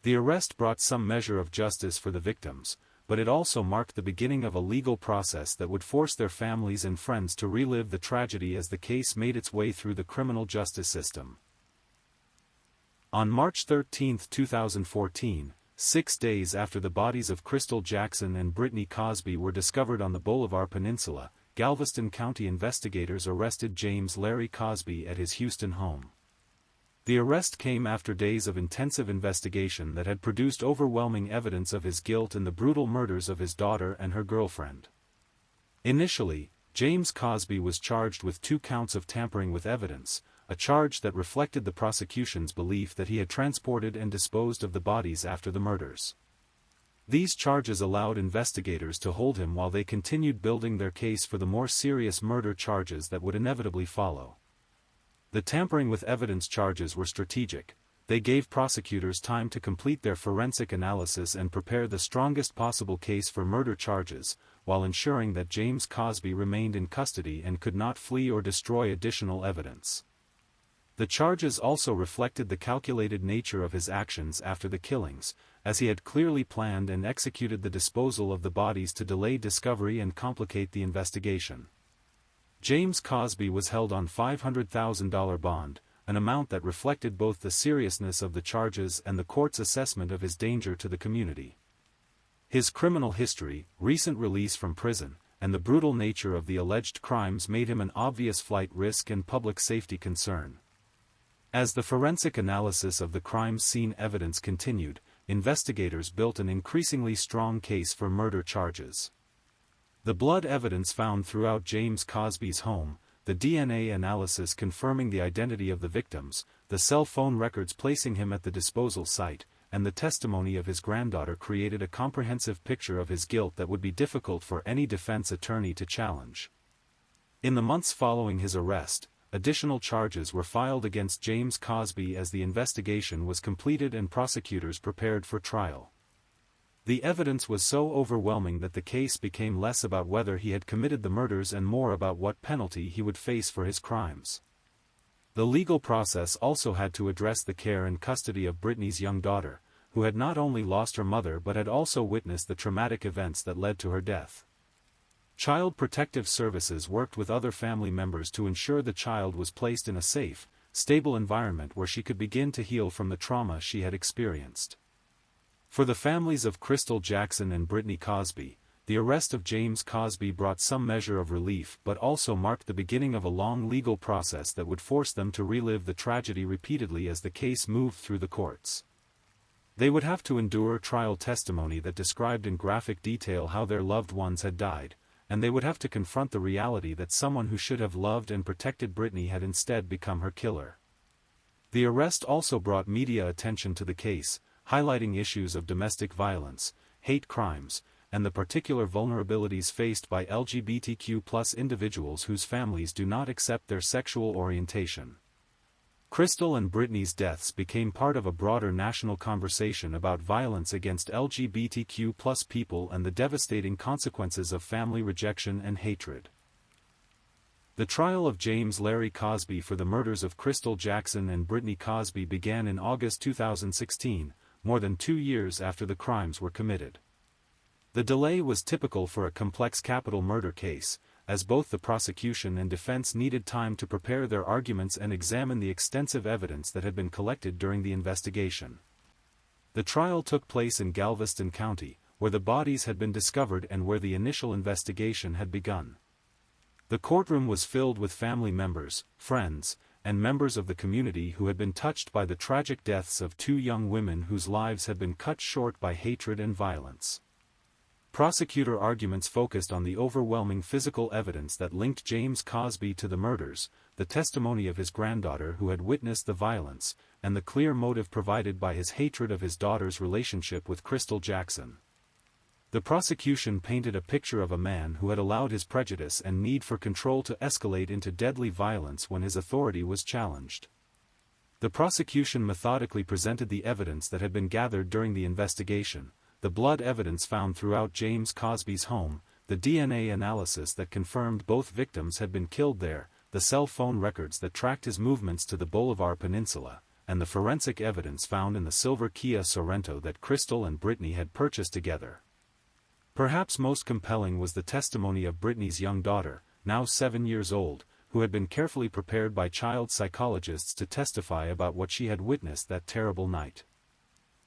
The arrest brought some measure of justice for the victims, but it also marked the beginning of a legal process that would force their families and friends to relive the tragedy as the case made its way through the criminal justice system. On March 13, 2014, 6 days after the bodies of Crystal Jackson and Brittany Cosby were discovered on the Bolivar Peninsula, Galveston County investigators arrested James Larry Cosby at his Houston home. The arrest came after days of intensive investigation that had produced overwhelming evidence of his guilt in the brutal murders of his daughter and her girlfriend. Initially, James Cosby was charged with 2 counts of tampering with evidence, a charge that reflected the prosecution's belief that he had transported and disposed of the bodies after the murders. These charges allowed investigators to hold him while they continued building their case for the more serious murder charges that would inevitably follow. The tampering with evidence charges were strategic. They gave prosecutors time to complete their forensic analysis and prepare the strongest possible case for murder charges, while ensuring that James Cosby remained in custody and could not flee or destroy additional evidence. The charges also reflected the calculated nature of his actions after the killings, as he had clearly planned and executed the disposal of the bodies to delay discovery and complicate the investigation. James Cosby was held on $500,000 bond, an amount that reflected both the seriousness of the charges and the court's assessment of his danger to the community. His criminal history, recent release from prison, and the brutal nature of the alleged crimes made him an obvious flight risk and public safety concern. As the forensic analysis of the crime scene evidence continued, investigators built an increasingly strong case for murder charges. The blood evidence found throughout James Cosby's home, the DNA analysis confirming the identity of the victims, the cell phone records placing him at the disposal site, and the testimony of his granddaughter created a comprehensive picture of his guilt that would be difficult for any defense attorney to challenge. In the months following his arrest, additional charges were filed against James Cosby as the investigation was completed and prosecutors prepared for trial. The evidence was so overwhelming that the case became less about whether he had committed the murders and more about what penalty he would face for his crimes. The legal process also had to address the care and custody of Britney's young daughter, who had not only lost her mother but had also witnessed the traumatic events that led to her death. Child Protective Services worked with other family members to ensure the child was placed in a safe, stable environment where she could begin to heal from the trauma she had experienced. For the families of Crystal Jackson and Britney Cosby, the arrest of James Cosby brought some measure of relief but also marked the beginning of a long legal process that would force them to relive the tragedy repeatedly as the case moved through the courts. They would have to endure trial testimony that described in graphic detail how their loved ones had died, and they would have to confront the reality that someone who should have loved and protected Britney had instead become her killer. The arrest also brought media attention to the case, highlighting issues of domestic violence, hate crimes, and the particular vulnerabilities faced by LGBTQ+ individuals whose families do not accept their sexual orientation. Crystal and Britney's deaths became part of a broader national conversation about violence against LGBTQ+ people and the devastating consequences of family rejection and hatred. The trial of James Larry Cosby for the murders of Crystal Jackson and Britney Cosby began in August 2016, more than 2 years after the crimes were committed. The delay was typical for a complex capital murder case, as both the prosecution and defense needed time to prepare their arguments and examine the extensive evidence that had been collected during the investigation. The trial took place in Galveston County, where the bodies had been discovered and where the initial investigation had begun. The courtroom was filled with family members, friends, and members of the community who had been touched by the tragic deaths of 2 young women whose lives had been cut short by hatred and violence. Prosecutor arguments focused on the overwhelming physical evidence that linked James Cosby to the murders, the testimony of his granddaughter who had witnessed the violence, and the clear motive provided by his hatred of his daughter's relationship with Crystal Jackson. The prosecution painted a picture of a man who had allowed his prejudice and need for control to escalate into deadly violence when his authority was challenged. The prosecution methodically presented the evidence that had been gathered during the investigation, the blood evidence found throughout James Cosby's home, the DNA analysis that confirmed both victims had been killed there, the cell phone records that tracked his movements to the Bolivar Peninsula, and the forensic evidence found in the silver Kia Sorento that Crystal and Britney had purchased together. Perhaps most compelling was the testimony of Britney's young daughter, now 7 years old, who had been carefully prepared by child psychologists to testify about what she had witnessed that terrible night.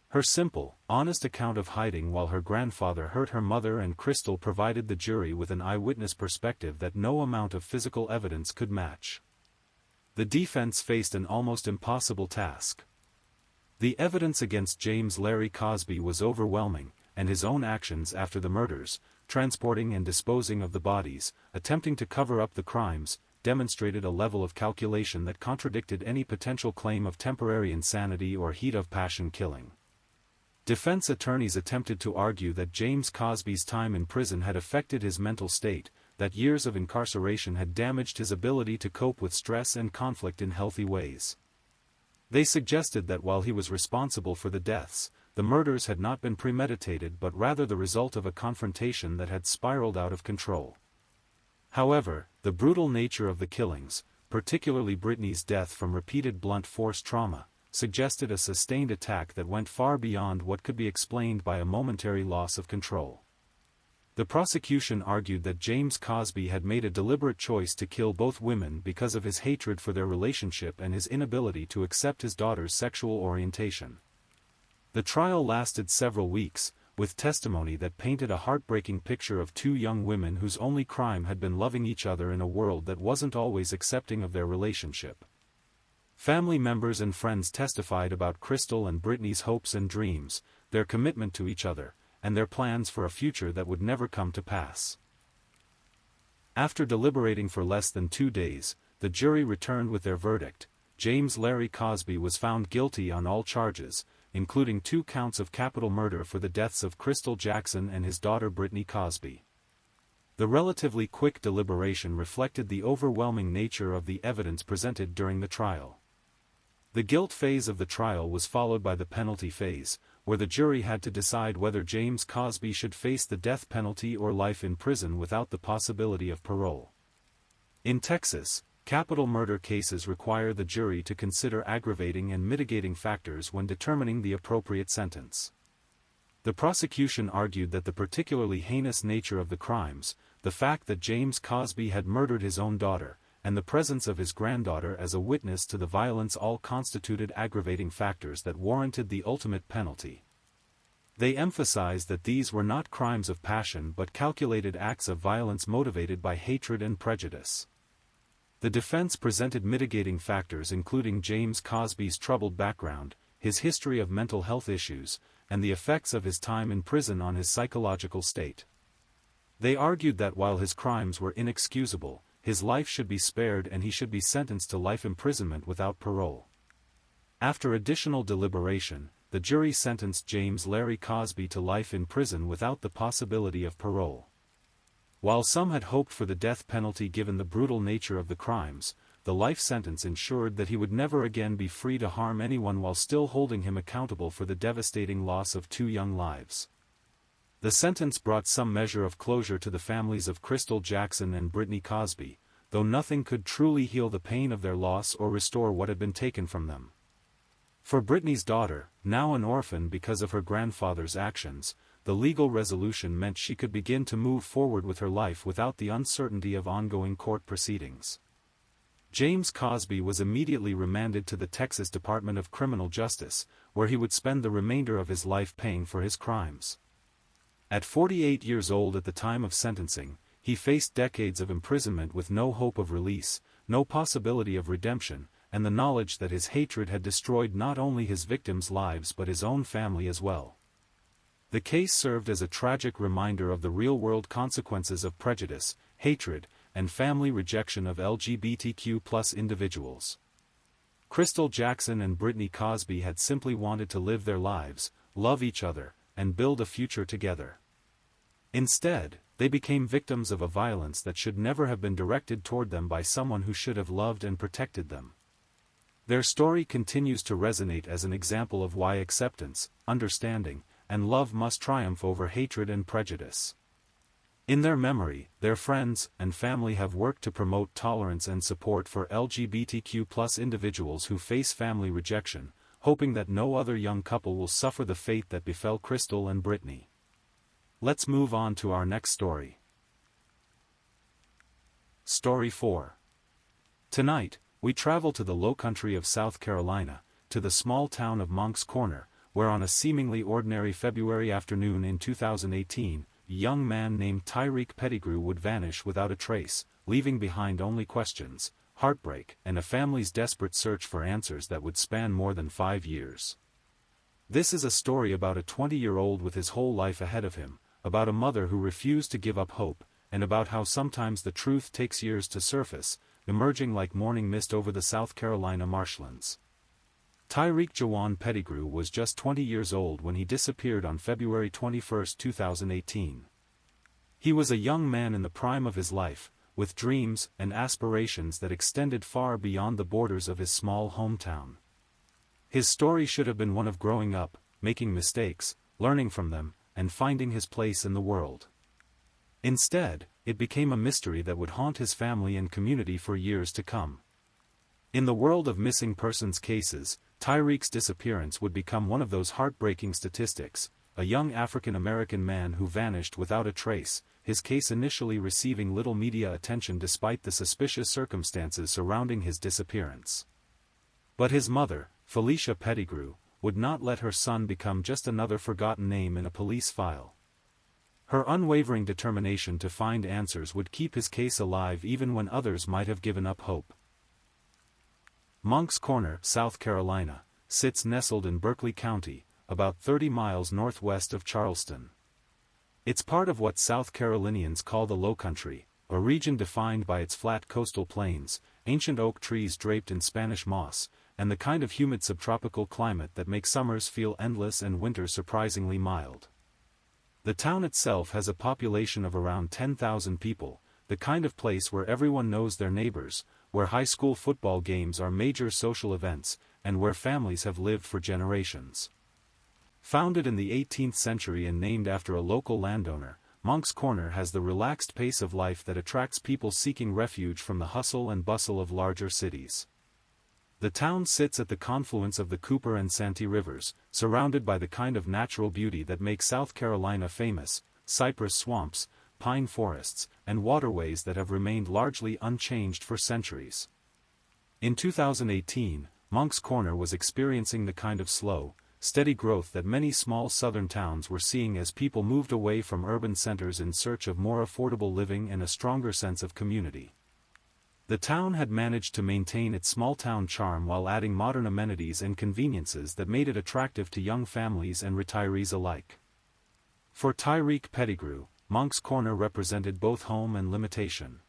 Her simple, honest account of hiding while her grandfather hurt her mother and Crystal provided the jury with an eyewitness perspective that no amount of physical evidence could match. The defense faced an almost impossible task. The evidence against James Larry Cosby was overwhelming, and his own actions after the murders, transporting and disposing of the bodies, attempting to cover up the crimes, demonstrated a level of calculation that contradicted any potential claim of temporary insanity or heat-of-passion killing. Defense attorneys attempted to argue that James Cosby's time in prison had affected his mental state, that years of incarceration had damaged his ability to cope with stress and conflict in healthy ways. They suggested that while he was responsible for the deaths, the murders had not been premeditated but rather the result of a confrontation that had spiraled out of control. However, the brutal nature of the killings, particularly Britney's death from repeated blunt force trauma, suggested a sustained attack that went far beyond what could be explained by a momentary loss of control. The prosecution argued that James Cosby had made a deliberate choice to kill both women because of his hatred for their relationship and his inability to accept his daughter's sexual orientation. The trial lasted several weeks, with testimony that painted a heartbreaking picture of 2 young women whose only crime had been loving each other in a world that wasn't always accepting of their relationship. Family members and friends testified about Crystal and Britney's hopes and dreams, their commitment to each other, and their plans for a future that would never come to pass. After deliberating for less than 2 days, the jury returned with their verdict. James Larry Cosby was found guilty on all charges, including 2 counts of capital murder for the deaths of Crystal Jackson and his daughter Brittany Cosby. The relatively quick deliberation reflected the overwhelming nature of the evidence presented during the trial. The guilt phase of the trial was followed by the penalty phase, where the jury had to decide whether James Cosby should face the death penalty or life in prison without the possibility of parole. In Texas, capital murder cases require the jury to consider aggravating and mitigating factors when determining the appropriate sentence. The prosecution argued that the particularly heinous nature of the crimes, the fact that James Cosby had murdered his own daughter, and the presence of his granddaughter as a witness to the violence all constituted aggravating factors that warranted the ultimate penalty. They emphasized that these were not crimes of passion but calculated acts of violence motivated by hatred and prejudice. The defense presented mitigating factors including James Cosby's troubled background, his history of mental health issues, and the effects of his time in prison on his psychological state. They argued that while his crimes were inexcusable, his life should be spared and he should be sentenced to life imprisonment without parole. After additional deliberation, the jury sentenced James Larry Cosby to life in prison without the possibility of parole. While some had hoped for the death penalty given the brutal nature of the crimes, the life sentence ensured that he would never again be free to harm anyone while still holding him accountable for the devastating loss of 2 young lives. The sentence brought some measure of closure to the families of Crystal Jackson and Brittany Cosby, though nothing could truly heal the pain of their loss or restore what had been taken from them. For Brittany's daughter, now an orphan because of her grandfather's actions, the legal resolution meant she could begin to move forward with her life without the uncertainty of ongoing court proceedings. James Cosby was immediately remanded to the Texas Department of Criminal Justice, where he would spend the remainder of his life paying for his crimes. At 48 years old at the time of sentencing, he faced decades of imprisonment with no hope of release, no possibility of redemption, and the knowledge that his hatred had destroyed not only his victims' lives but his own family as well. The case served as a tragic reminder of the real-world consequences of prejudice, hatred, and family rejection of LGBTQ+ individuals. Crystal Jackson and Brittany Cosby had simply wanted to live their lives, love each other, and build a future together. Instead, they became victims of a violence that should never have been directed toward them by someone who should have loved and protected them. Their story continues to resonate as an example of why acceptance, understanding, and love must triumph over hatred and prejudice. In their memory, their friends and family have worked to promote tolerance and support for LGBTQ+ individuals who face family rejection, hoping that no other young couple will suffer the fate that befell Crystal and Brittany. Let's move on to our next story. Story 4. Tonight, we travel to the low country of South Carolina, to the small town of Moncks Corner, where on a seemingly ordinary February afternoon in 2018, a young man named Tyreek Pettigrew would vanish without a trace, leaving behind only questions, heartbreak, and a family's desperate search for answers that would span more than 5 years. This is a story about a 20-year-old with his whole life ahead of him, about a mother who refused to give up hope, and about how sometimes the truth takes years to surface, emerging like morning mist over the South Carolina marshlands. Tyreek Jawan Pettigrew was just 20 years old when he disappeared on February 21, 2018. He was a young man in the prime of his life, with dreams and aspirations that extended far beyond the borders of his small hometown. His story should have been one of growing up, making mistakes, learning from them, and finding his place in the world. Instead, it became a mystery that would haunt his family and community for years to come. In the world of missing persons cases, Tyreek's disappearance would become one of those heartbreaking statistics, a young African-American man who vanished without a trace, his case initially receiving little media attention despite the suspicious circumstances surrounding his disappearance. But his mother, Felicia Pettigrew, would not let her son become just another forgotten name in a police file. Her unwavering determination to find answers would keep his case alive even when others might have given up hope. Moncks Corner, South Carolina, sits nestled in Berkeley County, about 30 miles northwest of Charleston. It's part of what South Carolinians call the Low Country, a region defined by its flat coastal plains, ancient oak trees draped in Spanish moss, and the kind of humid subtropical climate that makes summers feel endless and winters surprisingly mild. The town itself has a population of around 10,000 people, the kind of place where everyone knows their neighbors, where high school football games are major social events, and where families have lived for generations. Founded in the 18th century and named after a local landowner, Monk's Corner has the relaxed pace of life that attracts people seeking refuge from the hustle and bustle of larger cities. The town sits at the confluence of the Cooper and Santee rivers, surrounded by the kind of natural beauty that makes South Carolina famous: cypress swamps, pine forests, and waterways that have remained largely unchanged for centuries. In 2018, Monk's Corner was experiencing the kind of slow, steady growth that many small southern towns were seeing as people moved away from urban centers in search of more affordable living and a stronger sense of community. The town had managed to maintain its small-town charm while adding modern amenities and conveniences that made it attractive to young families and retirees alike. For Tyreek Pettigrew, Monk's Corner represented both home and limitation.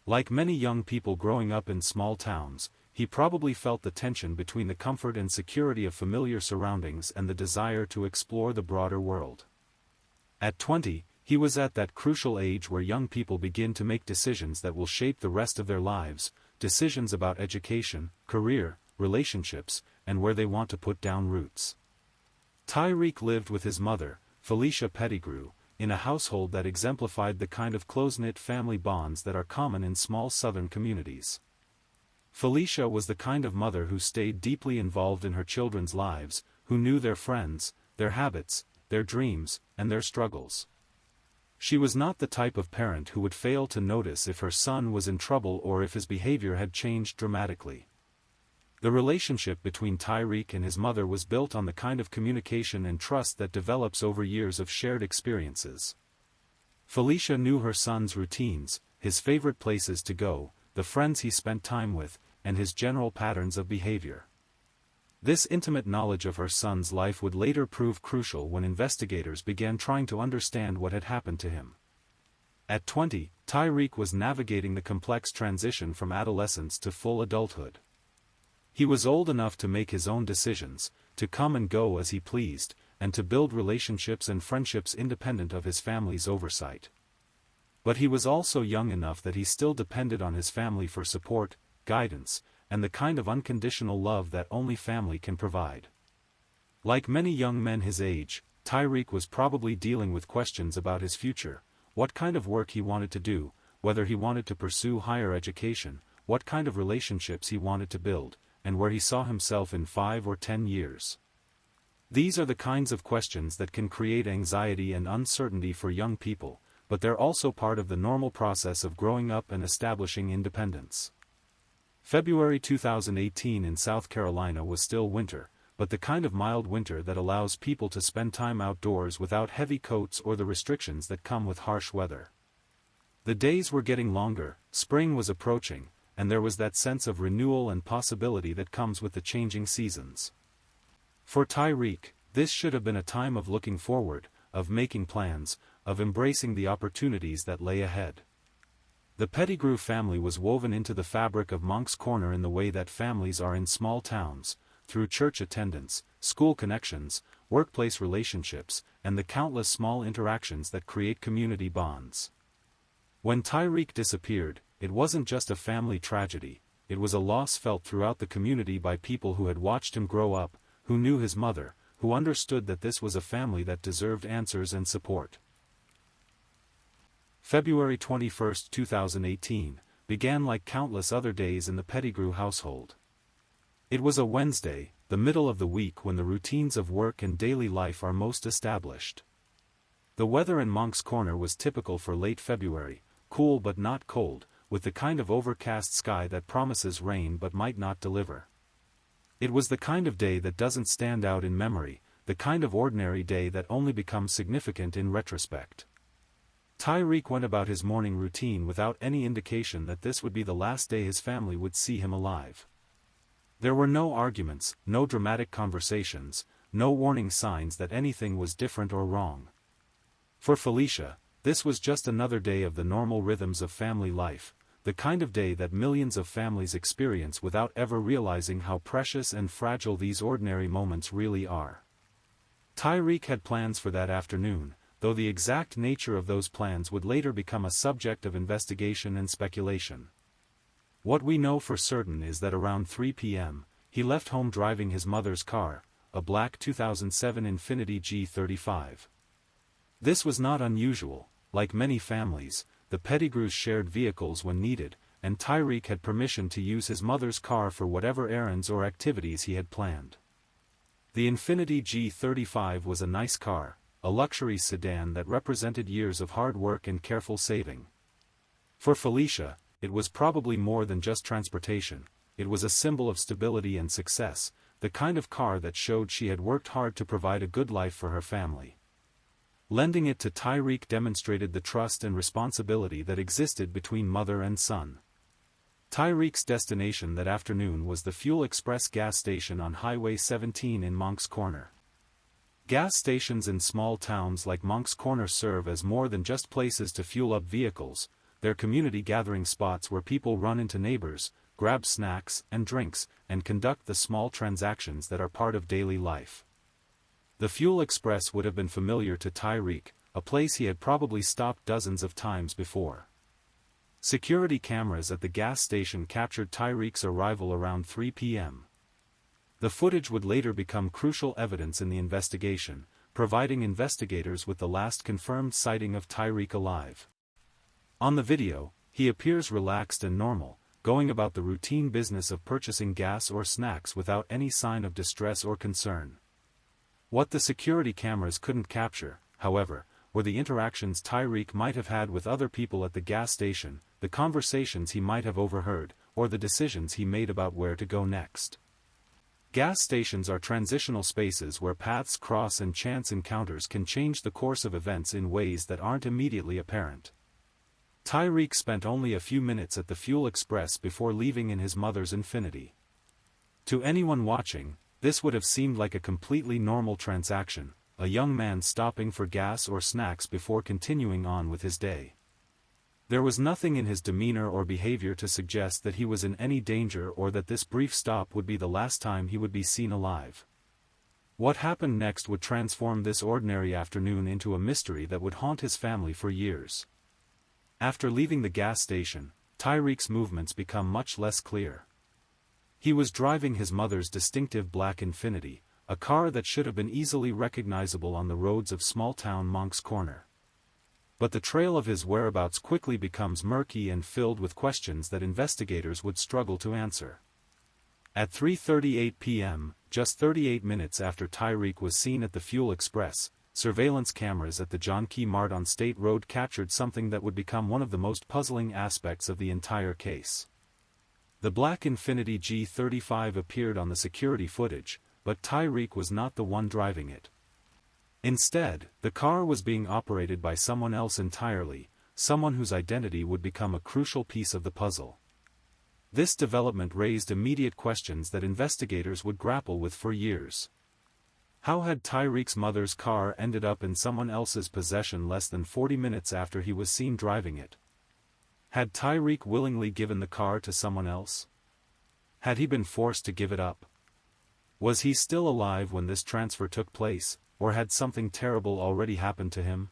Like many young people growing up in small towns, he probably felt the tension between the comfort and security of familiar surroundings and the desire to explore the broader world. At 20, he was at that crucial age where young people begin to make decisions that will shape the rest of their lives, decisions about education, career, relationships, and where they want to put down roots. Tyreek lived with his mother, Felicia Pettigrew, in a household that exemplified the kind of close-knit family bonds that are common in small southern communities. Felicia was the kind of mother who stayed deeply involved in her children's lives, who knew their friends, their habits, their dreams, and their struggles. She was not the type of parent who would fail to notice if her son was in trouble or if his behavior had changed dramatically. The relationship between Tyreek and his mother was built on the kind of communication and trust that develops over years of shared experiences. Felicia knew her son's routines, his favorite places to go, the friends he spent time with, and his general patterns of behavior. This intimate knowledge of her son's life would later prove crucial when investigators began trying to understand what had happened to him. At 20, Tyreek was navigating the complex transition from adolescence to full adulthood. He was old enough to make his own decisions, to come and go as he pleased, and to build relationships and friendships independent of his family's oversight. But he was also young enough that he still depended on his family for support, guidance, and the kind of unconditional love that only family can provide. Like many young men his age, Tyreek was probably dealing with questions about his future: what kind of work he wanted to do, whether he wanted to pursue higher education, what kind of relationships he wanted to build, and where he saw himself in 5 or 10 years. These are the kinds of questions that can create anxiety and uncertainty for young people, but they're also part of the normal process of growing up and establishing independence. February 2018 in South Carolina was still winter, but the kind of mild winter that allows people to spend time outdoors without heavy coats or the restrictions that come with harsh weather. The days were getting longer, spring was approaching, and there was that sense of renewal and possibility that comes with the changing seasons. For Tyreek, this should have been a time of looking forward, of making plans, of embracing the opportunities that lay ahead. The Pettigrew family was woven into the fabric of Monk's Corner in the way that families are in small towns, through church attendance, school connections, workplace relationships, and the countless small interactions that create community bonds. When Tyreek disappeared, it wasn't just a family tragedy, it was a loss felt throughout the community by people who had watched him grow up, who knew his mother, who understood that this was a family that deserved answers and support. February 21, 2018, began like countless other days in the Pettigrew household. It was a Wednesday, the middle of the week when the routines of work and daily life are most established. The weather in Monk's Corner was typical for late February, cool but not cold, with the kind of overcast sky that promises rain but might not deliver. It was the kind of day that doesn't stand out in memory, the kind of ordinary day that only becomes significant in retrospect. Tyreek went about his morning routine without any indication that this would be the last day his family would see him alive. There were no arguments, no dramatic conversations, no warning signs that anything was different or wrong. For Felicia, this was just another day of the normal rhythms of family life, the kind of day that millions of families experience without ever realizing how precious and fragile these ordinary moments really are. Tyreek had plans for that afternoon, though the exact nature of those plans would later become a subject of investigation and speculation. What we know for certain is that around 3 p.m., he left home driving his mother's car, a black 2007 Infiniti G35. This was not unusual. Like many families, the Pettigrews shared vehicles when needed, and Tyreek had permission to use his mother's car for whatever errands or activities he had planned. The Infiniti G35 was a nice car, a luxury sedan that represented years of hard work and careful saving. For Felicia, it was probably more than just transportation. It was a symbol of stability and success, the kind of car that showed she had worked hard to provide a good life for her family. Lending it to Tyreek demonstrated the trust and responsibility that existed between mother and son. Tyreek's destination that afternoon was the Fuel Express gas station on Highway 17 in Moncks Corner. Gas stations in small towns like Moncks Corner serve as more than just places to fuel up vehicles. They're community gathering spots where people run into neighbors, grab snacks and drinks, and conduct the small transactions that are part of daily life. The Fuel Express would have been familiar to Tyreek, a place he had probably stopped dozens of times before. Security cameras at the gas station captured Tyreek's arrival around 3 p.m. The footage would later become crucial evidence in the investigation, providing investigators with the last confirmed sighting of Tyreek alive. On the video, he appears relaxed and normal, going about the routine business of purchasing gas or snacks without any sign of distress or concern. What the security cameras couldn't capture, however, were the interactions Tyreek might have had with other people at the gas station, the conversations he might have overheard, or the decisions he made about where to go next. Gas stations are transitional spaces where paths cross and chance encounters can change the course of events in ways that aren't immediately apparent. Tyreek spent only a few minutes at the Fuel Express before leaving in his mother's Infiniti. To anyone watching, this would have seemed like a completely normal transaction, a young man stopping for gas or snacks before continuing on with his day. There was nothing in his demeanor or behavior to suggest that he was in any danger or that this brief stop would be the last time he would be seen alive. What happened next would transform this ordinary afternoon into a mystery that would haunt his family for years. After leaving the gas station, Tyreek's movements become much less clear. He was driving his mother's distinctive black Infiniti, a car that should have been easily recognizable on the roads of small-town Moncks Corner. But the trail of his whereabouts quickly becomes murky and filled with questions that investigators would struggle to answer. At 3:38 p.m., just 38 minutes after Tyreek was seen at the Fuel Express, surveillance cameras at the John Key Mart on State Road captured something that would become one of the most puzzling aspects of the entire case. The black Infiniti G35 appeared on the security footage, but Tyreek was not the one driving it. Instead, the car was being operated by someone else entirely, someone whose identity would become a crucial piece of the puzzle. This development raised immediate questions that investigators would grapple with for years. How had Tyreek's mother's car ended up in someone else's possession less than 40 minutes after he was seen driving it? Had Tyreek willingly given the car to someone else? Had he been forced to give it up? Was he still alive when this transfer took place, or had something terrible already happened to him?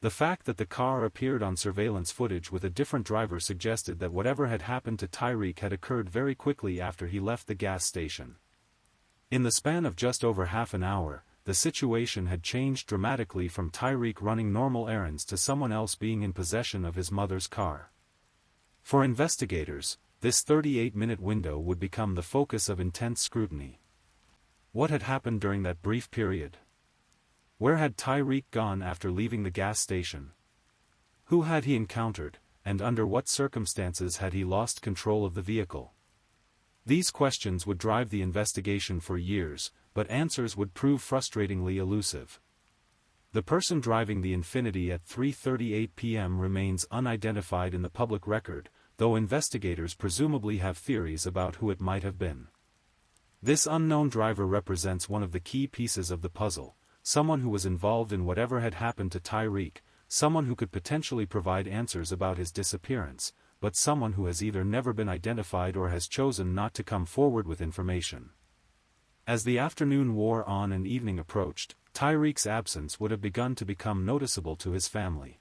The fact that the car appeared on surveillance footage with a different driver suggested that whatever had happened to Tyreek had occurred very quickly after he left the gas station. In the span of just over half an hour, the situation had changed dramatically from Tyreek running normal errands to someone else being in possession of his mother's car. For investigators, this 38-minute window would become the focus of intense scrutiny. What had happened during that brief period? Where had Tyreek gone after leaving the gas station? Who had he encountered, and under what circumstances had he lost control of the vehicle? These questions would drive the investigation for years, but answers would prove frustratingly elusive. The person driving the Infiniti at 3:38 p.m. remains unidentified in the public record, though investigators presumably have theories about who it might have been. This unknown driver represents one of the key pieces of the puzzle, someone who was involved in whatever had happened to Tyreek, someone who could potentially provide answers about his disappearance, but someone who has either never been identified or has chosen not to come forward with information. As the afternoon wore on and evening approached, Tyreek's absence would have begun to become noticeable to his family.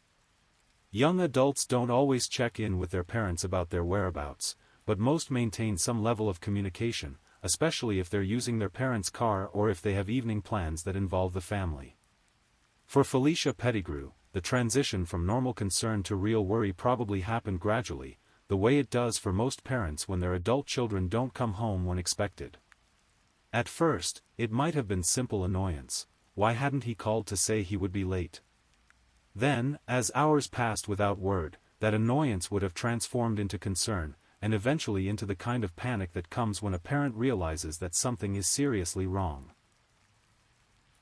Young adults don't always check in with their parents about their whereabouts, but most maintain some level of communication, especially if they're using their parents' car or if they have evening plans that involve the family. For Felicia Pettigrew, the transition from normal concern to real worry probably happened gradually, the way it does for most parents when their adult children don't come home when expected. At first, it might have been simple annoyance. Why hadn't he called to say he would be late? Then, as hours passed without word, that annoyance would have transformed into concern, and eventually into the kind of panic that comes when a parent realizes that something is seriously wrong.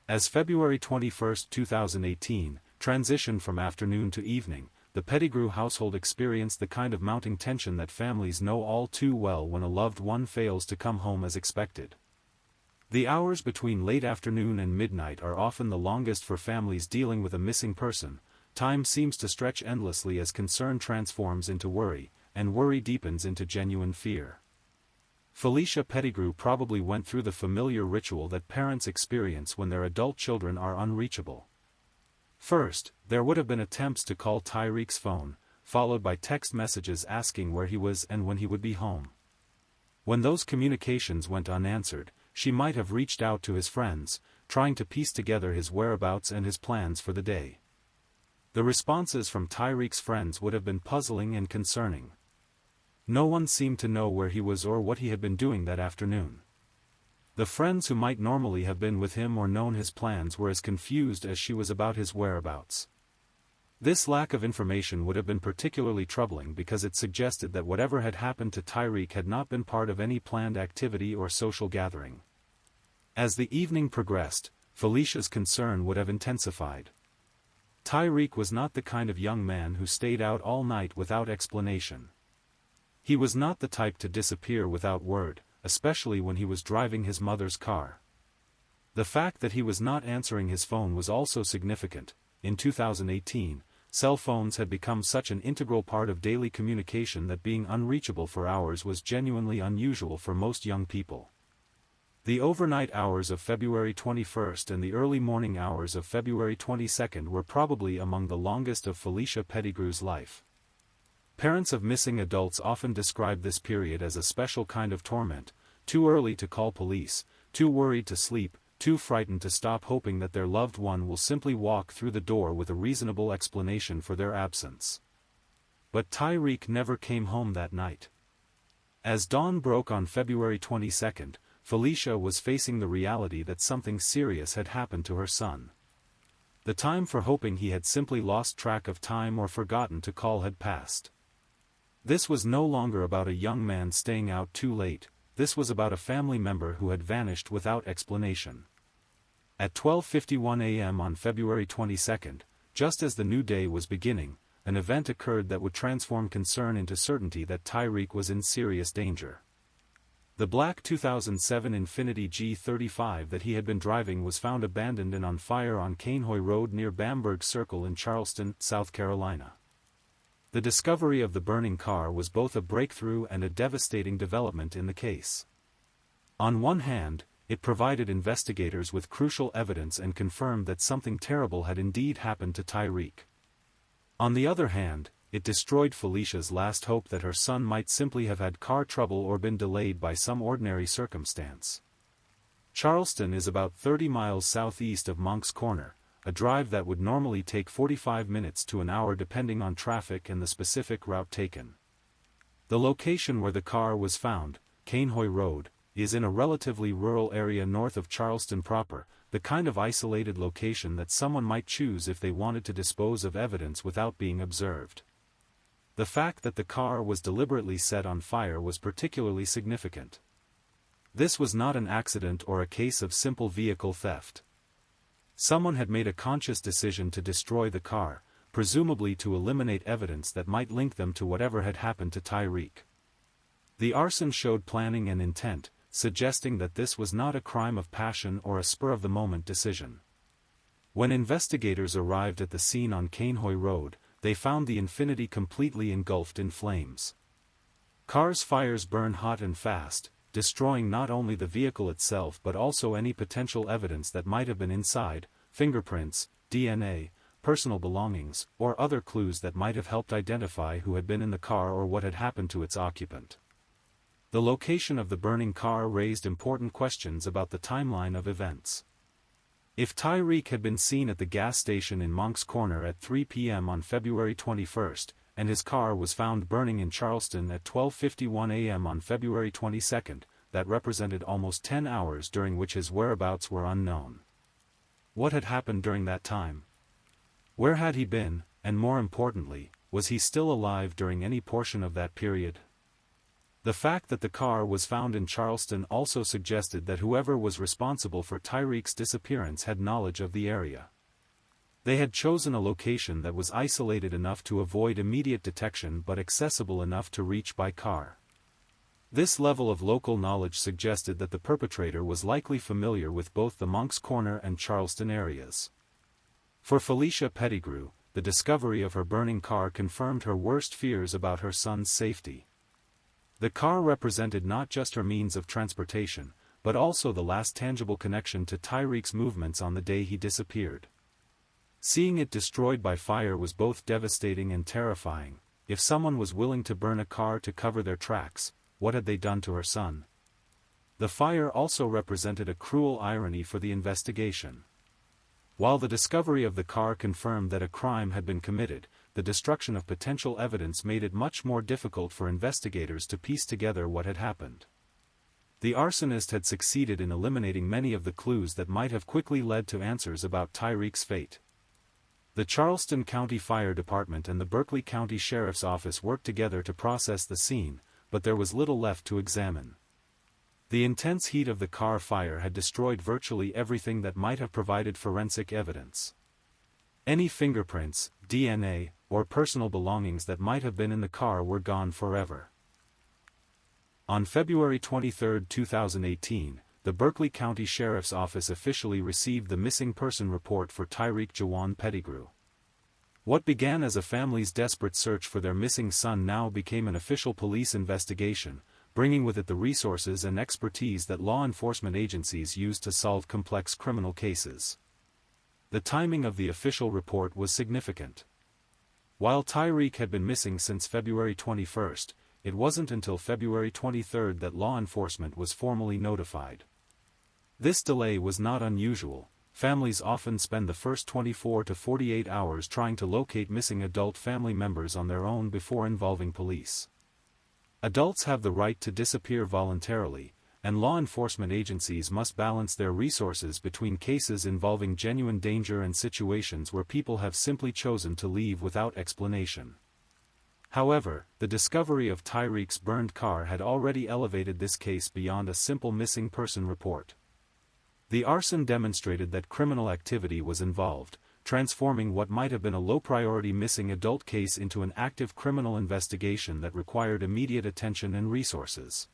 As February 21, 2018, transitioned from afternoon to evening, the Pettigrew household experienced the kind of mounting tension that families know all too well when a loved one fails to come home as expected. The hours between late afternoon and midnight are often the longest for families dealing with a missing person. Time seems to stretch endlessly as concern transforms into worry, and worry deepens into genuine fear. Felicia Pettigrew probably went through the familiar ritual that parents experience when their adult children are unreachable. First, there would have been attempts to call Tyreek's phone, followed by text messages asking where he was and when he would be home. When those communications went unanswered, she might have reached out to his friends, trying to piece together his whereabouts and his plans for the day. The responses from Tyreek's friends would have been puzzling and concerning. No one seemed to know where he was or what he had been doing that afternoon. The friends who might normally have been with him or known his plans were as confused as she was about his whereabouts. This lack of information would have been particularly troubling because it suggested that whatever had happened to Tyreek had not been part of any planned activity or social gathering. As the evening progressed, Felicia's concern would have intensified. Tyreek was not the kind of young man who stayed out all night without explanation. He was not the type to disappear without word, especially when he was driving his mother's car. The fact that he was not answering his phone was also significant. In 2018, cell phones had become such an integral part of daily communication that being unreachable for hours was genuinely unusual for most young people. The overnight hours of February 21 and the early morning hours of February 22 were probably among the longest of Felicia Pettigrew's life. Parents of missing adults often describe this period as a special kind of torment: too early to call police, too worried to sleep, too frightened to stop, hoping that their loved one will simply walk through the door with a reasonable explanation for their absence. But Tyreek never came home that night. As dawn broke on February 22, Felicia was facing the reality that something serious had happened to her son. The time for hoping he had simply lost track of time or forgotten to call had passed. This was no longer about a young man staying out too late. This was about a family member who had vanished without explanation. At 12:51 a.m. on February 22, just as the new day was beginning, an event occurred that would transform concern into certainty that Tyreek was in serious danger. The black 2007 Infiniti G35 that he had been driving was found abandoned and on fire on Cainhoy Road near Bamberg Circle in Charleston, South Carolina. The discovery of the burning car was both a breakthrough and a devastating development in the case. On one hand, it provided investigators with crucial evidence and confirmed that something terrible had indeed happened to Tyreek. On the other hand, it destroyed Felicia's last hope that her son might simply have had car trouble or been delayed by some ordinary circumstance. Charleston is about 30 miles southeast of Moncks Corner, a drive that would normally take 45 minutes to an hour depending on traffic and the specific route taken. The location where the car was found, Cainhoy Road, is in a relatively rural area north of Charleston proper, the kind of isolated location that someone might choose if they wanted to dispose of evidence without being observed. The fact that the car was deliberately set on fire was particularly significant. This was not an accident or a case of simple vehicle theft. Someone had made a conscious decision to destroy the car, presumably to eliminate evidence that might link them to whatever had happened to Tyreek. The arson showed planning and intent, suggesting that this was not a crime of passion or a spur-of-the-moment decision. When investigators arrived at the scene on Cainhoy Road, they found the Infiniti completely engulfed in flames. Car's fires burned hot and fast, destroying not only the vehicle itself but also any potential evidence that might have been inside: fingerprints, DNA, personal belongings, or other clues that might have helped identify who had been in the car or what had happened to its occupant. The location of the burning car raised important questions about the timeline of events. If Tyreek had been seen at the gas station in Monk's Corner at 3 p.m. on February 21, and his car was found burning in Charleston at 12:51 a.m. on February 22, that represented almost 10 hours during which his whereabouts were unknown. What had happened during that time? Where had he been, and more importantly, was he still alive during any portion of that period? The fact that the car was found in Charleston also suggested that whoever was responsible for Tyreek's disappearance had knowledge of the area. They had chosen a location that was isolated enough to avoid immediate detection but accessible enough to reach by car. This level of local knowledge suggested that the perpetrator was likely familiar with both the Monk's Corner and Charleston areas. For Felicia Pettigrew, the discovery of her burning car confirmed her worst fears about her son's safety. The car represented not just her means of transportation, but also the last tangible connection to Tyreek's movements on the day he disappeared. Seeing it destroyed by fire was both devastating and terrifying. If someone was willing to burn a car to cover their tracks, what had they done to her son? The fire also represented a cruel irony for the investigation. While the discovery of the car confirmed that a crime had been committed, the destruction of potential evidence made it much more difficult for investigators to piece together what had happened. The arsonist had succeeded in eliminating many of the clues that might have quickly led to answers about Tyreek's fate. The Charleston County Fire Department and the Berkeley County Sheriff's Office worked together to process the scene, but there was little left to examine. The intense heat of the car fire had destroyed virtually everything that might have provided forensic evidence. Any fingerprints, DNA, or personal belongings that might have been in the car were gone forever. On February 23, 2018, the Berkeley County Sheriff's Office officially received the missing person report for Tyreek Jawan Pettigrew. What began as a family's desperate search for their missing son now became an official police investigation, bringing with it the resources and expertise that law enforcement agencies use to solve complex criminal cases. The timing of the official report was significant. While Tyreek had been missing since February 21, it wasn't until February 23 that law enforcement was formally notified. This delay was not unusual. Families often spend the first 24 to 48 hours trying to locate missing adult family members on their own before involving police. Adults have the right to disappear voluntarily, and law enforcement agencies must balance their resources between cases involving genuine danger and situations where people have simply chosen to leave without explanation. However, the discovery of Tyreek's burned car had already elevated this case beyond a simple missing person report. The arson demonstrated that criminal activity was involved, transforming what might have been a low-priority missing adult case into an active criminal investigation that required immediate attention and resources.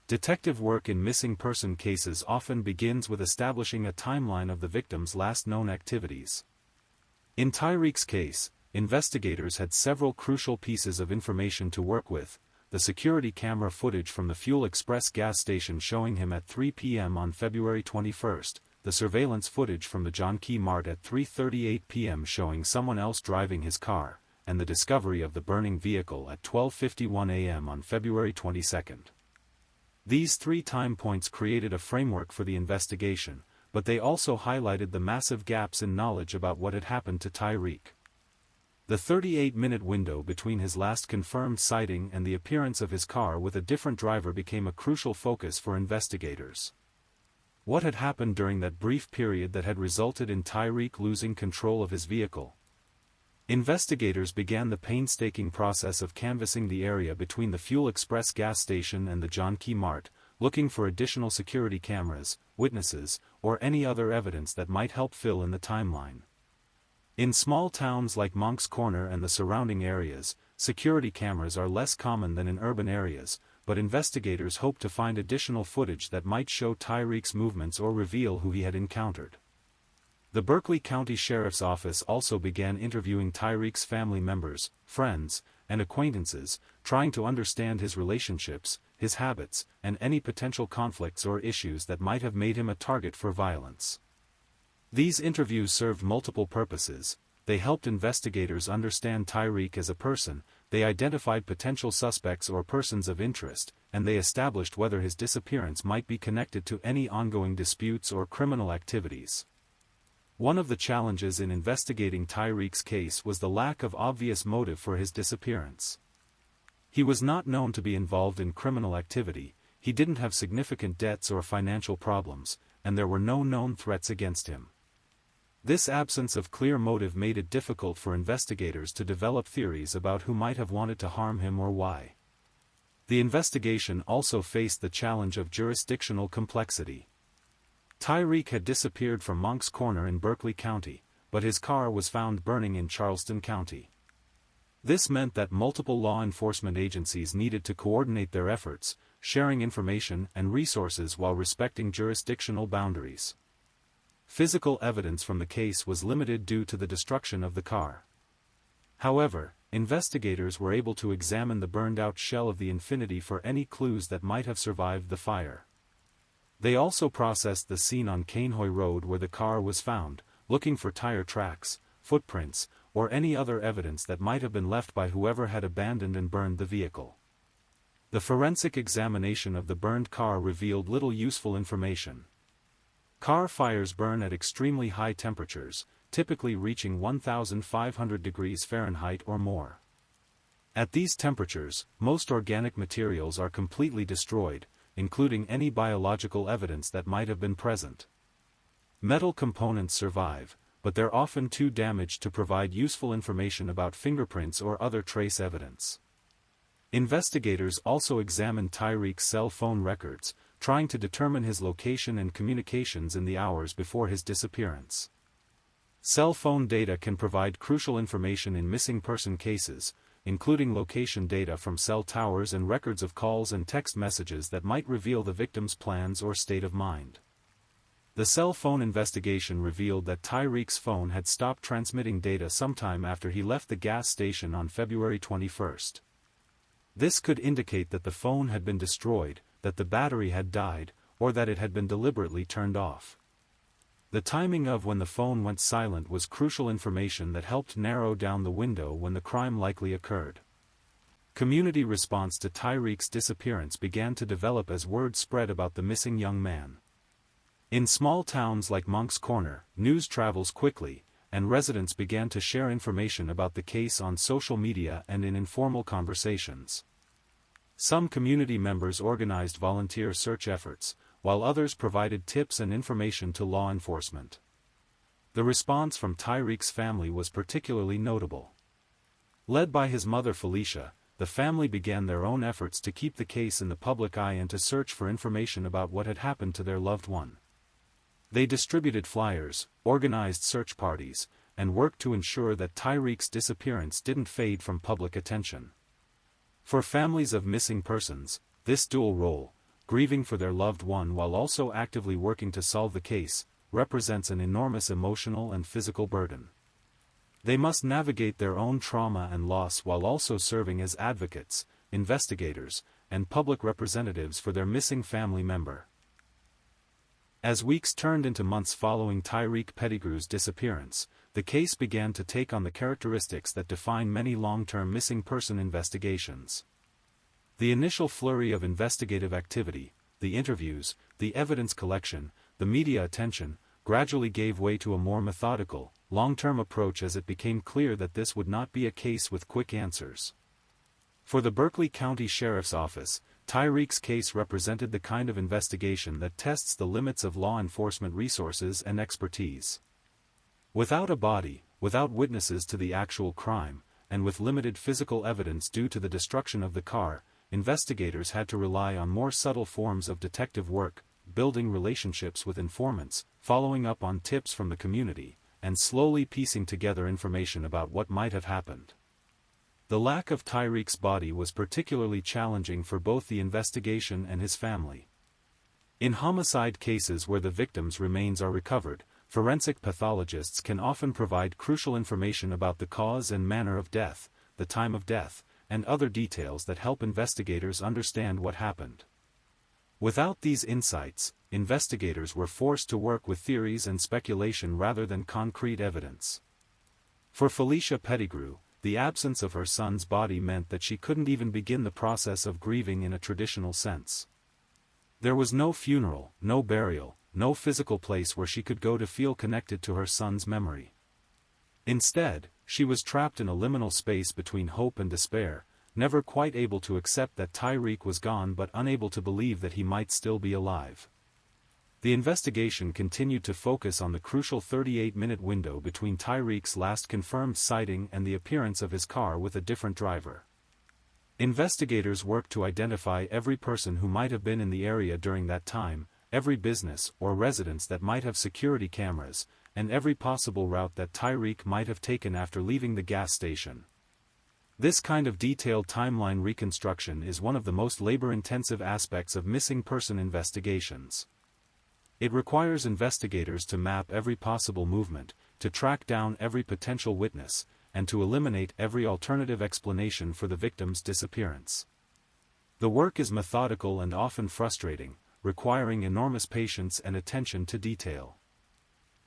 Detective work in missing person cases often begins with establishing a timeline of the victim's last known activities. In Tyreek's case, investigators had several crucial pieces of information to work with: the security camera footage from the Fuel Express gas station showing him at 3 p.m. on February 21, the surveillance footage from the John Key Mart at 3:38 p.m. showing someone else driving his car, and the discovery of the burning vehicle at 12:51 a.m. on February 22. These 3 time points created a framework for the investigation, but they also highlighted the massive gaps in knowledge about what had happened to Tyreek. The 38-minute window between his last confirmed sighting and the appearance of his car with a different driver became a crucial focus for investigators. What had happened during that brief period that had resulted in Tyreek losing control of his vehicle? Investigators began the painstaking process of canvassing the area between the Fuel Express gas station and the John Key Mart, looking for additional security cameras, witnesses, or any other evidence that might help fill in the timeline. In small towns like Monk's Corner and the surrounding areas, security cameras are less common than in urban areas, but investigators hoped to find additional footage that might show Tyreek's movements or reveal who he had encountered. The Berkeley County Sheriff's Office also began interviewing Tyreek's family members, friends, and acquaintances, trying to understand his relationships, his habits, and any potential conflicts or issues that might have made him a target for violence. These interviews served multiple purposes. They helped investigators understand Tyreek as a person, they identified potential suspects or persons of interest, and they established whether his disappearance might be connected to any ongoing disputes or criminal activities. One of the challenges in investigating Tyreek's case was the lack of obvious motive for his disappearance. He was not known to be involved in criminal activity, he didn't have significant debts or financial problems, and there were no known threats against him. This absence of clear motive made it difficult for investigators to develop theories about who might have wanted to harm him or why. The investigation also faced the challenge of jurisdictional complexity. Tyreek had disappeared from Moncks Corner in Berkeley County, but his car was found burning in Charleston County. This meant that multiple law enforcement agencies needed to coordinate their efforts, sharing information and resources while respecting jurisdictional boundaries. Physical evidence from the case was limited due to the destruction of the car. However, investigators were able to examine the burned-out shell of the Infiniti for any clues that might have survived the fire. They also processed the scene on Cainhoy Road where the car was found, looking for tire tracks, footprints, or any other evidence that might have been left by whoever had abandoned and burned the vehicle. The forensic examination of the burned car revealed little useful information. Car fires burn at extremely high temperatures, typically reaching 1,500 degrees Fahrenheit or more. At these temperatures, most organic materials are completely destroyed, including any biological evidence that might have been present. Metal components survive, but they're often too damaged to provide useful information about fingerprints or other trace evidence. Investigators also examined Tyreek's cell phone records, trying to determine his location and communications in the hours before his disappearance. Cell phone data can provide crucial information in missing person cases, including location data from cell towers and records of calls and text messages that might reveal the victim's plans or state of mind. The cell phone investigation revealed that Tyreek's phone had stopped transmitting data sometime after he left the gas station on February 21. This could indicate that the phone had been destroyed, that the battery had died, or that it had been deliberately turned off. The timing of when the phone went silent was crucial information that helped narrow down the window when the crime likely occurred. Community response to Tyreek's disappearance began to develop as word spread about the missing young man. In small towns like Moncks Corner, news travels quickly, and residents began to share information about the case on social media and in informal conversations. Some community members organized volunteer search efforts, while others provided tips and information to law enforcement. The response from Tyreek's family was particularly notable. Led by his mother Felicia, the family began their own efforts to keep the case in the public eye and to search for information about what had happened to their loved one. They distributed flyers, organized search parties, and worked to ensure that Tyreek's disappearance didn't fade from public attention. For families of missing persons, this dual role, grieving for their loved one while also actively working to solve the case, represents an enormous emotional and physical burden. They must navigate their own trauma and loss while also serving as advocates, investigators, and public representatives for their missing family member. As weeks turned into months following Tyreek Pettigrew's disappearance, the case began to take on the characteristics that define many long-term missing person investigations. The initial flurry of investigative activity, the interviews, the evidence collection, the media attention, gradually gave way to a more methodical, long-term approach as it became clear that this would not be a case with quick answers. For the Berkeley County Sheriff's Office, Tyreek's case represented the kind of investigation that tests the limits of law enforcement resources and expertise. Without a body, without witnesses to the actual crime, and with limited physical evidence due to the destruction of the car, investigators had to rely on more subtle forms of detective work, building relationships with informants, following up on tips from the community, and slowly piecing together information about what might have happened. The lack of Tyreek's body was particularly challenging for both the investigation and his family. In homicide cases where the victim's remains are recovered, forensic pathologists can often provide crucial information about the cause and manner of death, the time of death, and other details that help investigators understand what happened. Without these insights, investigators were forced to work with theories and speculation rather than concrete evidence. For Felicia Pettigrew, the absence of her son's body meant that she couldn't even begin the process of grieving in a traditional sense. There was no funeral, no burial, no physical place where she could go to feel connected to her son's memory. Instead, she was trapped in a liminal space between hope and despair, never quite able to accept that Tyreek was gone but unable to believe that he might still be alive. The investigation continued to focus on the crucial 38-minute window between Tyreek's last confirmed sighting and the appearance of his car with a different driver. Investigators worked to identify every person who might have been in the area during that time, every business or residence that might have security cameras, and every possible route that Tyreek might have taken after leaving the gas station. This kind of detailed timeline reconstruction is one of the most labor-intensive aspects of missing person investigations. It requires investigators to map every possible movement, to track down every potential witness, and to eliminate every alternative explanation for the victim's disappearance. The work is methodical and often frustrating, requiring enormous patience and attention to detail.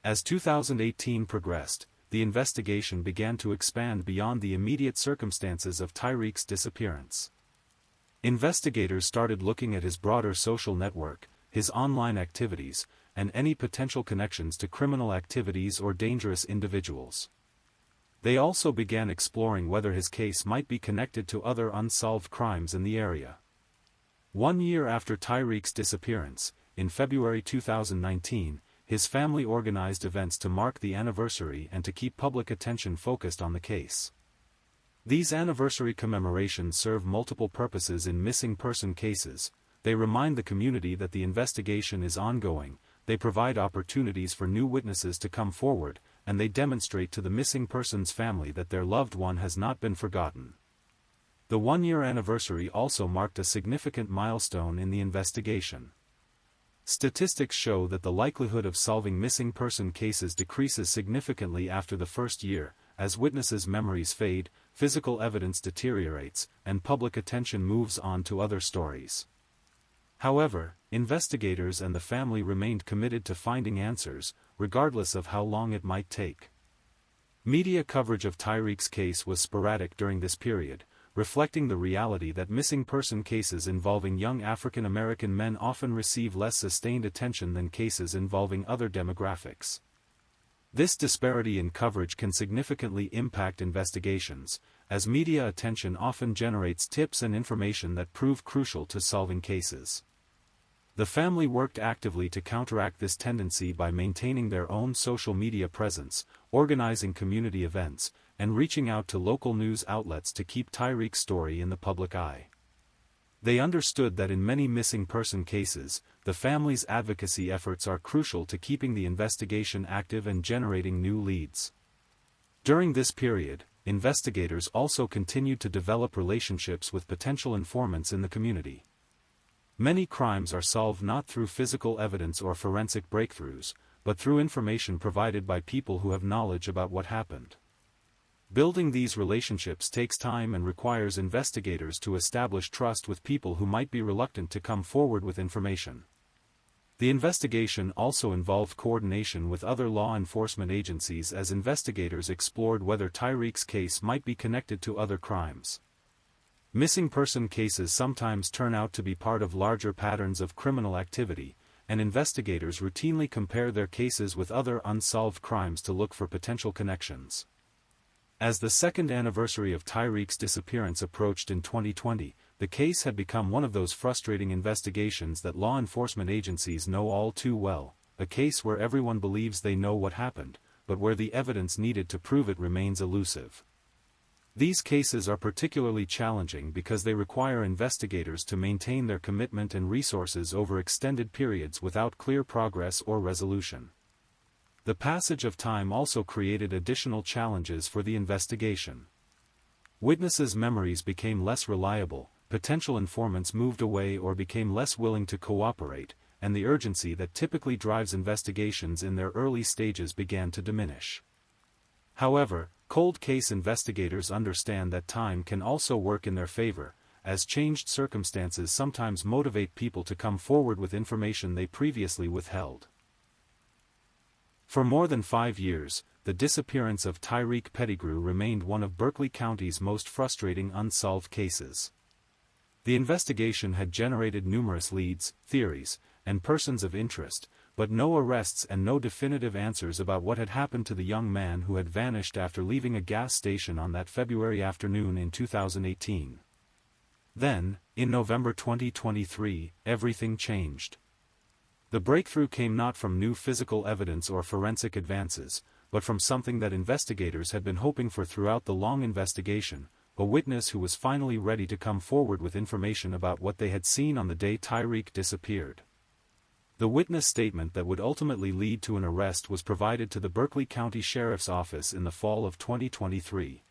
As 2018 progressed, the investigation began to expand beyond the immediate circumstances of Tyreek's disappearance. Investigators started looking at his broader social network, his online activities, and any potential connections to criminal activities or dangerous individuals. They also began exploring whether his case might be connected to other unsolved crimes in the area. 1 year after Tyreek's disappearance, in February 2019, his family organized events to mark the anniversary and to keep public attention focused on the case. These anniversary commemorations serve multiple purposes in missing person cases. They remind the community that the investigation is ongoing, they provide opportunities for new witnesses to come forward, and they demonstrate to the missing person's family that their loved one has not been forgotten. The 1-year anniversary also marked a significant milestone in the investigation. Statistics show that the likelihood of solving missing person cases decreases significantly after the first year, as witnesses' memories fade, physical evidence deteriorates, and public attention moves on to other stories. However, investigators and the family remained committed to finding answers, regardless of how long it might take. Media coverage of Tyreek's case was sporadic during this period, reflecting the reality that missing person cases involving young African American men often receive less sustained attention than cases involving other demographics. This disparity in coverage can significantly impact investigations, as media attention often generates tips and information that prove crucial to solving cases. The family worked actively to counteract this tendency by maintaining their own social media presence, organizing community events, and reaching out to local news outlets to keep Tyreek's story in the public eye. They understood that in many missing person cases, the family's advocacy efforts are crucial to keeping the investigation active and generating new leads. During this period, investigators also continued to develop relationships with potential informants in the community. Many crimes are solved not through physical evidence or forensic breakthroughs, but through information provided by people who have knowledge about what happened. Building these relationships takes time and requires investigators to establish trust with people who might be reluctant to come forward with information. The investigation also involved coordination with other law enforcement agencies as investigators explored whether Tyreek's case might be connected to other crimes. Missing person cases sometimes turn out to be part of larger patterns of criminal activity, and investigators routinely compare their cases with other unsolved crimes to look for potential connections. As the second anniversary of Tyreek's disappearance approached in 2020, the case had become one of those frustrating investigations that law enforcement agencies know all too well, a case where everyone believes they know what happened, but where the evidence needed to prove it remains elusive. These cases are particularly challenging because they require investigators to maintain their commitment and resources over extended periods without clear progress or resolution. The passage of time also created additional challenges for the investigation. Witnesses' memories became less reliable, potential informants moved away or became less willing to cooperate, and the urgency that typically drives investigations in their early stages began to diminish. However, cold case investigators understand that time can also work in their favor, as changed circumstances sometimes motivate people to come forward with information they previously withheld. For more than 5 years, the disappearance of Tyreek Pettigrew remained one of Berkeley County's most frustrating unsolved cases. The investigation had generated numerous leads, theories, and persons of interest, but no arrests and no definitive answers about what had happened to the young man who had vanished after leaving a gas station on that February afternoon in 2018. Then, in November 2023, everything changed. The breakthrough came not from new physical evidence or forensic advances, but from something that investigators had been hoping for throughout the long investigation: a witness who was finally ready to come forward with information about what they had seen on the day Tyreek disappeared. The witness statement that would ultimately lead to an arrest was provided to the Berkeley County Sheriff's Office in the fall of 2023.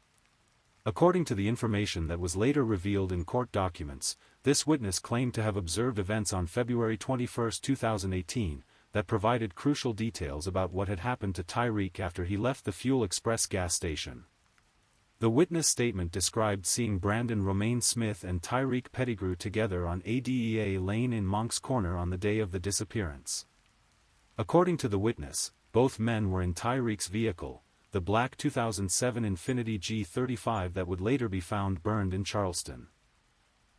According to the information that was later revealed in court documents, this witness claimed to have observed events on February 21, 2018, that provided crucial details about what had happened to Tyreek after he left the Fuel Express gas station. The witness statement described seeing Brandon Romaine Smith and Tyreek Pettigrew together on Adea Lane in Monk's Corner on the day of the disappearance. According to the witness, both men were in Tyreek's vehicle, the black 2007 Infiniti G35 that would later be found burned in Charleston.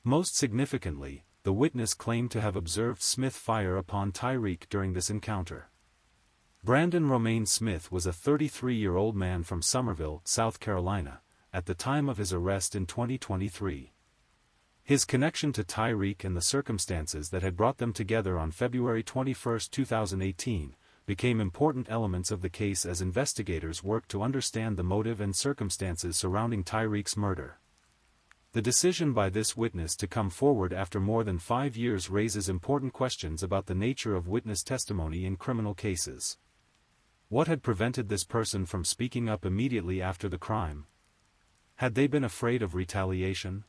Most significantly, the witness claimed to have observed Smith fire upon Tyreek during this encounter. Brandon Romaine Smith was a 33-year-old man from Summerville, South Carolina, at the time of his arrest in 2023. His connection to Tyreek and the circumstances that had brought them together on February 21, 2018, became important elements of the case as investigators worked to understand the motive and circumstances surrounding Tyreek's murder. The decision by this witness to come forward after more than 5 years raises important questions about the nature of witness testimony in criminal cases. What had prevented this person from speaking up immediately after the crime? Had they been afraid of retaliation?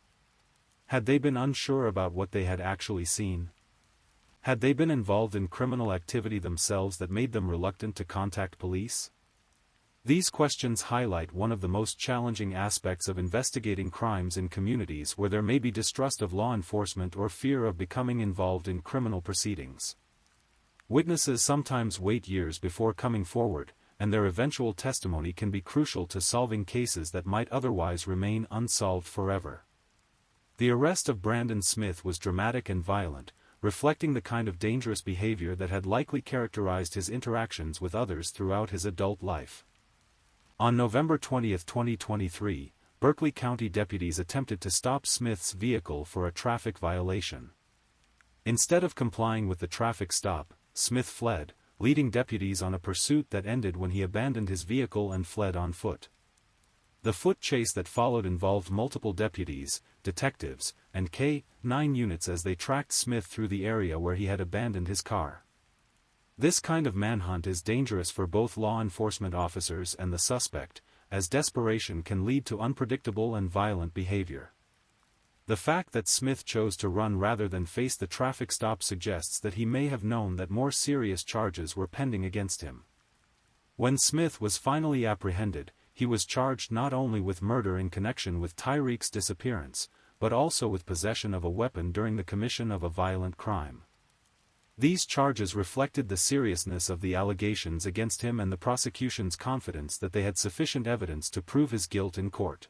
Had they been unsure about what they had actually seen? Had they been involved in criminal activity themselves that made them reluctant to contact police? These questions highlight one of the most challenging aspects of investigating crimes in communities where there may be distrust of law enforcement or fear of becoming involved in criminal proceedings. Witnesses sometimes wait years before coming forward, and their eventual testimony can be crucial to solving cases that might otherwise remain unsolved forever. The arrest of Brandon Smith was dramatic and violent, reflecting the kind of dangerous behavior that had likely characterized his interactions with others throughout his adult life. On November 20, 2023, Berkeley County deputies attempted to stop Smith's vehicle for a traffic violation. Instead of complying with the traffic stop, Smith fled, leading deputies on a pursuit that ended when he abandoned his vehicle and fled on foot. The foot chase that followed involved multiple deputies, detectives, and K-9 units as they tracked Smith through the area where he had abandoned his car. This kind of manhunt is dangerous for both law enforcement officers and the suspect, as desperation can lead to unpredictable and violent behavior. The fact that Smith chose to run rather than face the traffic stop suggests that he may have known that more serious charges were pending against him. When Smith was finally apprehended, he was charged not only with murder in connection with Tyreek's disappearance, but also with possession of a weapon during the commission of a violent crime. These charges reflected the seriousness of the allegations against him and the prosecution's confidence that they had sufficient evidence to prove his guilt in court.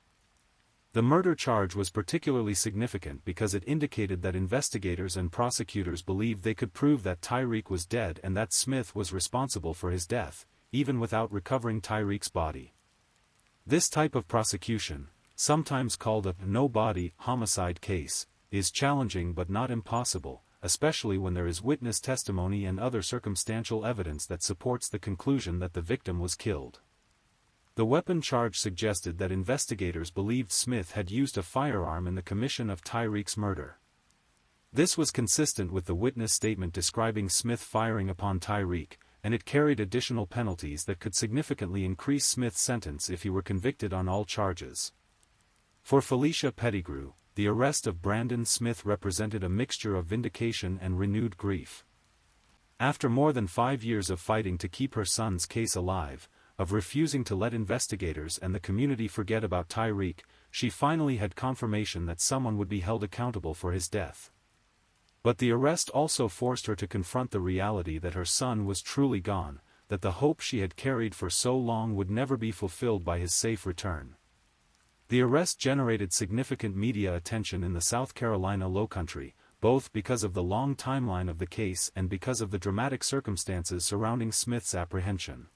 The murder charge was particularly significant because it indicated that investigators and prosecutors believed they could prove that Tyreek was dead and that Smith was responsible for his death, even without recovering Tyreek's body. This type of prosecution, sometimes called a no-body homicide case, is challenging but not impossible, especially when there is witness testimony and other circumstantial evidence that supports the conclusion that the victim was killed. The weapon charge suggested that investigators believed Smith had used a firearm in the commission of Tyreek's murder. This was consistent with the witness statement describing Smith firing upon Tyreek, and it carried additional penalties that could significantly increase Smith's sentence if he were convicted on all charges. For Felicia Pettigrew, the arrest of Brandon Smith represented a mixture of vindication and renewed grief. After more than 5 years of fighting to keep her son's case alive, of refusing to let investigators and the community forget about Tyreek, she finally had confirmation that someone would be held accountable for his death. But the arrest also forced her to confront the reality that her son was truly gone, that the hope she had carried for so long would never be fulfilled by his safe return. The arrest generated significant media attention in the South Carolina Lowcountry, both because of the long timeline of the case and because of the dramatic circumstances surrounding Smith's apprehension.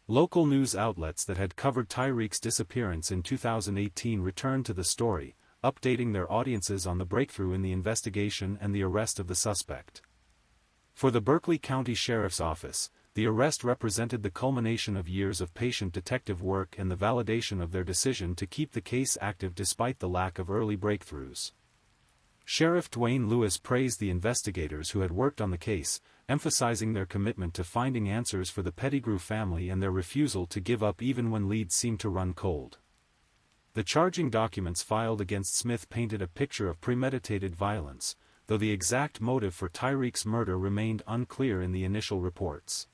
Local news outlets that had covered Tyreek's disappearance in 2018 returned to the story, updating their audiences on the breakthrough in the investigation and the arrest of the suspect. For the Berkeley County Sheriff's Office, the arrest represented the culmination of years of patient detective work and the validation of their decision to keep the case active despite the lack of early breakthroughs. Sheriff Dwayne Lewis praised the investigators who had worked on the case, emphasizing their commitment to finding answers for the Pettigrew family and their refusal to give up even when leads seemed to run cold. The charging documents filed against Smith painted a picture of premeditated violence, though the exact motive for Tyreek's murder remained unclear in the initial reports.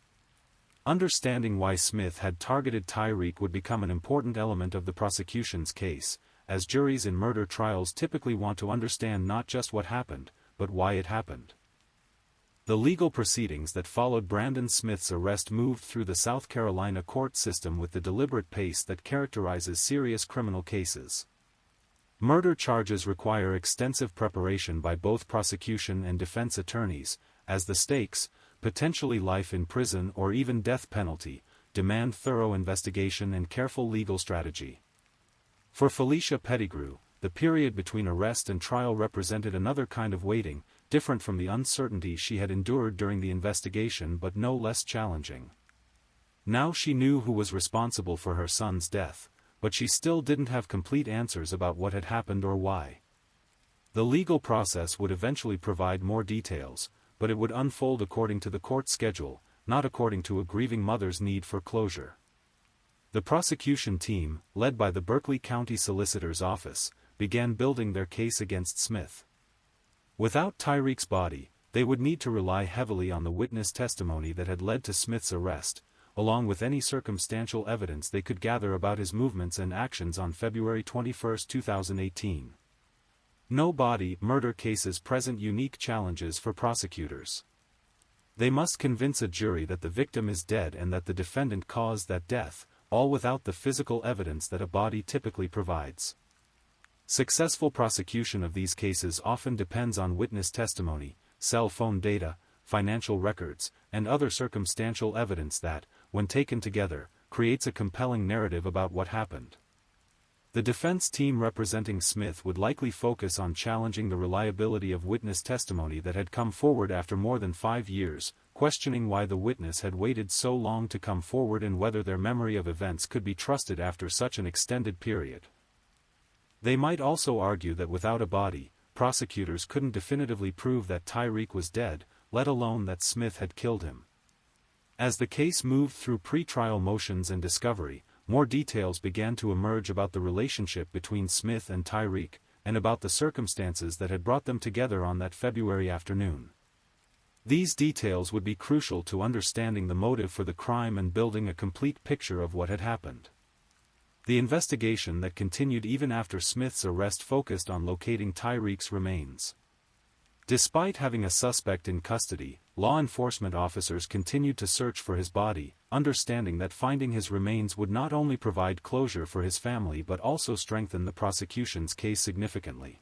Understanding why Smith had targeted Tyreek would become an important element of the prosecution's case, as juries in murder trials typically want to understand not just what happened, but why it happened. The legal proceedings that followed Brandon Smith's arrest moved through the South Carolina court system with the deliberate pace that characterizes serious criminal cases. Murder charges require extensive preparation by both prosecution and defense attorneys, as the stakes, potentially life in prison or even death penalty, demand thorough investigation and careful legal strategy. For Felicia Pettigrew, the period between arrest and trial represented another kind of waiting, different from the uncertainty she had endured during the investigation but no less challenging. Now she knew who was responsible for her son's death, but she still didn't have complete answers about what had happened or why. The legal process would eventually provide more details, but it would unfold according to the court schedule, not according to a grieving mother's need for closure. The prosecution team, led by the Berkeley County Solicitor's Office, began building their case against Smith. Without Tyreek's body, they would need to rely heavily on the witness testimony that had led to Smith's arrest, along with any circumstantial evidence they could gather about his movements and actions on February 21, 2018. No body murder cases present unique challenges for prosecutors. They must convince a jury that the victim is dead and that the defendant caused that death, all without the physical evidence that a body typically provides. Successful prosecution of these cases often depends on witness testimony, cell phone data, financial records, and other circumstantial evidence that, when taken together, creates a compelling narrative about what happened. The defense team representing Smith would likely focus on challenging the reliability of witness testimony that had come forward after more than 5 years, questioning why the witness had waited so long to come forward and whether their memory of events could be trusted after such an extended period. They might also argue that without a body, prosecutors couldn't definitively prove that Tyreek was dead, let alone that Smith had killed him. As the case moved through pre-trial motions and discovery, more details began to emerge about the relationship between Smith and Tyreek, and about the circumstances that had brought them together on that February afternoon. These details would be crucial to understanding the motive for the crime and building a complete picture of what had happened. The investigation that continued even after Smith's arrest focused on locating Tyreek's remains. Despite having a suspect in custody, law enforcement officers continued to search for his body, understanding that finding his remains would not only provide closure for his family but also strengthen the prosecution's case significantly.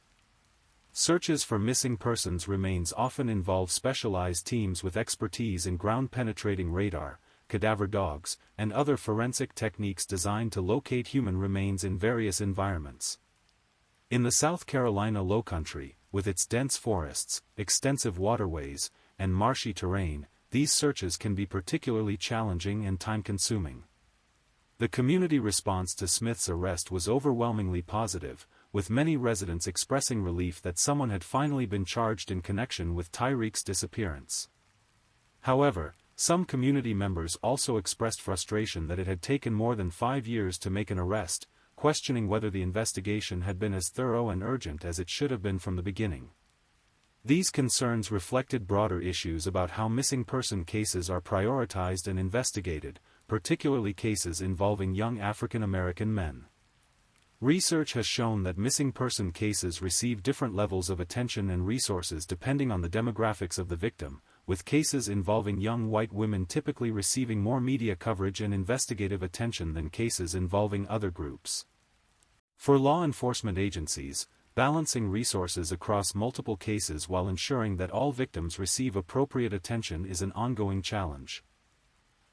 Searches for missing persons remains often involve specialized teams with expertise in ground-penetrating radar, cadaver dogs, and other forensic techniques designed to locate human remains in various environments. In the South Carolina Lowcountry, with its dense forests, extensive waterways, and marshy terrain, these searches can be particularly challenging and time-consuming. The community response to Smith's arrest was overwhelmingly positive, with many residents expressing relief that someone had finally been charged in connection with Tyreek's disappearance. However, some community members also expressed frustration that it had taken more than 5 years to make an arrest, questioning whether the investigation had been as thorough and urgent as it should have been from the beginning. These concerns reflected broader issues about how missing person cases are prioritized and investigated, particularly cases involving young African American men. Research has shown that missing person cases receive different levels of attention and resources depending on the demographics of the victim, with cases involving young white women typically receiving more media coverage and investigative attention than cases involving other groups. For law enforcement agencies, balancing resources across multiple cases while ensuring that all victims receive appropriate attention is an ongoing challenge.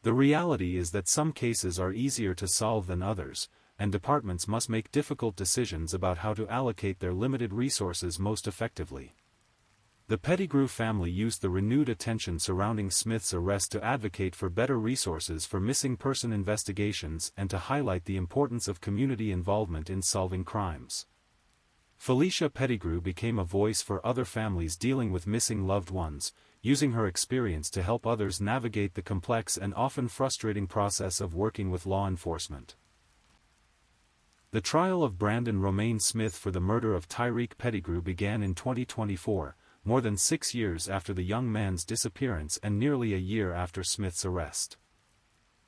The reality is that some cases are easier to solve than others, and departments must make difficult decisions about how to allocate their limited resources most effectively. The Pettigrew family used the renewed attention surrounding Smith's arrest to advocate for better resources for missing person investigations and to highlight the importance of community involvement in solving crimes. Felicia Pettigrew became a voice for other families dealing with missing loved ones, using her experience to help others navigate the complex and often frustrating process of working with law enforcement. The trial of Brandon Romaine Smith for the murder of Tyreek Pettigrew began in 2024, more than 6 years after the young man's disappearance and nearly a year after Smith's arrest.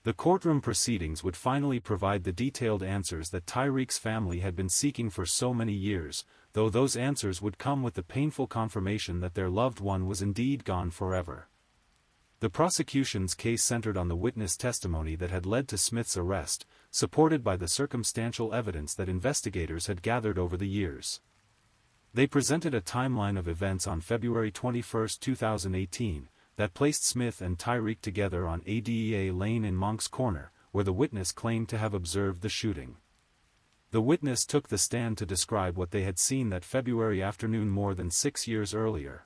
The courtroom proceedings would finally provide the detailed answers that Tyreek's family had been seeking for so many years, though those answers would come with the painful confirmation that their loved one was indeed gone forever. The prosecution's case centered on the witness testimony that had led to Smith's arrest, supported by the circumstantial evidence that investigators had gathered over the years. They presented a timeline of events on February 21, 2018, that placed Smith and Tyreek together on Adea Lane in Monk's Corner, where the witness claimed to have observed the shooting. The witness took the stand to describe what they had seen that February afternoon more than 6 years earlier.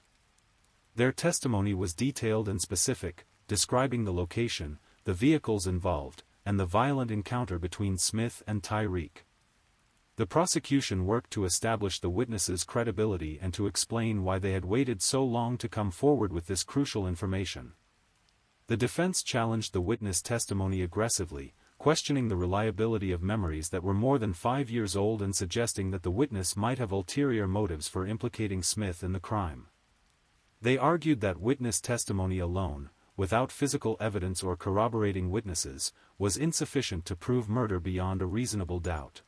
Their testimony was detailed and specific, describing the location, the vehicles involved, and the violent encounter between Smith and Tyreek. The prosecution worked to establish the witnesses' credibility and to explain why they had waited so long to come forward with this crucial information. The defense challenged the witness testimony aggressively, questioning the reliability of memories that were more than 5 years old and suggesting that the witness might have ulterior motives for implicating Smith in the crime. They argued that witness testimony alone, without physical evidence or corroborating witnesses, was insufficient to prove murder beyond a reasonable doubt.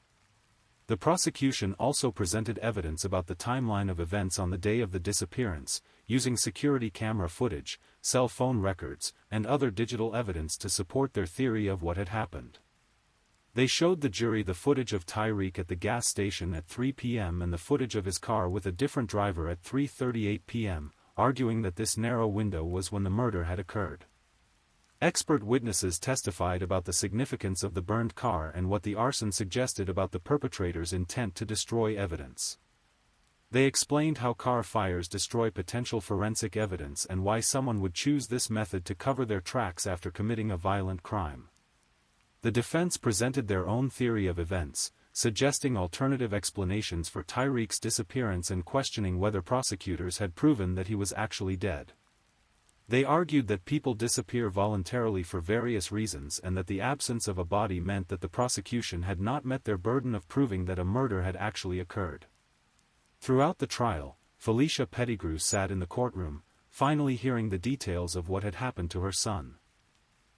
The prosecution also presented evidence about the timeline of events on the day of the disappearance, using security camera footage, cell phone records, and other digital evidence to support their theory of what had happened. They showed the jury the footage of Tyreek at the gas station at 3 p.m. and the footage of his car with a different driver at 3:38 p.m., arguing that this narrow window was when the murder had occurred. Expert witnesses testified about the significance of the burned car and what the arson suggested about the perpetrator's intent to destroy evidence. They explained how car fires destroy potential forensic evidence and why someone would choose this method to cover their tracks after committing a violent crime. The defense presented their own theory of events, suggesting alternative explanations for Tyreek's disappearance and questioning whether prosecutors had proven that he was actually dead. They argued that people disappear voluntarily for various reasons and that the absence of a body meant that the prosecution had not met their burden of proving that a murder had actually occurred. Throughout the trial, Felicia Pettigrew sat in the courtroom, finally hearing the details of what had happened to her son.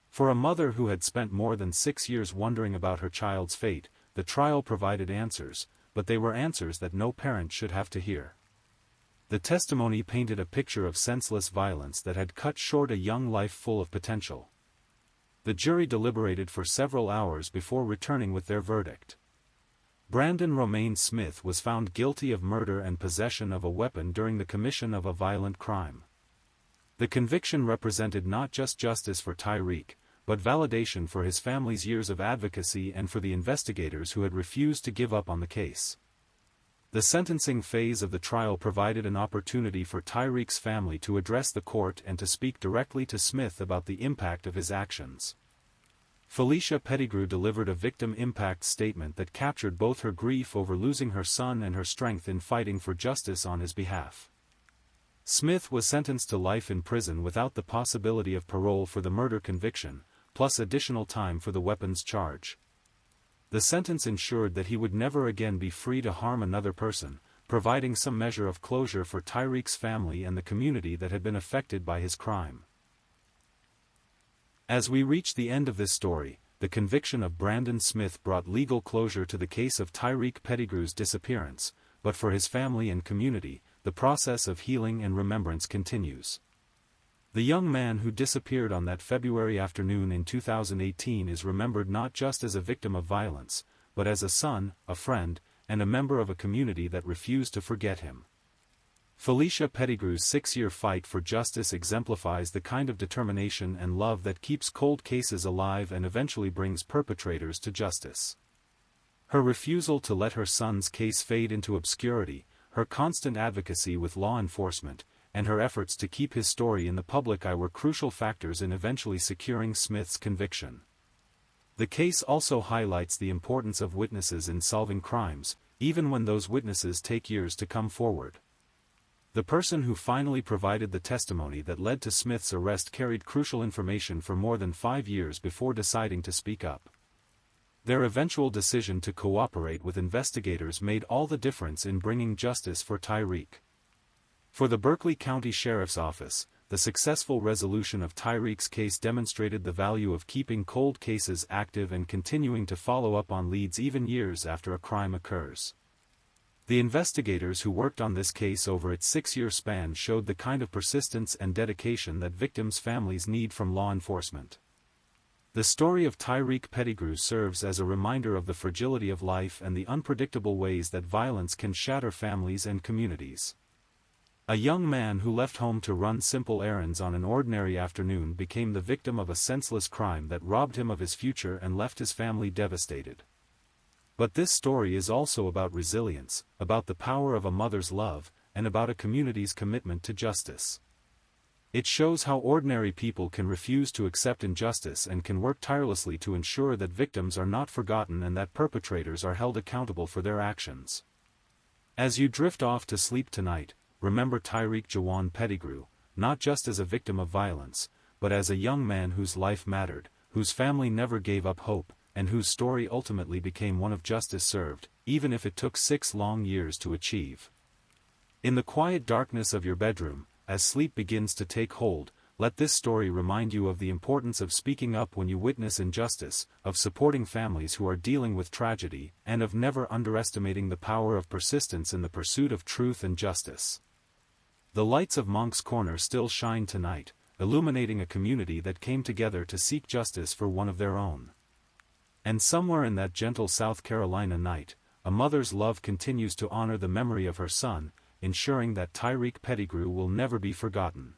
For a mother who had spent more than 6 years wondering about her child's fate, the trial provided answers, but they were answers that no parent should have to hear. The testimony painted a picture of senseless violence that had cut short a young life full of potential. The jury deliberated for several hours before returning with their verdict. Brandon Romaine Smith was found guilty of murder and possession of a weapon during the commission of a violent crime. The conviction represented not just justice for Tyreek, but validation for his family's years of advocacy and for the investigators who had refused to give up on the case. The sentencing phase of the trial provided an opportunity for Tyreek's family to address the court and to speak directly to Smith about the impact of his actions. Felicia Pettigrew delivered a victim impact statement that captured both her grief over losing her son and her strength in fighting for justice on his behalf. Smith was sentenced to life in prison without the possibility of parole for the murder conviction, plus additional time for the weapons charge. The sentence ensured that he would never again be free to harm another person, providing some measure of closure for Tyreek's family and the community that had been affected by his crime. As we reach the end of this story, the conviction of Brandon Smith brought legal closure to the case of Tyreek Pettigrew's disappearance, but for his family and community, the process of healing and remembrance continues. The young man who disappeared on that February afternoon in 2018 is remembered not just as a victim of violence, but as a son, a friend, and a member of a community that refused to forget him. Felicia Pettigrew's 6-year fight for justice exemplifies the kind of determination and love that keeps cold cases alive and eventually brings perpetrators to justice. Her refusal to let her son's case fade into obscurity, her constant advocacy with law enforcement, and her efforts to keep his story in the public eye were crucial factors in eventually securing Smith's conviction. The case also highlights the importance of witnesses in solving crimes, even when those witnesses take years to come forward. The person who finally provided the testimony that led to Smith's arrest carried crucial information for more than 5 years before deciding to speak up. Their eventual decision to cooperate with investigators made all the difference in bringing justice for Tyreek. For the Berkeley County Sheriff's Office, the successful resolution of Tyreek's case demonstrated the value of keeping cold cases active and continuing to follow up on leads even years after a crime occurs. The investigators who worked on this case over its 6-year span showed the kind of persistence and dedication that victims' families need from law enforcement. The story of Tyreek Pettigrew serves as a reminder of the fragility of life and the unpredictable ways that violence can shatter families and communities. A young man who left home to run simple errands on an ordinary afternoon became the victim of a senseless crime that robbed him of his future and left his family devastated. But this story is also about resilience, about the power of a mother's love, and about a community's commitment to justice. It shows how ordinary people can refuse to accept injustice and can work tirelessly to ensure that victims are not forgotten and that perpetrators are held accountable for their actions. As you drift off to sleep tonight, remember Tyreek Jawan Pettigrew, not just as a victim of violence, but as a young man whose life mattered, whose family never gave up hope, and whose story ultimately became one of justice served, even if it took 6 long years to achieve. In the quiet darkness of your bedroom, as sleep begins to take hold, let this story remind you of the importance of speaking up when you witness injustice, of supporting families who are dealing with tragedy, and of never underestimating the power of persistence in the pursuit of truth and justice. The lights of Monk's Corner still shine tonight, illuminating a community that came together to seek justice for one of their own. And somewhere in that gentle South Carolina night, a mother's love continues to honor the memory of her son, ensuring that Tyreek Pettigrew will never be forgotten.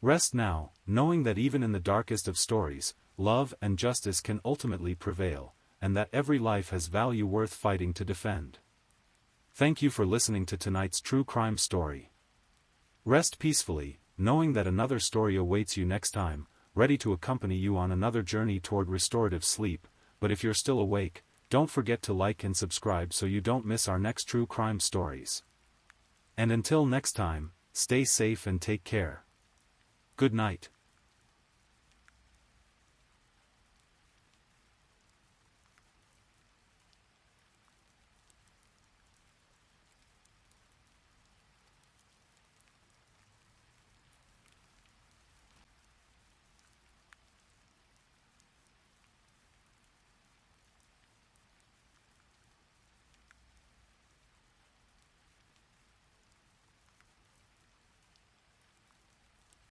Rest now, knowing that even in the darkest of stories, love and justice can ultimately prevail, and that every life has value worth fighting to defend. Thank you for listening to tonight's true crime story. Rest peacefully, knowing that another story awaits you next time, ready to accompany you on another journey toward restorative sleep. But if you're still awake, don't forget to like and subscribe so you don't miss our next true crime stories. And until next time, stay safe and take care. Good night.